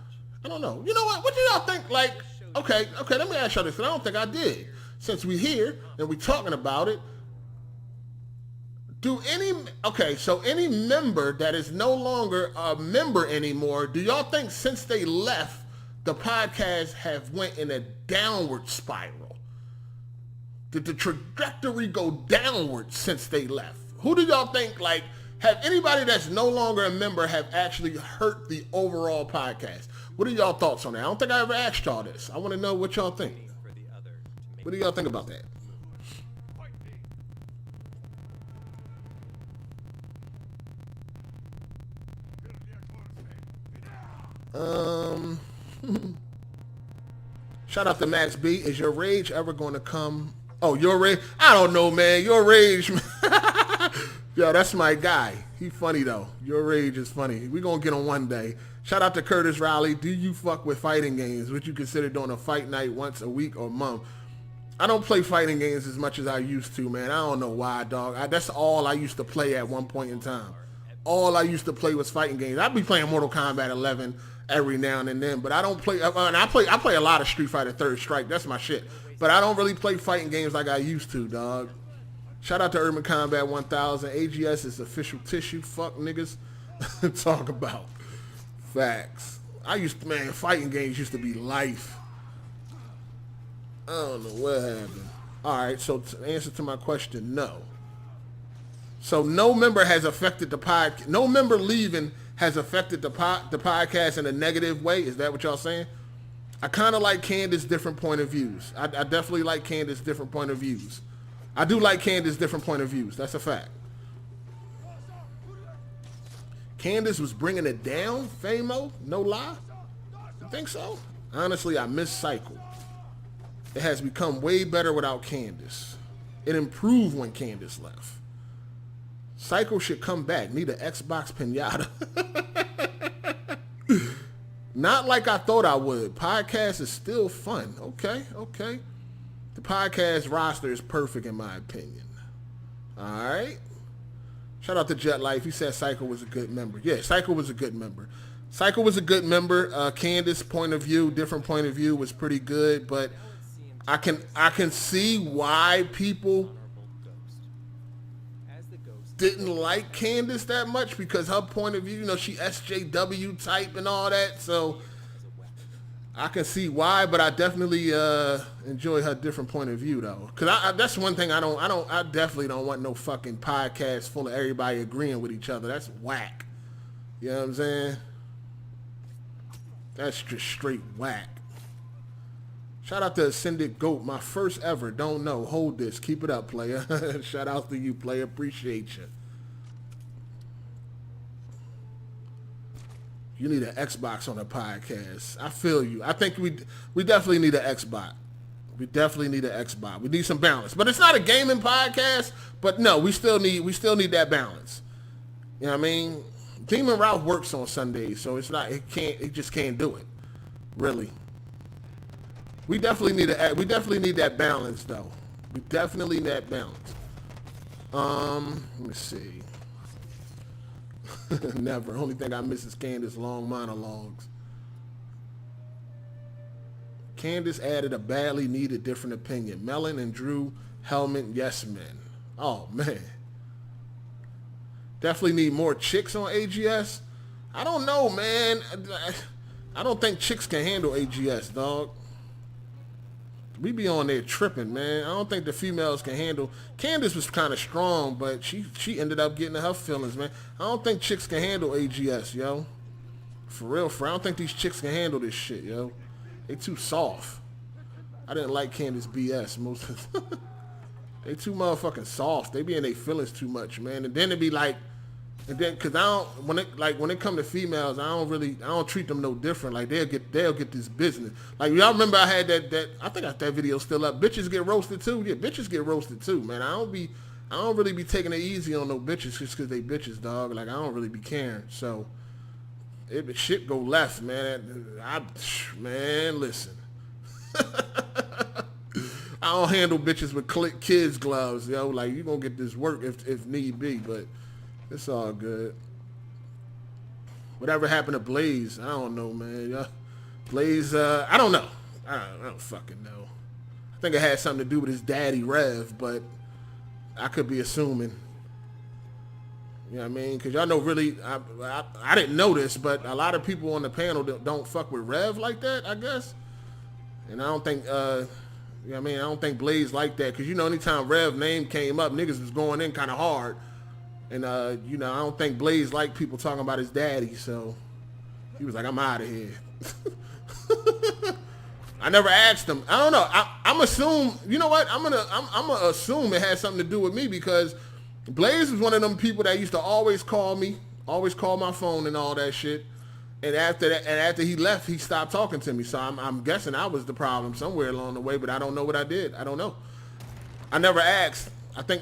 don't know. You know what? What do y'all think? Like, okay, let me ask y'all this, because I don't think I did. Since we here and we talking about it, so any member that is no longer a member anymore, do y'all think since they left, the podcast have went in a downward spiral? Did the trajectory go downward since they left? Who do y'all think, like, have anybody that's no longer a member have actually hurt the overall podcast? What are y'all thoughts on that? I don't think I ever asked y'all this. I want to know what y'all think. What do y'all think about that? Shout out to Max B. Is your rage ever going to come? Oh, your rage? I don't know, man. Your rage. Yo, that's my guy. He funny, though. Your rage is funny. We going to get on one day. Shout out to Curtis Riley. Do you fuck with fighting games? Would you consider doing a fight night once a week or month? I don't play fighting games as much as I used to, man. I don't know why, dog. That's all I used to play at one point in time. All I used to play was fighting games. I'd be playing Mortal Kombat 11 every now and then, but I don't play. And I play a lot of Street Fighter Third Strike. That's my shit. But I don't really play fighting games like I used to, dog. Shout out to Urban Combat 1000. AGS is official tissue. Fuck niggas. Talk about facts. Fighting games used to be life. I don't know what happened. All right, so to answer to my question, no. So no member has affected the podcast. No member leaving has affected the podcast in a negative way. Is that what y'all saying? I kind of like Candace's different point of views. I definitely like Candace's different point of views. I do like Candace's different point of views. That's a fact. Candace was bringing it down, Famo, no lie. You think so? Honestly, I miss Cycle. It has become way better without Candace. It improved when Candace left. Cycle should come back. Need an Xbox pinata. Not like I thought I would. Podcast is still fun. Okay. The podcast roster is perfect in my opinion. All right. Shout out to Jet Life. He said Cycle was a good member. Yeah, Cycle was a good member. Candace's point of view, different point of view was pretty good, but I can see why people didn't like Candace that much because her point of view, you know, she SJW type and all that, so I can see why, but I definitely enjoy her different point of view though, because that's one thing I definitely don't want no fucking podcast full of everybody agreeing with each other. That's whack. You know what I'm saying? That's just straight whack. Shout out to Ascended Goat, my first ever. Don't know. Hold this. Keep it up, player. Shout out to you, player. Appreciate you. You need an Xbox on a podcast. I feel you. I think we definitely need an Xbox. We definitely need an Xbox. We need some balance. But it's not a gaming podcast. But no, we still need that balance. You know what I mean? Demon Ralph works on Sundays, so it's not. It just can't do it. Really. We definitely need that balance though. We definitely need that balance. Let me see. Never. Only thing I miss is Candace long monologues. Candace added a badly needed different opinion. Melon and Drew Helmet, yes men. Oh man. Definitely need more chicks on AGS. I don't know, man. I don't think chicks can handle AGS, dog. We be on there tripping, man. I don't think the females can handle. Candace was kind of strong, but she ended up getting her feelings, man. I don't think chicks can handle AGS, yo. For real, I don't think these chicks can handle this shit, yo. They too soft. I didn't like Candace BS most of the They too motherfucking soft. They be in their feelings too much, man. And then it be like, and then cause when it come to females, I don't treat them no different. Like they'll get this business. Like y'all remember I had that I think that video still up. Bitches get roasted too. Yeah, bitches get roasted too, man. I don't really be taking it easy on no bitches just cause they bitches, dog. Like I don't really be caring. So if shit go left, man, man, listen. I don't handle bitches with kids gloves, yo. Like you gonna get this work if need be, but it's all good. Whatever happened to Blaze, I don't know, man. Yeah. Blaze, I don't know. I don't fucking know. I think it had something to do with his daddy Rev, but I could be assuming. You know what I mean? Because y'all know really, I didn't know this, but a lot of people on the panel don't fuck with Rev like that, I guess. And I don't think, you know what I mean? I don't think Blaze like that. Because, you know, anytime Rev name came up, niggas was going in kind of hard. And, you know, I don't think Blaze liked people talking about his daddy, so he was like, I'm out of here. I never asked him. I don't know. I'm assume, you know what? I'm gonna assume it has something to do with me because Blaze was one of them people that used to always call me, always call my phone and all that shit. And after that, and after he left, he stopped talking to me. So I'm guessing I was the problem somewhere along the way, but I don't know what I did. I don't know. I never asked. I think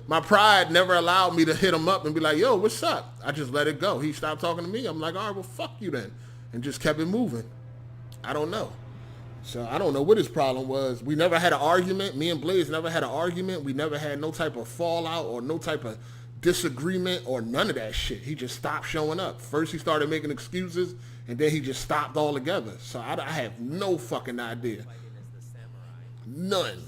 my pride never allowed me to hit him up and be like, yo, what's up? I just let it go. He stopped talking to me. I'm like, all right, well, fuck you then. And just kept it moving. I don't know. So I don't know what his problem was. We never had an argument. Me and Blaze never had an argument. We never had no type of fallout or no type of disagreement or none of that shit. He just stopped showing up. First he started making excuses and then he just stopped altogether. So I have no fucking idea. None.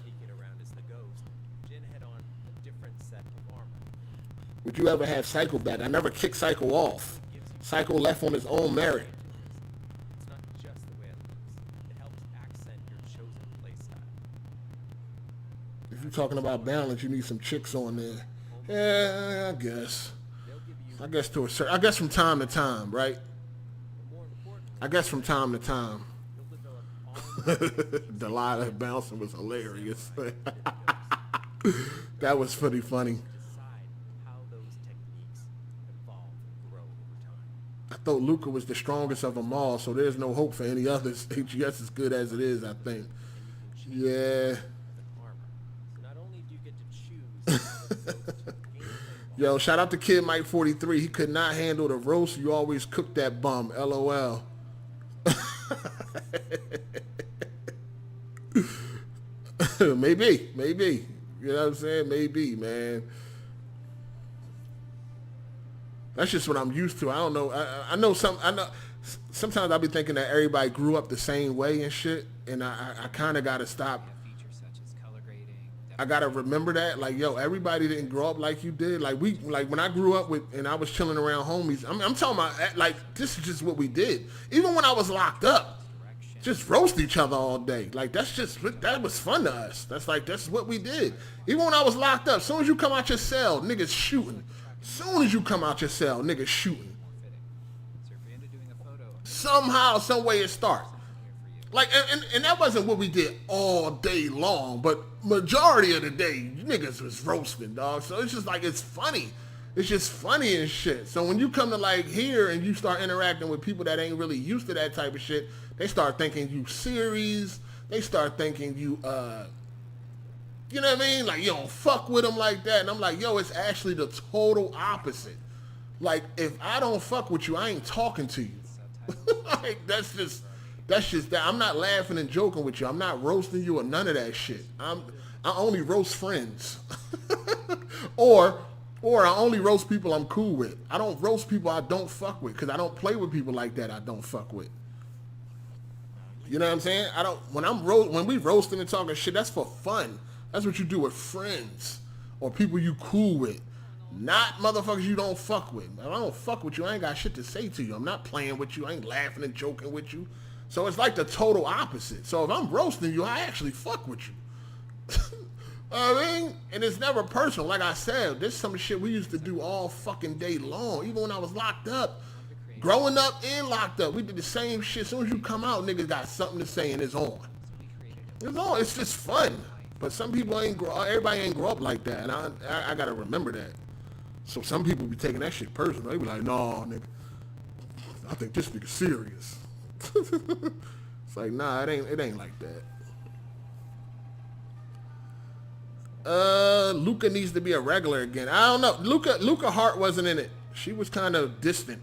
Would you ever have Psycho back? I never kicked Psycho off. Psycho left on his own merit. It's not just the way it looks. It helps accent your chosen playstyle. If you're talking about balance, you need some chicks on there. Yeah, I guess. I guess from time to time, right? I guess from time to time. Delilah bouncing was hilarious. That was pretty funny. Decide how those techniques evolve and grow over time. I thought Luka was the strongest of them all, so there's no hope for any others. AGS is good as it is, I think. Yeah. Armor. So not only do you get to choose Yo, shout out to Kid Mike 43. He could not handle the roast. You always cook that bum. LOL. Maybe. You know what I'm saying? Maybe, man. That's just what I'm used to. I don't know. I know sometimes I'll be thinking that everybody grew up the same way and shit, and I kind of got to stop. I got to remember that. Like, yo, everybody didn't grow up like you did. Like, when I grew up with, and I was chilling around homies, I'm talking about, like, this is just what we did. Even when I was locked up, just roast each other all day. Like, that was fun to us. That's what we did. Even when I was locked up, as soon as you come out your cell, niggas shooting. Soon as you come out your cell, niggas shooting. Somehow, some way it starts. Like, and that wasn't what we did all day long, but majority of the day, niggas was roasting, dog. So it's just like, it's funny. It's just funny and shit. So when you come to like here and you start interacting with people that ain't really used to that type of shit, they start thinking you serious. They start thinking you, you know what I mean? Like, you don't fuck with them like that. And I'm like, yo, it's actually the total opposite. Like, if I don't fuck with you, I ain't talking to you. Like, that's just that. I'm not laughing and joking with you. I'm not roasting you or none of that shit. I only roast friends. or I only roast people I'm cool with. I don't roast people I don't fuck with, because I don't play with people like that I don't fuck with. You know what I'm saying? When we roasting and talking shit, that's for fun. That's what you do with friends or people you cool with. Not motherfuckers you don't fuck with. If I don't fuck with you, I ain't got shit to say to you. I'm not playing with you. I ain't laughing and joking with you. So it's like the total opposite. So if I'm roasting you, I actually fuck with you. I mean, and it's never personal. Like I said, this is some shit we used to do all fucking day long, even when I was locked up. Growing up and locked up, we did the same shit. As soon as you come out, niggas got something to say and it's on. It's on. It's just fun. But some people everybody ain't grow up like that, and I gotta remember that. So some people be taking that shit personal. They be like, nah, nigga, I think this nigga serious. It's like, nah, it ain't like that. Luka needs to be a regular again. I don't know. Luka Hart wasn't in it. She was kind of distant.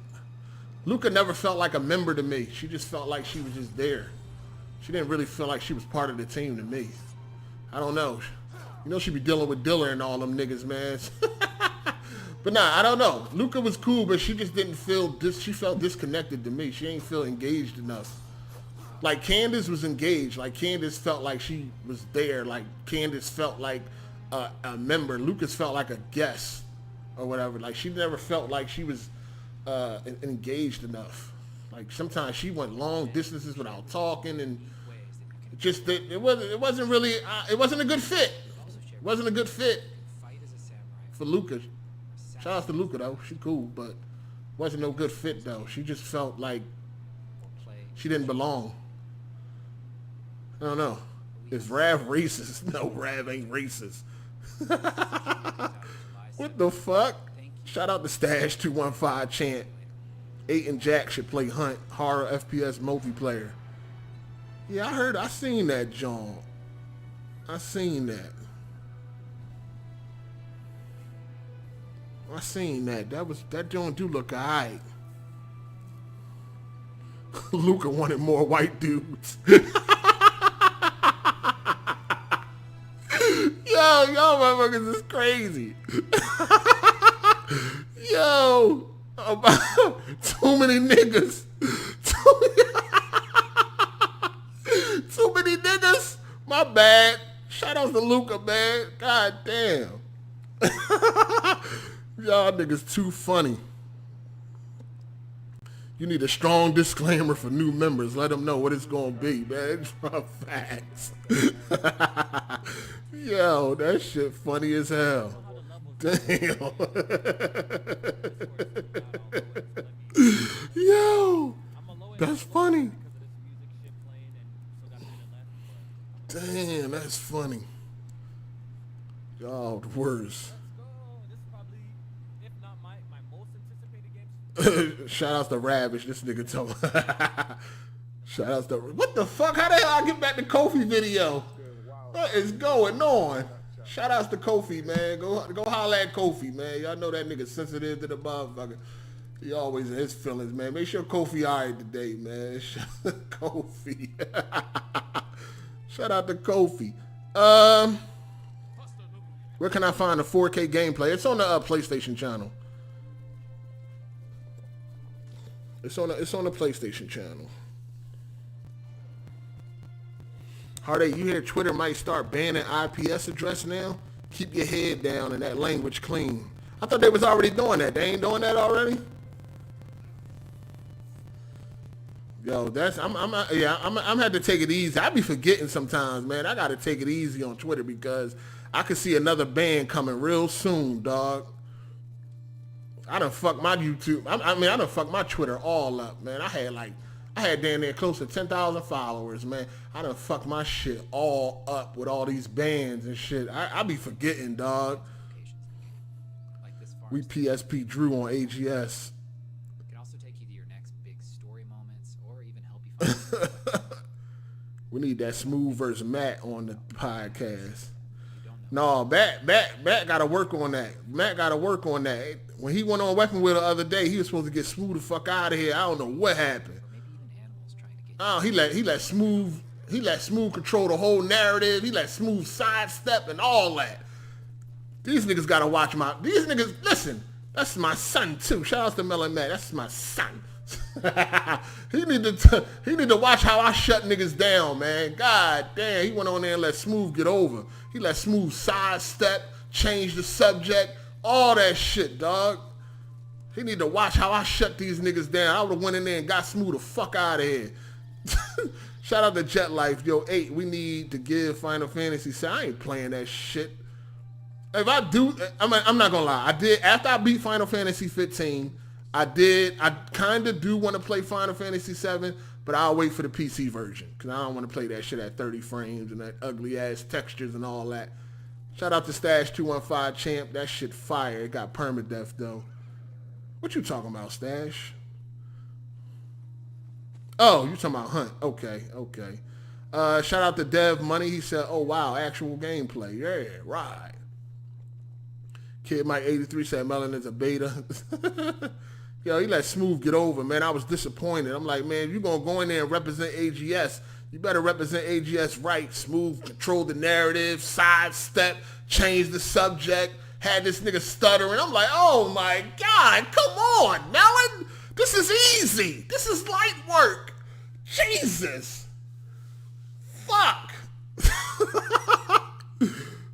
Luka never felt like a member to me. She just felt like she was just there. She didn't really feel like she was part of the team to me. I don't know. You know she be dealing with Diller and all them niggas, man. But nah, I don't know. Luka was cool, but she just didn't feel she felt disconnected to me. She ain't feel engaged enough. Like Candace was engaged. Like Candace felt like she was there. Like Candace felt like a member. Lucas felt like a guest or whatever. Like she never felt like she was engaged enough. Like sometimes she went long distances without talking, and it wasn't really it wasn't a good fit. It wasn't a good fit for Luka. Shout out to Luka though, she cool, but wasn't no good fit though. She just felt like she didn't belong. I don't know. Is Rav racist? No, Rav ain't racist. What the fuck? Shout out to Stash 215 Chant. 8 and Jack should play Hunt horror FPS multiplayer. Yeah, I seen that, John. I seen that. That joint do look alright. Luka wanted more white dudes. Yo, y'all motherfuckers is crazy. Yo, about too many niggas. Too many niggas. My bad. Shout out to Luka, man. God damn. Y'all niggas too funny. You need a strong disclaimer for new members. Let them know what it's gonna be, man. Drop facts. Yo, that shit funny as hell. Damn. Yo, that's funny. Damn, that's funny. Y'all the worst. Shout out to Ravish. This nigga told. Shout out to. What the fuck? How the hell I get back to Kofi video? What is going on? Shout outs to Kofi, man. Go holler at Kofi, man. Y'all know that nigga sensitive to the motherfucker. He always in his feelings, man. Make sure Kofi alright today, man. Shout out to Kofi. Shout out to Kofi. Where can I find the 4K gameplay? It's on the PlayStation channel. It's on the PlayStation channel. Hard8, you hear Twitter might start banning IPS address now? Keep your head down and that language clean. I thought they was already doing that. They ain't doing that already? Yo, I'm had to take it easy. I be forgetting sometimes, man. I gotta take it easy on Twitter because I could see another ban coming real soon, dog. I done fucked my YouTube. I done fucked my Twitter all up, man. I had down there close to 10,000 followers, man. I done fucked my shit all up with all these bans and shit. I be forgetting, dog. We PSP Drew on AGS. Can also take you to your next big story moments, or even help you find. We need that Smooth versus Matt on the podcast. No, Matt gotta work on that. Matt gotta work on that. When he went on Weapon Wheel the other day, he was supposed to get Smooth the fuck out of here. I don't know what happened. Oh, he let Smooth control the whole narrative. He let Smooth sidestep and all that. These niggas gotta watch these niggas, listen, that's my son too. Shout out to Melon Matt, that's my son. He need to watch how I shut niggas down, man. God damn, he went on there and let Smooth get over. He let Smooth sidestep, change the subject, all that shit, dog. He need to watch how I shut these niggas down. I would have went in there and got Smooth the fuck out of here. Shout out to Jet Life. Yo, 8, we need to give Final Fantasy. Say, I ain't playing that shit. If I do, I'm not gonna lie. I did, after I beat Final Fantasy 15, I kind of do want to play Final Fantasy 7, but I'll wait for the PC version because I don't want to play that shit at 30 frames and that ugly ass textures and all that. Shout out to Stash 215 Champ. That shit fire. It got permadeath though. What you talking about, Stash? Oh, you talking about Hunt. Okay. Shout out to Dev Money. He said, oh wow, actual gameplay. Yeah, right. Kid Mike 83 said Melon is a beta. Yo, he let Smooth get over, man. I was disappointed. I'm like, man, if you're going to go in there and represent AGS, you better represent AGS right. Smooth, control the narrative, sidestep, change the subject, had this nigga stuttering. I'm like, oh my God, come on, Melon. This is easy. This is light work. Jesus. Fuck.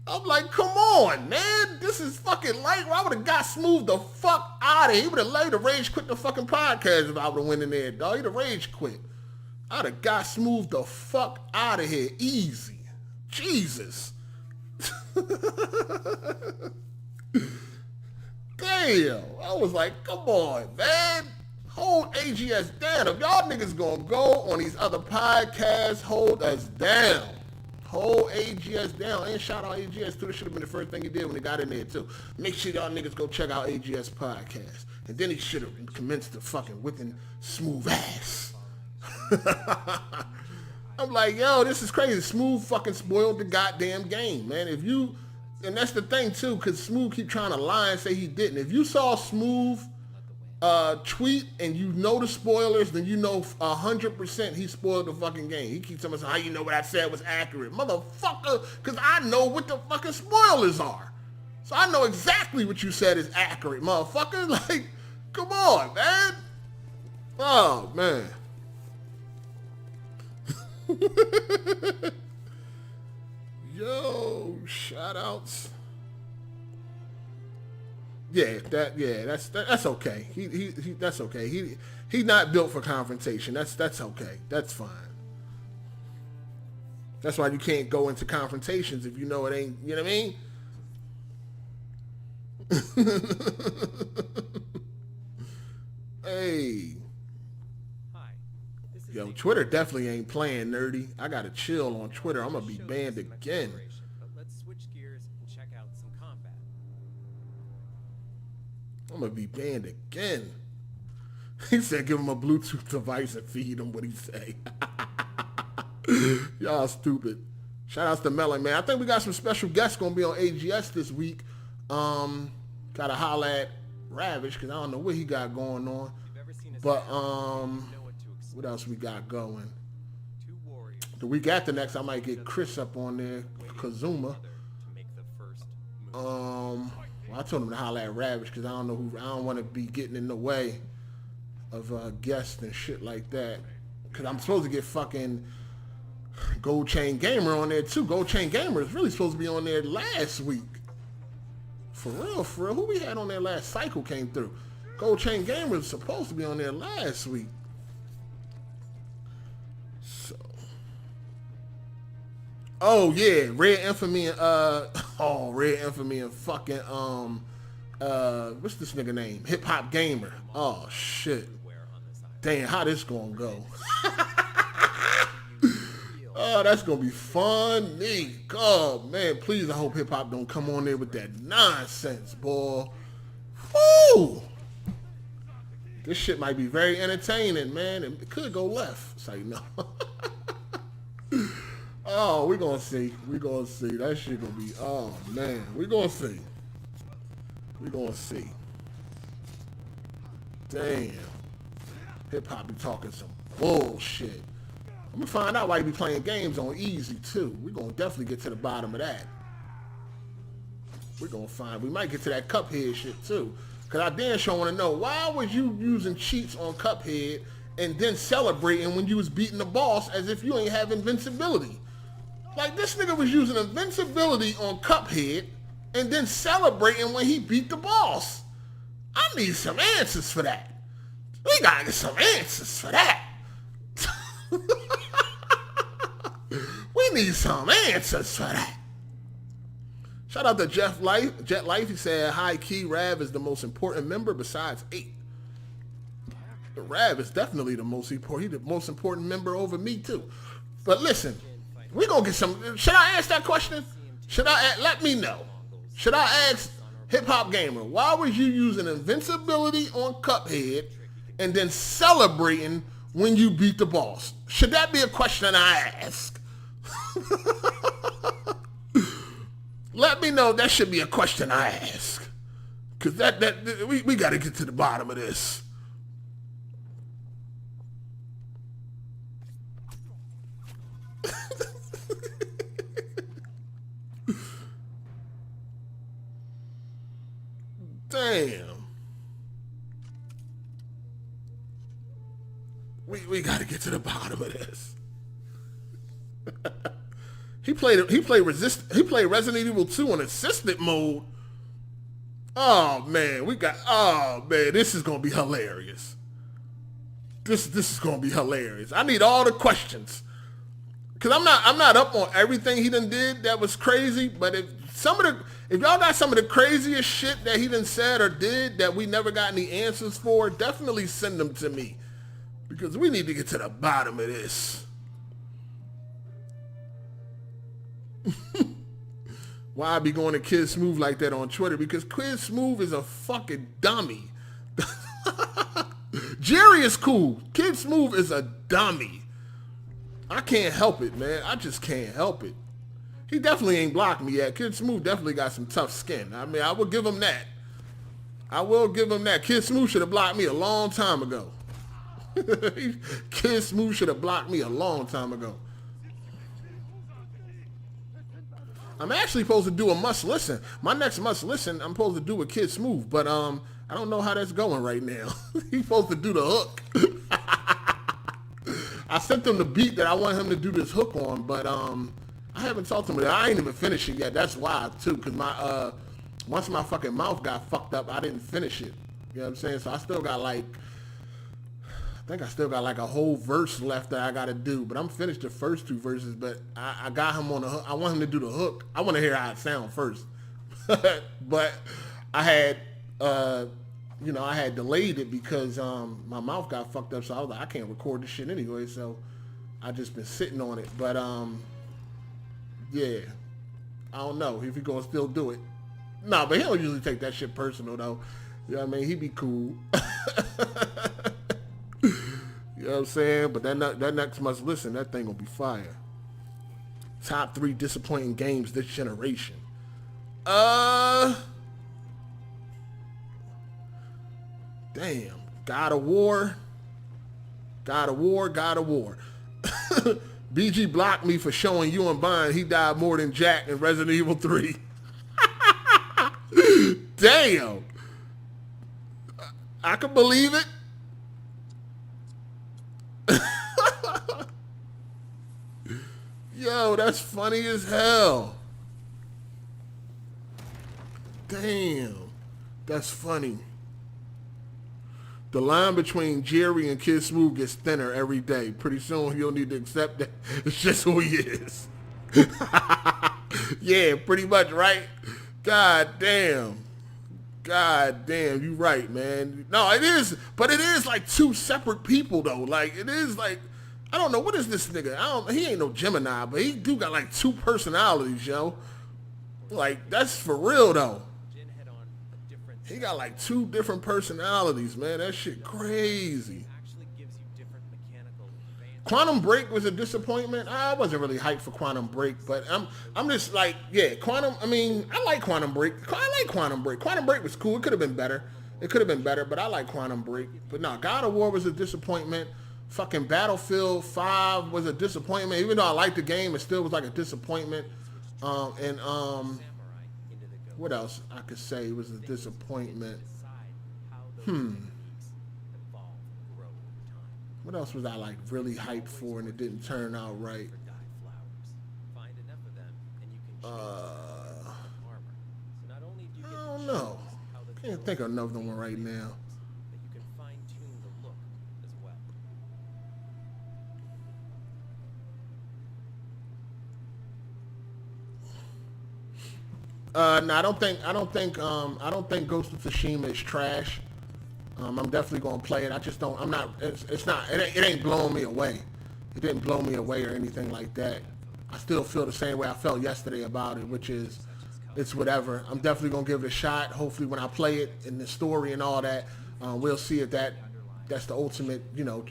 I'm like, come on, man. This is fucking light. I would have got Smooth the fuck out of here. He would have laid the rage quit the fucking podcast if I would have went in there, dog. He'd have rage quit. I'd have got Smooth the fuck out of here. Easy. Jesus. Damn. I was like, come on, man. Hold AGS down. If y'all niggas gonna go on these other podcasts, hold us down. Hold AGS down. And shout out AGS too. This should have been the first thing he did when he got in there too. Make sure y'all niggas go check out AGS podcast. And then he should have commenced the fucking whipping Smooth ass. I'm like, yo, this is crazy. Smooth fucking spoiled the goddamn game, man. And that's the thing too, because Smooth keep trying to lie and say he didn't. If you saw Smooth tweet and you know the spoilers, then you know 100% he spoiled the fucking game. He keeps telling us how you know what I said was accurate. Motherfucker, because I know what the fucking spoilers are. So I know exactly what you said is accurate, motherfucker. Like, come on, man. Oh, man. Yo, shout outs. That's okay. That's okay. He's not built for confrontation. That's okay. That's fine. That's why you can't go into confrontations if you know it ain't. You know what I mean? Hey. Hi. Yo, Twitter definitely ain't playing, nerdy. I gotta chill on Twitter. I'm gonna be banned again. But let's switch gears and check out some combat. I'm gonna be banned again. He said give him a Bluetooth device and feed him what he say. Y'all stupid. Shout outs to Melon, man. I think we got some special guests gonna be on AGS this week. Gotta holla at Ravish because I don't know what he got going on. But what else we got going? The week after next, I might get Chris up on there, Kazuma. Well, I told him to holla at Ravish because I don't know who. I don't want to be getting in the way of guests and shit like that. Because I'm supposed to get fucking Gold Chain Gamer on there too. Gold Chain Gamer is really supposed to be on there last week. For real, for real. Who we had on there last? Cycle came through. Gold Chain Gamer is supposed to be on there last week. So. Oh yeah, Red Infamy and Red Infamy and fucking what's this nigga name? Hip Hop Gamer. Oh shit. Damn, how this gonna go? Oh, that's gonna be funny. God, man, please, I hope Hip Hop don't come on there with that nonsense, boy. Woo! This shit might be very entertaining, man. It could go left. It's like, no. Oh, we're gonna see. We're gonna see. That shit gonna be, oh man, we're gonna see. We're gonna see. Damn. Hip Hop be talking some bullshit. I'm gonna find out why he be playing games on easy too. We're gonna definitely get to the bottom of that. We're gonna find, we might get to that Cuphead shit too. Cause I damn sure wanna know, why was you using cheats on Cuphead and then celebrating when you was beating the boss as if you ain't have invincibility? Like, this nigga was using invincibility on Cuphead and then celebrating when he beat the boss. I need some answers for that. We gotta get some answers for that. We need some answers for that. Shout out to Jet Life. He said, high key, Rav is the most important member besides 8. Rav is definitely the most important. He's the most important member over me too. But listen, we gonna get some. Should I ask that question? Should I let me know? Should I ask Hip Hop Gamer, why was you using invincibility on Cuphead and then celebrating when you beat the boss? Should that be a question I ask? Let me know. That should be a question I ask. Cause we gotta get to the bottom of this. Damn. We gotta get to the bottom of this. He played Resident Evil 2 on assistant mode. Oh man, this is gonna be hilarious. This is gonna be hilarious. I need all the questions. Cause I'm not up on everything he done did that was crazy, but if y'all got some of the craziest shit that he done said or did that we never got any answers for, definitely send them to me. Because we need to get to the bottom of this. Why I be going to Kid Smooth like that on Twitter? Because Kid Smooth is a fucking dummy. Jerry is cool. Kid Smooth is a dummy. I can't help it, man. I just can't help it. He definitely ain't blocked me yet. Kid Smooth definitely got some tough skin. I mean, I will give him that. I will give him that. Kid Smooth should have blocked me a long time ago. Kid Smooth should have blocked me a long time ago. I'm actually supposed to do a must listen. My next must listen, I'm supposed to do with Kid Smooth, but I don't know how that's going right now. He's supposed to do the hook. I sent him the beat that I want him to do this hook on, but I haven't talked to him. I ain't even finished it yet. That's why too, because my once my fucking mouth got fucked up, I didn't finish it. You know what I'm saying? So I still got like, I think I still got like a whole verse left that I got to do, but I'm finished the first 2 verses, but I got him on the hook. I want him to do the hook. I want to hear how it sound first. But I had you know, I had delayed it because my mouth got fucked up, so I was like, I can't record this shit anyway, so I just been sitting on it. But yeah, I don't know if he gonna still do it. Nah, but he don't usually take that shit personal though. You know what I mean? He be cool. You know what I'm saying? But that next must listen, that thing gonna be fire. Top 3 disappointing games this generation. Damn. God of War. BG blocked me for showing you and Bond he died more than Jack in Resident Evil 3. Damn. I can believe it. Yo, that's funny as hell. Damn. That's funny. The line between Jerry and Kid Smooth gets thinner every day. Pretty soon he'll need to accept that it's just who he is. Yeah, pretty much, right? God damn. God damn, you right, man. No, it is, but it is like 2 separate people though. Like it is like, I don't know, what is this nigga? He ain't no Gemini, but he do got like 2 personalities, yo. Like that's for real though. He got like 2 different personalities, man. That shit crazy. Quantum Break was a disappointment. I wasn't really hyped for Quantum Break, but I'm just like, yeah, I mean, I like Quantum Break. I like Quantum Break. Quantum Break was cool. It could have been better. But I like Quantum Break. But no, God of War was a disappointment. Fucking Battlefield 5 was a disappointment. Even though I liked the game, it still was like a disappointment. What else I could say was a disappointment? What else was I like really hyped for and it didn't turn out right? I don't know. Can't think of another one right now. No, I don't think Ghost of Tsushima is trash. I'm definitely gonna play it. I just don't. I'm not. It ain't blowing me away. It didn't blow me away or anything like that. I still feel the same way I felt yesterday about it, which is, it's whatever. I'm definitely gonna give it a shot. Hopefully, when I play it and the story and all that, we'll see if that's the ultimate, you know,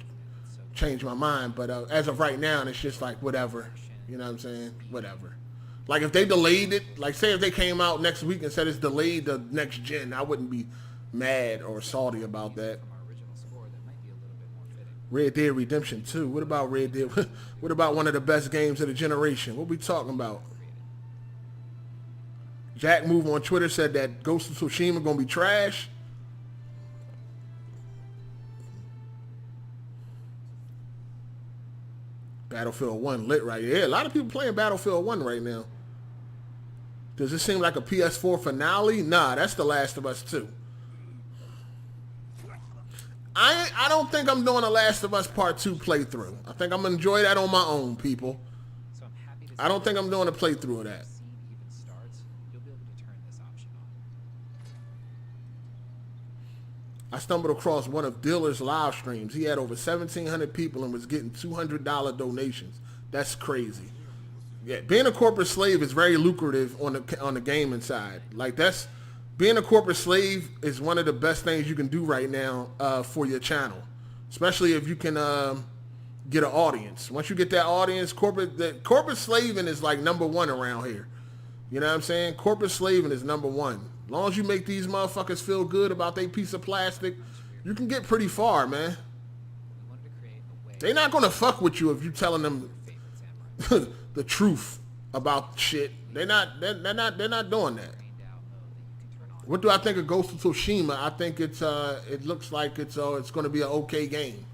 change my mind. But as of right now, it's just like whatever. You know what I'm saying? Whatever. Like if they delayed it, like say if they came out next week and said it's delayed the next gen, I wouldn't be mad or salty about that. Red Dead Redemption 2. What about Red Dead? What about one of the best games of the generation? What we talking about? Jack Move on Twitter said that Ghost of Tsushima gonna be trash. Battlefield 1 lit right here. Yeah, a lot of people playing Battlefield 1 right now. Does it seem like a PS4 finale? Nah, that's The Last of Us 2. I don't think I'm doing a Last of Us Part 2 playthrough. I think I'm going to enjoy that on my own, people. I don't think I'm doing a playthrough of that. I stumbled across one of Diller's live streams. He had over 1,700 people and was getting $200 donations. That's crazy. Yeah, being a corporate slave is very lucrative on the gaming side. Like being a corporate slave is one of the best things you can do right now for your channel, especially if you can get an audience. Once you get that audience, corporate slaving is like #1 around here. You know what I'm saying? Corporate slaving is #1. As long as you make these motherfuckers feel good about their piece of plastic, you can get pretty far, man. They're not gonna fuck with you if you telling them the truth about shit. They're not doing that. What do I think of Ghost of Tsushima? I think it looks like it's going to be an okay game.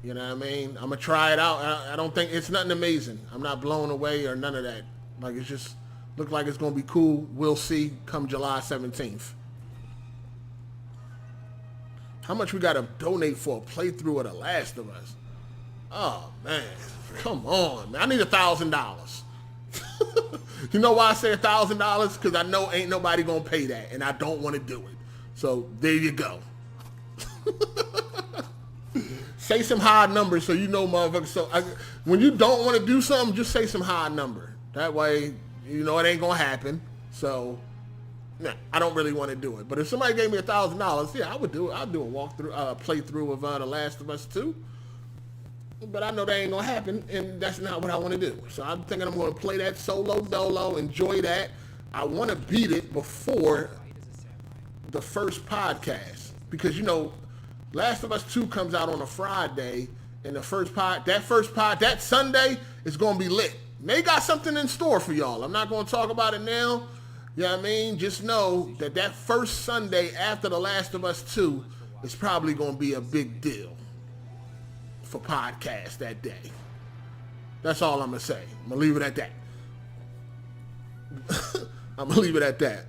You know what I mean? I'm gonna try it out. I don't think it's nothing amazing. I'm not blown away or none of that. Like it's just look like it's gonna be cool. We'll see come July 17th. How much we gotta donate for a playthrough of The Last of Us? Oh man, come on, man. I need $1,000. You know why I say $1,000? Because I know ain't nobody gonna pay that, and I don't want to do it. So there you go. Say some high numbers so you know, motherfuckers. So when you don't want to do something, just say some high number. That way, you know it ain't gonna happen. So, nah, I don't really want to do it. But if somebody gave me $1,000, yeah, I would do it. I'd do a walkthrough, playthrough of The Last of Us 2. But I know that ain't gonna happen, and that's not what I want to do. So I'm thinking I'm gonna play that solo dolo, enjoy that. I want to beat it before the first podcast because you know. Last of Us 2 comes out on a Friday, and that Sunday is going to be lit. They got something in store for y'all. I'm not going to talk about it now. You know what I mean? Just know that first Sunday after The Last of Us 2 is probably going to be a big deal for podcasts that day. That's all I'm going to say. I'm going to leave it at that. I'm going to leave it at that.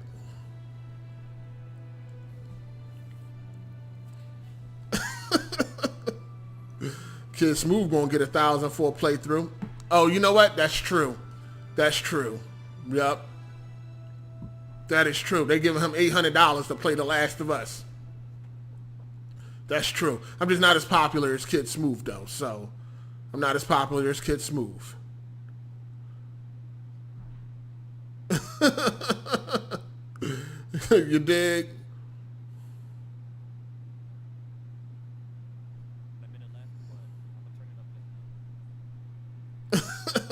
Kid Smooth gonna get 1,000 for a playthrough. Oh, you know what? That's true. That's true. Yep. That is true. They giving him $800 to play The Last of Us. That's true. I'm just not as popular as Kid Smooth though, so I'm not as popular as Kid Smooth. You dig?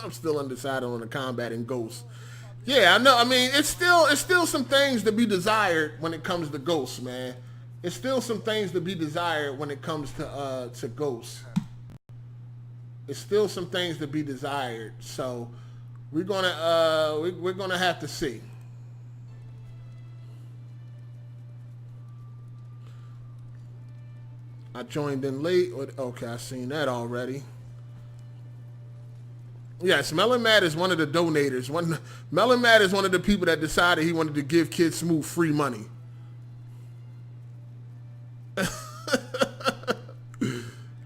I'm still undecided on the combat and Ghost. Yeah, I know. I mean, it's still some things to be desired when it comes to Ghosts, man. It's still some things to be desired when it comes to Ghosts. It's still some things to be desired. So we're gonna have to see. I joined in late. Okay, I seen that already. Yes, Melon Mad is one of the donators. Melon Mad is one of the people that decided he wanted to give Kid Smooth free money.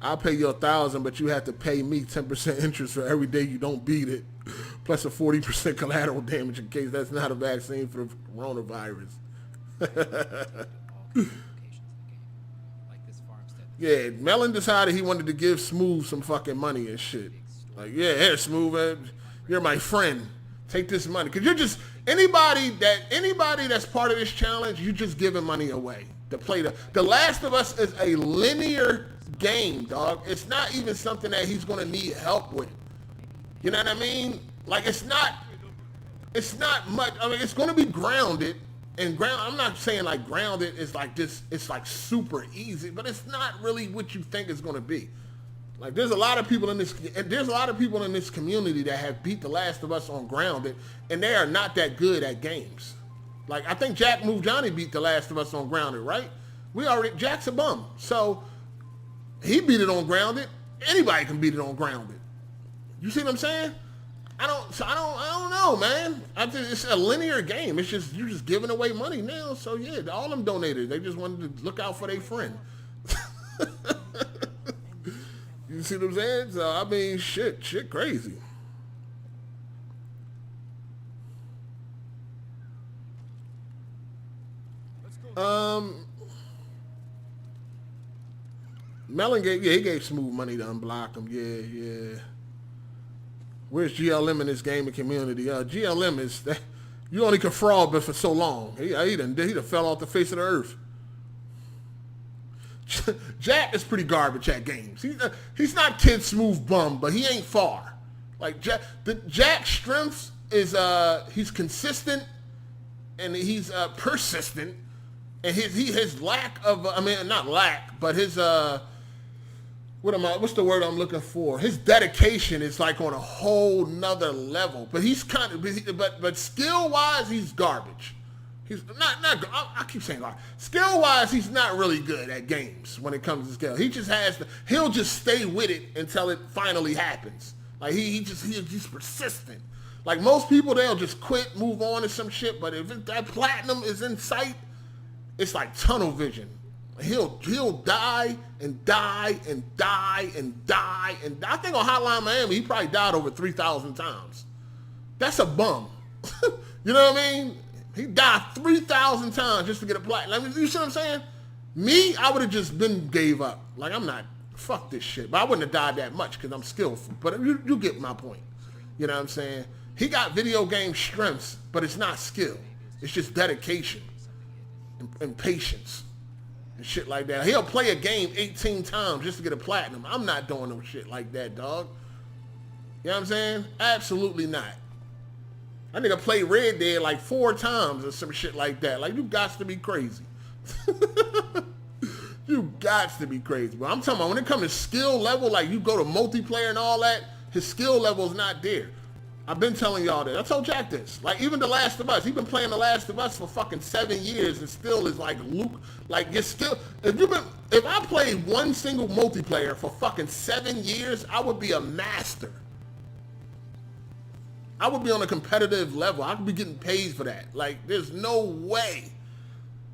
I'll pay you 1,000, but you have to pay me 10% interest for every day you don't beat it, plus a 40% collateral damage in case that's not a vaccine for the coronavirus. Yeah, Melon decided he wanted to give Smooth some fucking money and shit. Like, yeah, here, Smooth, you're my friend. Take this money. Because you're just, anybody that's part of this challenge, you just giving money away to play. The Last of Us is a linear game, dog. It's not even something that he's going to need help with. You know what I mean? Like, it's not much. I mean, it's going to be grounded. And I'm not saying like grounded is like this, it's like super easy, but it's not really what you think it's going to be. Like there's a lot of people in this community that have beat The Last of Us on grounded, and they are not that good at games. Like I think Jack Move Johnny beat The Last of Us on grounded, right? Jack's a bum, so he beat it on grounded. Anybody can beat it on grounded. You see what I'm saying? I don't know, man. It's a linear game. It's just you're just giving away money now. So yeah, all them donators, they just wanted to look out for their friend. You see what I'm saying? So I mean, shit crazy. Melon gave Smooth money to unblock him. Yeah. Where's GLM in this gaming community? GLM is that you only can fraud but for so long. He done fell off the face of the earth. Jack is pretty garbage at games. He's not Kid Smooth bum, but he ain't far. Like Jack's strengths is he's consistent and he's persistent, and his lack of not lack, but his what's the word I'm looking for? His dedication is like on a whole nother level. But he's kind of but skill wise he's garbage. He's not I keep saying garbage. Skill wise he's not really good at games when it comes to skill. He just he'll just stay with it until it finally happens. Like he's persistent. Like most people they'll just quit, move on to some shit, but if that platinum is in sight, it's like tunnel vision. He'll die and die and die and die and I think on Hotline Miami he probably died over 3,000 times. That's a bum. You know what I mean? He died 3,000 times just to get a platinum. Like, you see what I'm saying? Me, I would have just gave up. Like, I'm not, fuck this shit. But I wouldn't have died that much because I'm skillful. But you get my point. You know what I'm saying? He got video game strengths, but it's not skill. It's just dedication and patience and shit like that. He'll play a game 18 times just to get a platinum. I'm not doing no shit like that, dog. You know what I'm saying? Absolutely not. I nigga played Red Dead like 4 times or some shit like that. Like, you got to be crazy. You got to be crazy. But I'm talking about when it comes to skill level, like you go to multiplayer and all that, his skill level is not there. I've been telling y'all that. I told Jack this. Like, even The Last of Us, he's been playing The Last of Us for fucking 7 years and still is like Luke. Like, your skill, if I played one single multiplayer for fucking 7 years, I would be a master. I would be on a competitive level. I could be getting paid for that. Like, there's no way.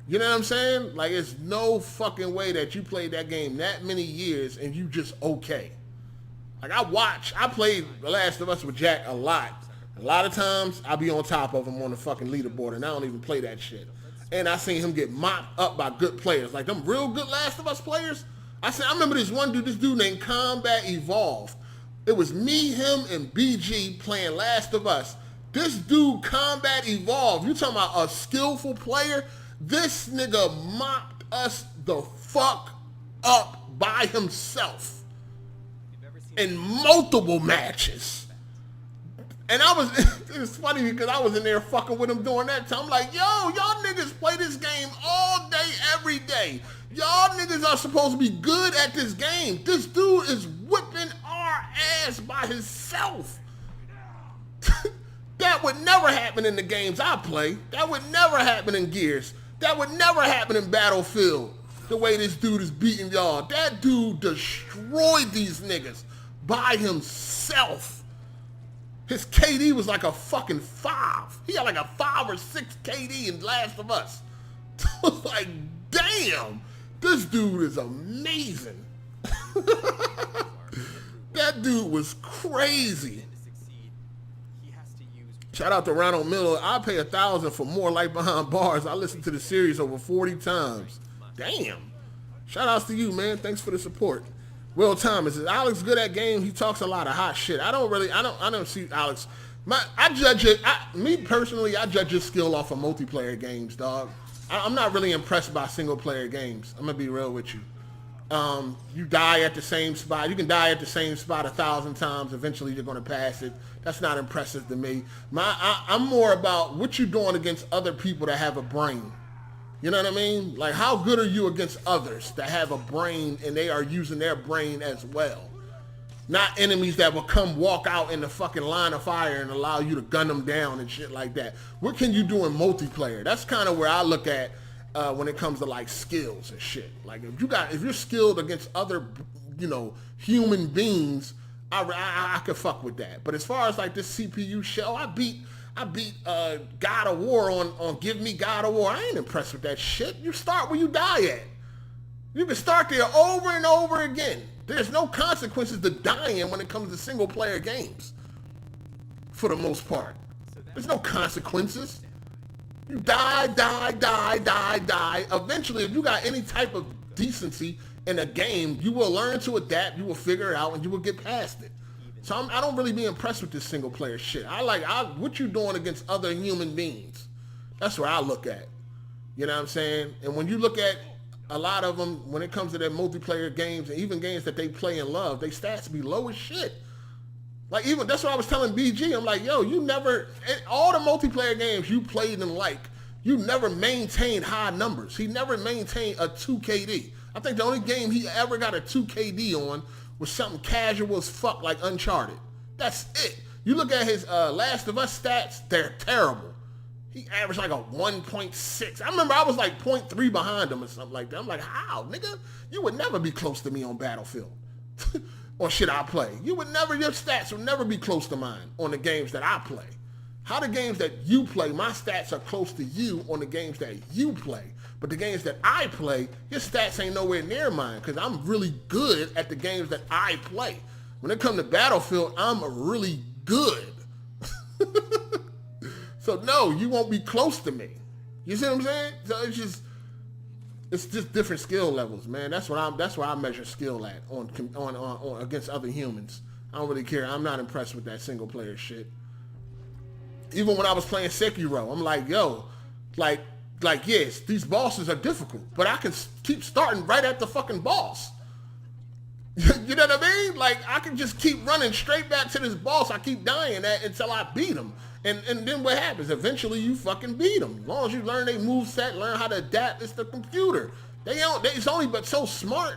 You know what I'm saying? Like, there's no fucking way that you played that game that many years and you just okay. Like, I played The Last of Us with Jack a lot. A lot of times, I be on top of him on the fucking leaderboard, and I don't even play that shit. And I seen him get mopped up by good players. Like, them real good Last of Us players. I remember this dude named Combat Evolved. It was me, him, and BG playing Last of Us. This dude, Combat Evolved, you talking about a skillful player? This nigga mopped us the fuck up by himself in multiple matches. And it was funny because I was in there fucking with him during that time. I'm like, yo, y'all niggas play this game all day, every day. Y'all niggas are supposed to be good at this game. This dude is whipping our ass by himself. That would never happen in the games I play. That would never happen in Gears. That would never happen in Battlefield. The way this dude is beating y'all. That dude destroyed these niggas by himself. His KD was like a fucking 5. He had like a 5 or 6 KD in Last of Us. I was like, damn, this dude is amazing. That dude was crazy. Shout out to Ronald Miller. I pay $1,000 for more Light Behind Bars. I listened to the series over 40 times. Damn. Shout outs to you, man. Thanks for the support. Will Thomas, is Alex good at game? He talks a lot of hot shit. I don't see Alex. Me personally, I judge his skill off of multiplayer games, dog. I'm not really impressed by single player games. I'm gonna be real with you. You die at the same spot. You can die at the same spot 1,000 times. Eventually, you're gonna pass it. That's not impressive to me. I'm more about what you're doing against other people that have a brain. You know what I mean? Like, how good are you against others that have a brain and they are using their brain as well? Not enemies that will come walk out in the fucking line of fire and allow you to gun them down and shit like that. What can you do in multiplayer? That's kind of where I look at when it comes to like skills and shit. Like, if you're skilled against other, human beings, I could fuck with that. But as far as like this CPU shell, I beat God of War on Give Me God of War. I ain't impressed with that shit. You start where you die at. You can start there over and over again. There's no consequences to dying when it comes to single player games. For the most part. There's no consequences. You die. Eventually, if you got any type of decency in a game, you will learn to adapt, you will figure it out, and you will get past it. So I don't really be impressed with this single player shit. What you doing against other human beings. That's where I look at. You know what I'm saying? And when you look at a lot of them, when it comes to their multiplayer games, and even games that they play and love, they stats be low as shit. Like, even, that's what I was telling BG. I'm like, yo, you never, in all the multiplayer games you played and like, you never maintained high numbers. He never maintained a 2 KD. I think the only game he ever got a 2 KD on was something casual as fuck like Uncharted. That's it. You look at his Last of Us stats, they're terrible. He averaged like a 1.6. I remember I was like 0.3 behind him or something like that. I'm like, how, nigga? You would never be close to me on Battlefield. Or shit I play. Your stats would never be close to mine on the games that I play. How the games that you play, my stats are close to you on the games that you play. But the games that I play, your stats ain't nowhere near mine because I'm really good at the games that I play. When it comes to Battlefield, I'm really good. So no, you won't be close to me. You see what I'm saying? So it's just different skill levels, man. That's where I measure skill at on against other humans. I don't really care. I'm not impressed with that single player shit. Even when I was playing Sakeiro, I'm like, yo, like yes, these bosses are difficult, but I can keep starting right at the fucking boss. You know what I mean? Like, I can just keep running straight back to this boss I keep dying at until I beat him. And then what happens? Eventually you fucking beat them. As long as you learn their moveset, learn how to adapt, it's the computer. It's only but so smart.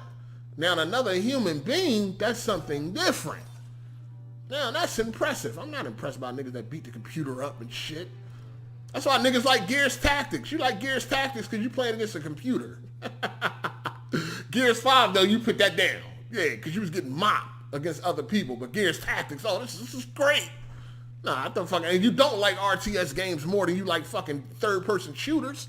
Now another human being, that's something different. Now that's impressive. I'm not impressed by niggas that beat the computer up and shit. That's why niggas like Gears Tactics. You like Gears Tactics because you playing against a computer. Gears 5 though, you put that down. Yeah, because you was getting mopped against other people. But Gears Tactics, oh, this is great. Nah, I don't fucking, and you don't like RTS games more than you like fucking third-person shooters.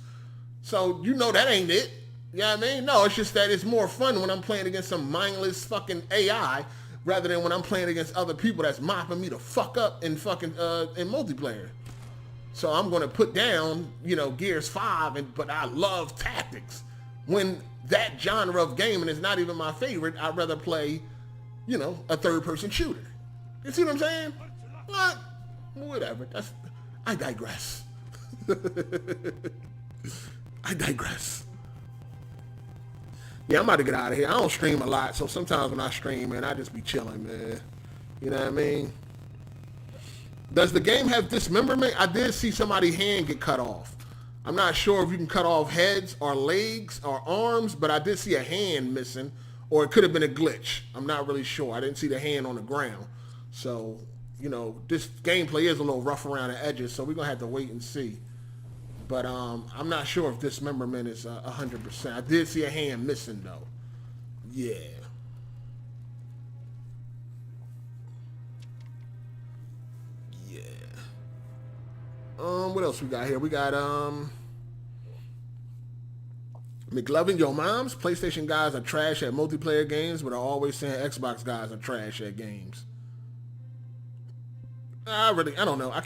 So you know that ain't it. You know what I mean? No, it's just that it's more fun when I'm playing against some mindless fucking AI rather than when I'm playing against other people that's mopping me the fuck up in fucking in multiplayer. So I'm gonna put down, Gears 5, but I love tactics. When that genre of game, and it's not even my favorite, I'd rather play, a third-person shooter. You see what I'm saying? What? Whatever. I digress. I digress. Yeah, I'm about to get out of here. I don't stream a lot, so sometimes when I stream, man, I just be chilling, man. You know what I mean? Does the game have dismemberment? I did see somebody's hand get cut off. I'm not sure if you can cut off heads or legs or arms, but I did see a hand missing, or it could have been a glitch. I'm not really sure. I didn't see the hand on the ground. So, this gameplay is a little rough around the edges, so we're going to have to wait and see. But I'm not sure if dismemberment is 100%. I did see a hand missing, though. Yeah. Yeah. What else we got here? We got, McLovin, yo, moms, PlayStation guys are trash at multiplayer games, but are always saying Xbox guys are trash at games. I don't know. I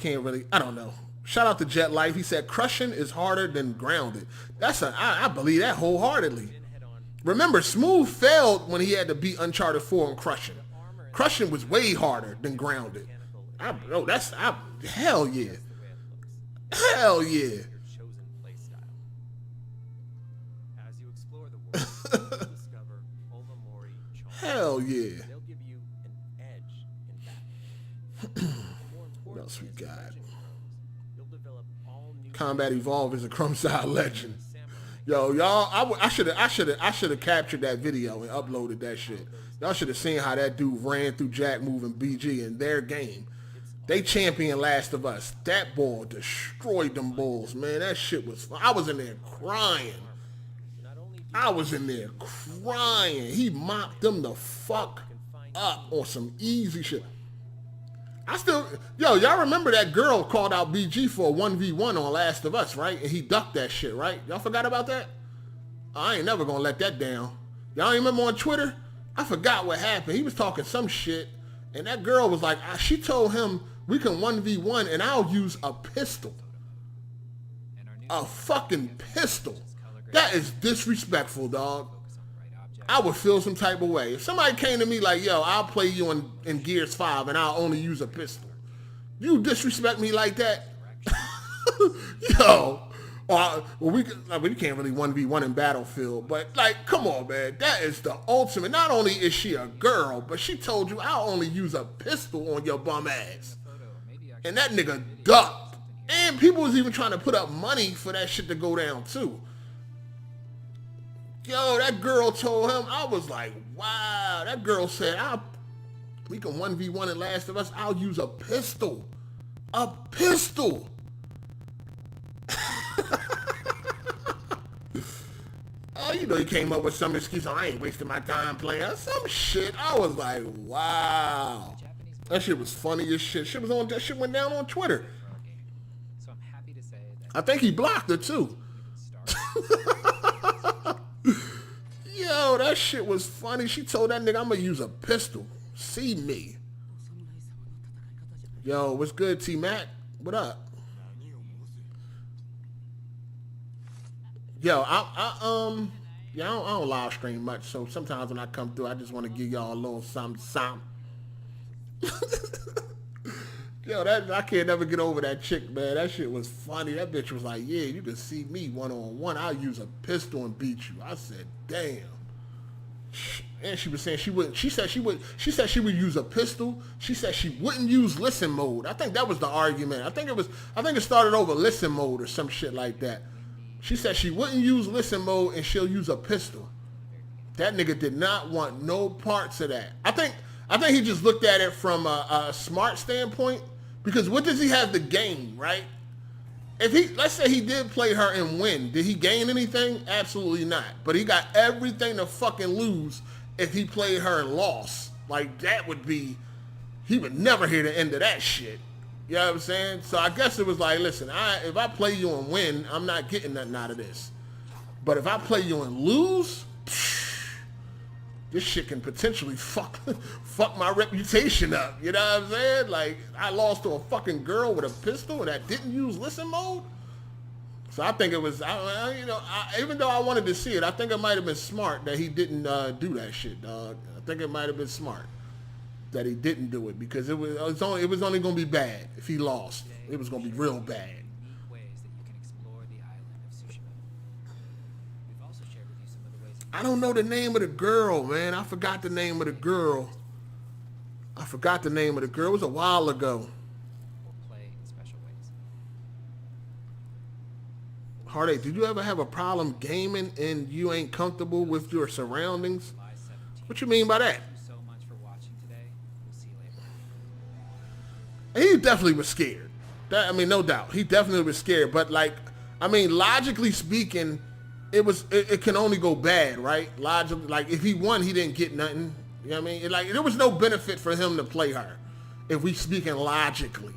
don't know. Shout out to Jet Life. He said crushing is harder than grounded. I believe that wholeheartely. Remember, Smooth failed when he had to beat Uncharted 4 on crushing. Crushing was way harder than grounded. Hell yeah. Hell yeah. Hell yeah. What else we got? Combat Evolve is a Crumbside legend. Yo, y'all, I should have captured that video and uploaded that shit. Y'all should have seen how that dude ran through Jack Move and BG in their game. They champion Last of Us. That boy destroyed them bulls, man. That shit was fun. I was in there crying. He mopped them the fuck up on some easy shit. Y'all remember that girl called out BG for a 1v1 on Last of Us, right? And he ducked that shit, right? Y'all forgot about that? I ain't never gonna let that down. Y'all remember on Twitter? I forgot what happened. He was talking some shit, and that girl was like, she told him we can 1v1 and I'll use a pistol. A fucking pistol. That is disrespectful, dog. I would feel some type of way. If somebody came to me like, yo, I'll play you in Gears 5 and I'll only use a pistol. You disrespect me like that? Yo. We can't really 1v1 in Battlefield, but come on, man. That is the ultimate. Not only is she a girl, but she told you I'll only use a pistol on your bum ass. And that nigga ducked. And people was even trying to put up money for that shit to go down too. Yo, that girl told him, I was like, wow. That girl said, we can 1v1 in Last of Us. I'll use a pistol. A pistol. Oh, he came up with some excuse. I ain't wasting my time playing some shit. I was like, wow. That shit was funny as shit. That shit went down on Twitter. I think he blocked her too. Yo, that shit was funny. She told that nigga, I'm gonna use a pistol. See me. Yo, what's good, T-Mac? What up? Yo, yeah, I don't live stream much, so sometimes when I come through, I just want to give y'all a little something. Yo, I can't never get over that chick, man. That shit was funny. That bitch was like, yeah, you can see me one-on-one. I'll use a pistol and beat you. I said, damn. And she was saying she said she would use a pistol. She said she wouldn't use listen mode. I think that was the argument. I think it started over listen mode or some shit like that. She said she wouldn't use listen mode and she'll use a pistol. That nigga did not want no parts of that. I think he just looked at it from a smart standpoint, because what does he have to gain, right? If let's say he did play her and win, did he gain anything? Absolutely not. But he got everything to fucking lose if he played her and lost. Like, that would be, he would never hear the end of that shit. You know what I'm saying? So I guess it was like, listen, if I play you and win, I'm not getting nothing out of this. But if I play you and lose, this shit can potentially fuck my reputation up. You know what I'm saying? Like, I lost to a fucking girl with a pistol that didn't use listen mode. So I think it was, even though I wanted to see it, I think it might have been smart that he didn't do that shit, dog. I think it might have been smart that he didn't do it, because it was only going to be bad if he lost. It was going to be real bad. I don't know the name of the girl, man. I forgot the name of the girl. It was a while ago. Hard8, did you ever have a problem gaming and you ain't comfortable with your surroundings? What you mean by that? He definitely was scared. No doubt. He definitely was scared. But logically speaking, it can only go bad, right? Logically, like, if he won, he didn't get nothing. You know what I mean? There was no benefit for him to play her. If we speaking logically,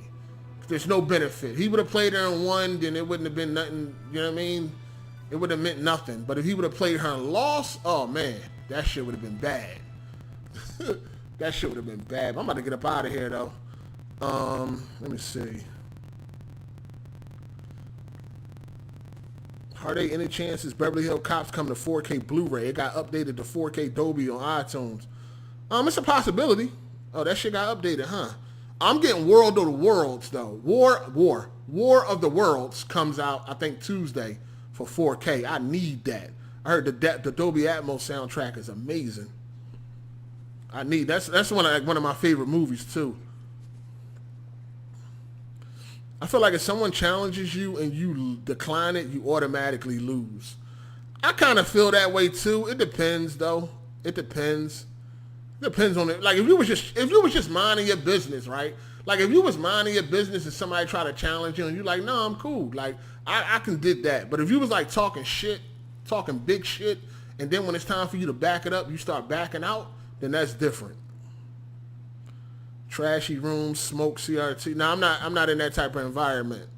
there's no benefit. He would have played her and won, then it wouldn't have been nothing. You know what I mean? It would have meant nothing. But if he would have played her and lost, oh man, that shit would have been bad. That shit would have been bad. I'm about to get up out of here though. Let me see. Hard8, any chances Beverly Hills Cops come to 4K Blu-ray? It got updated to 4K Dolby on iTunes. It's a possibility. Oh, that shit got updated, huh? I'm getting World of the Worlds though. War of the Worlds comes out, I think, Tuesday for 4K. I need that. I heard the Dolby Atmos soundtrack is amazing. That's one of my favorite movies too. I feel like if someone challenges you and you decline it, you automatically lose. I kind of feel that way too. It depends though. It depends. Depends on it. Like, if you was just minding your business, right? Like, if you was minding your business and somebody try to challenge you and you like, no, I'm cool. Like, I can did that. But if you was like talking shit, talking big shit, and then when it's time for you to back it up, you start backing out, then that's different. Trashy rooms, smoke, CRT. No, I'm not in that type of environment.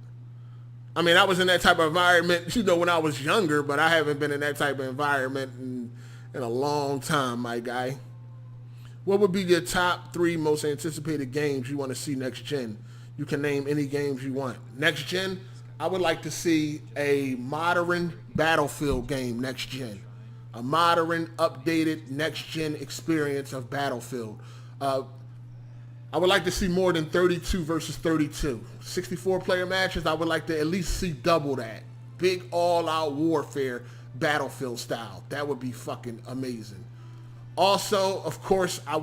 I mean, I was in that type of environment, when I was younger, but I haven't been in that type of environment in a long time, my guy. What would be your top 3 most anticipated games you want to see next gen? You can name any games you want. Next gen, I would like to see a modern Battlefield game next gen. A modern, updated, next gen experience of Battlefield. I would like to see more than 32 versus 32. 64-player matches, I would like to at least see double that. Big all-out warfare, Battlefield style. That would be fucking amazing. Also, of course, I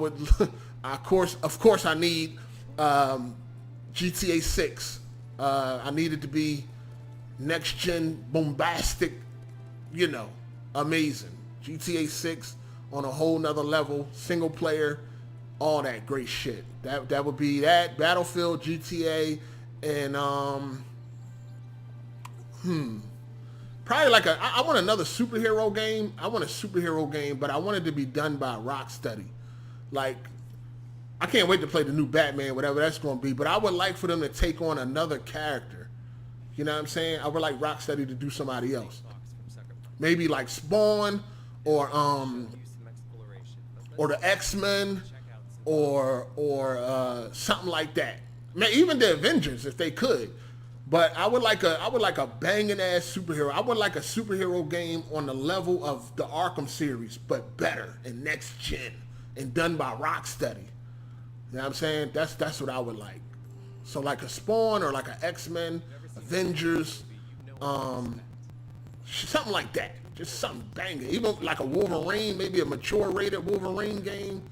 need GTA 6. I need it to be next gen, bombastic, amazing. GTA 6 on a whole nother level, single player, all that great shit. That would be that. Battlefield, GTA, and probably I want another superhero game. I want a superhero game, but I want it to be done by Rocksteady. Like, I can't wait to play the new Batman, whatever that's going to be, but I would like for them to take on another character. You know what I'm saying? I would like Rocksteady to do somebody else. Maybe like Spawn or the X-Men or something like that. Even the Avengers, if they could. But I would like a banging ass superhero. I would like a superhero game on the level of the Arkham series, but better and next gen and done by Rocksteady. You know what I'm saying? That's what I would like. So like a Spawn or like a X-Men, Avengers, something like that. Just something banging. Even like a Wolverine, maybe a mature rated Wolverine game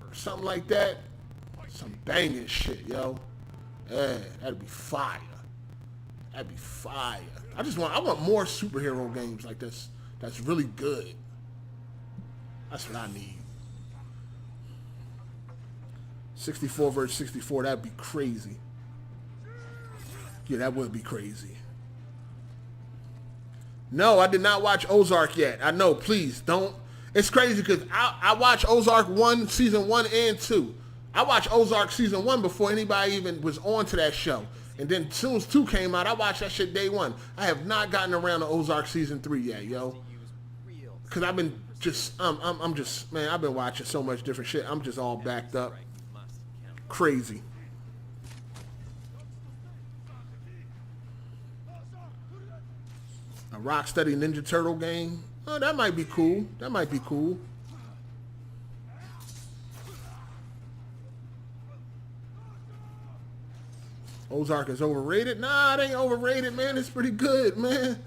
or something like that. Some banging shit, yo. Yeah, that'd be fire. That'd be fire. I want more superhero games like this. That's really good. That's what I need. 64 versus 64, that'd be crazy. Yeah, that would be crazy. No, I did not watch Ozark yet. I know, please don't. It's crazy because I watched Ozark 1, season 1 and 2. I watched Ozark season 1 before anybody even was on to that show. And then as soon as 2 came out, I watched that shit day 1. I have not gotten around to Ozark season 3 yet, yo. Because I've been just, I'm just, man, I've been watching so much different shit. I'm just all backed up. Crazy. A Rocksteady Ninja Turtle game. Oh, that might be cool. That might be cool. Ozark is overrated? Nah, it ain't overrated, man. It's pretty good, man.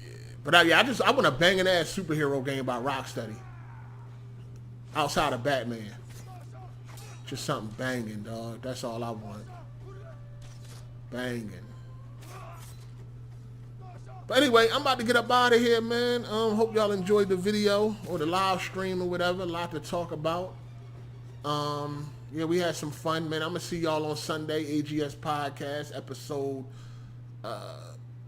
Yeah, but I want a banging ass superhero game by Rocksteady. Outside of Batman. Just something banging, dog. That's all I want. Banging. But anyway, I'm about to get up out of here, man. Hope y'all enjoyed the video or the live stream or whatever. A lot to talk about. Yeah, we had some fun, man. I'm going to see y'all on Sunday, AGS Podcast, episode,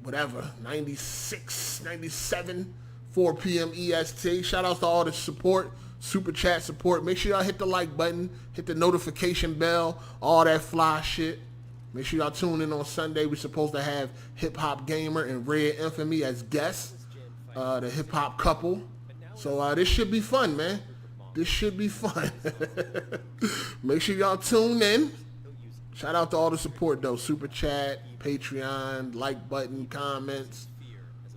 whatever, 96, 97, 4 p.m. EST. Shout out to all the support, super chat support. Make sure y'all hit the like button, hit the notification bell, all that fly shit. Make sure y'all tune in on Sunday. We're supposed to have Hip Hop Gamer and Red Infamy as guests, the hip hop couple. So this should be fun, man. This should be fun. Make sure y'all tune in. Shout out to all the support, though. Super chat, Patreon, like button, comments,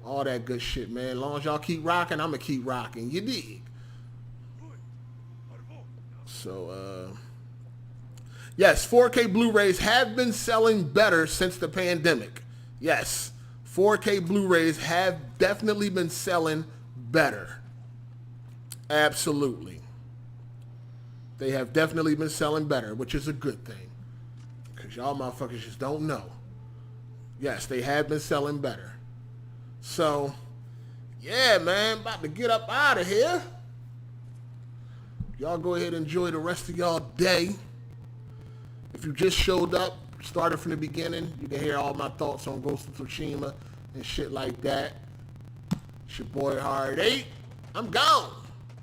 all that good shit, man. As long as y'all keep rocking, I'm going to keep rocking. You dig? So, yes, 4K Blu-rays have been selling better since the pandemic. Yes, 4K Blu-rays have definitely been selling better. Absolutely. They have definitely been selling better, which is a good thing. Because y'all motherfuckers just don't know. Yes, they have been selling better. So, yeah, man, about to get up out of here. Y'all go ahead and enjoy the rest of y'all day. If you just showed up, started from the beginning, you can hear all my thoughts on Ghost of Tsushima and shit like that. It's your boy Hard 8. I'm gone.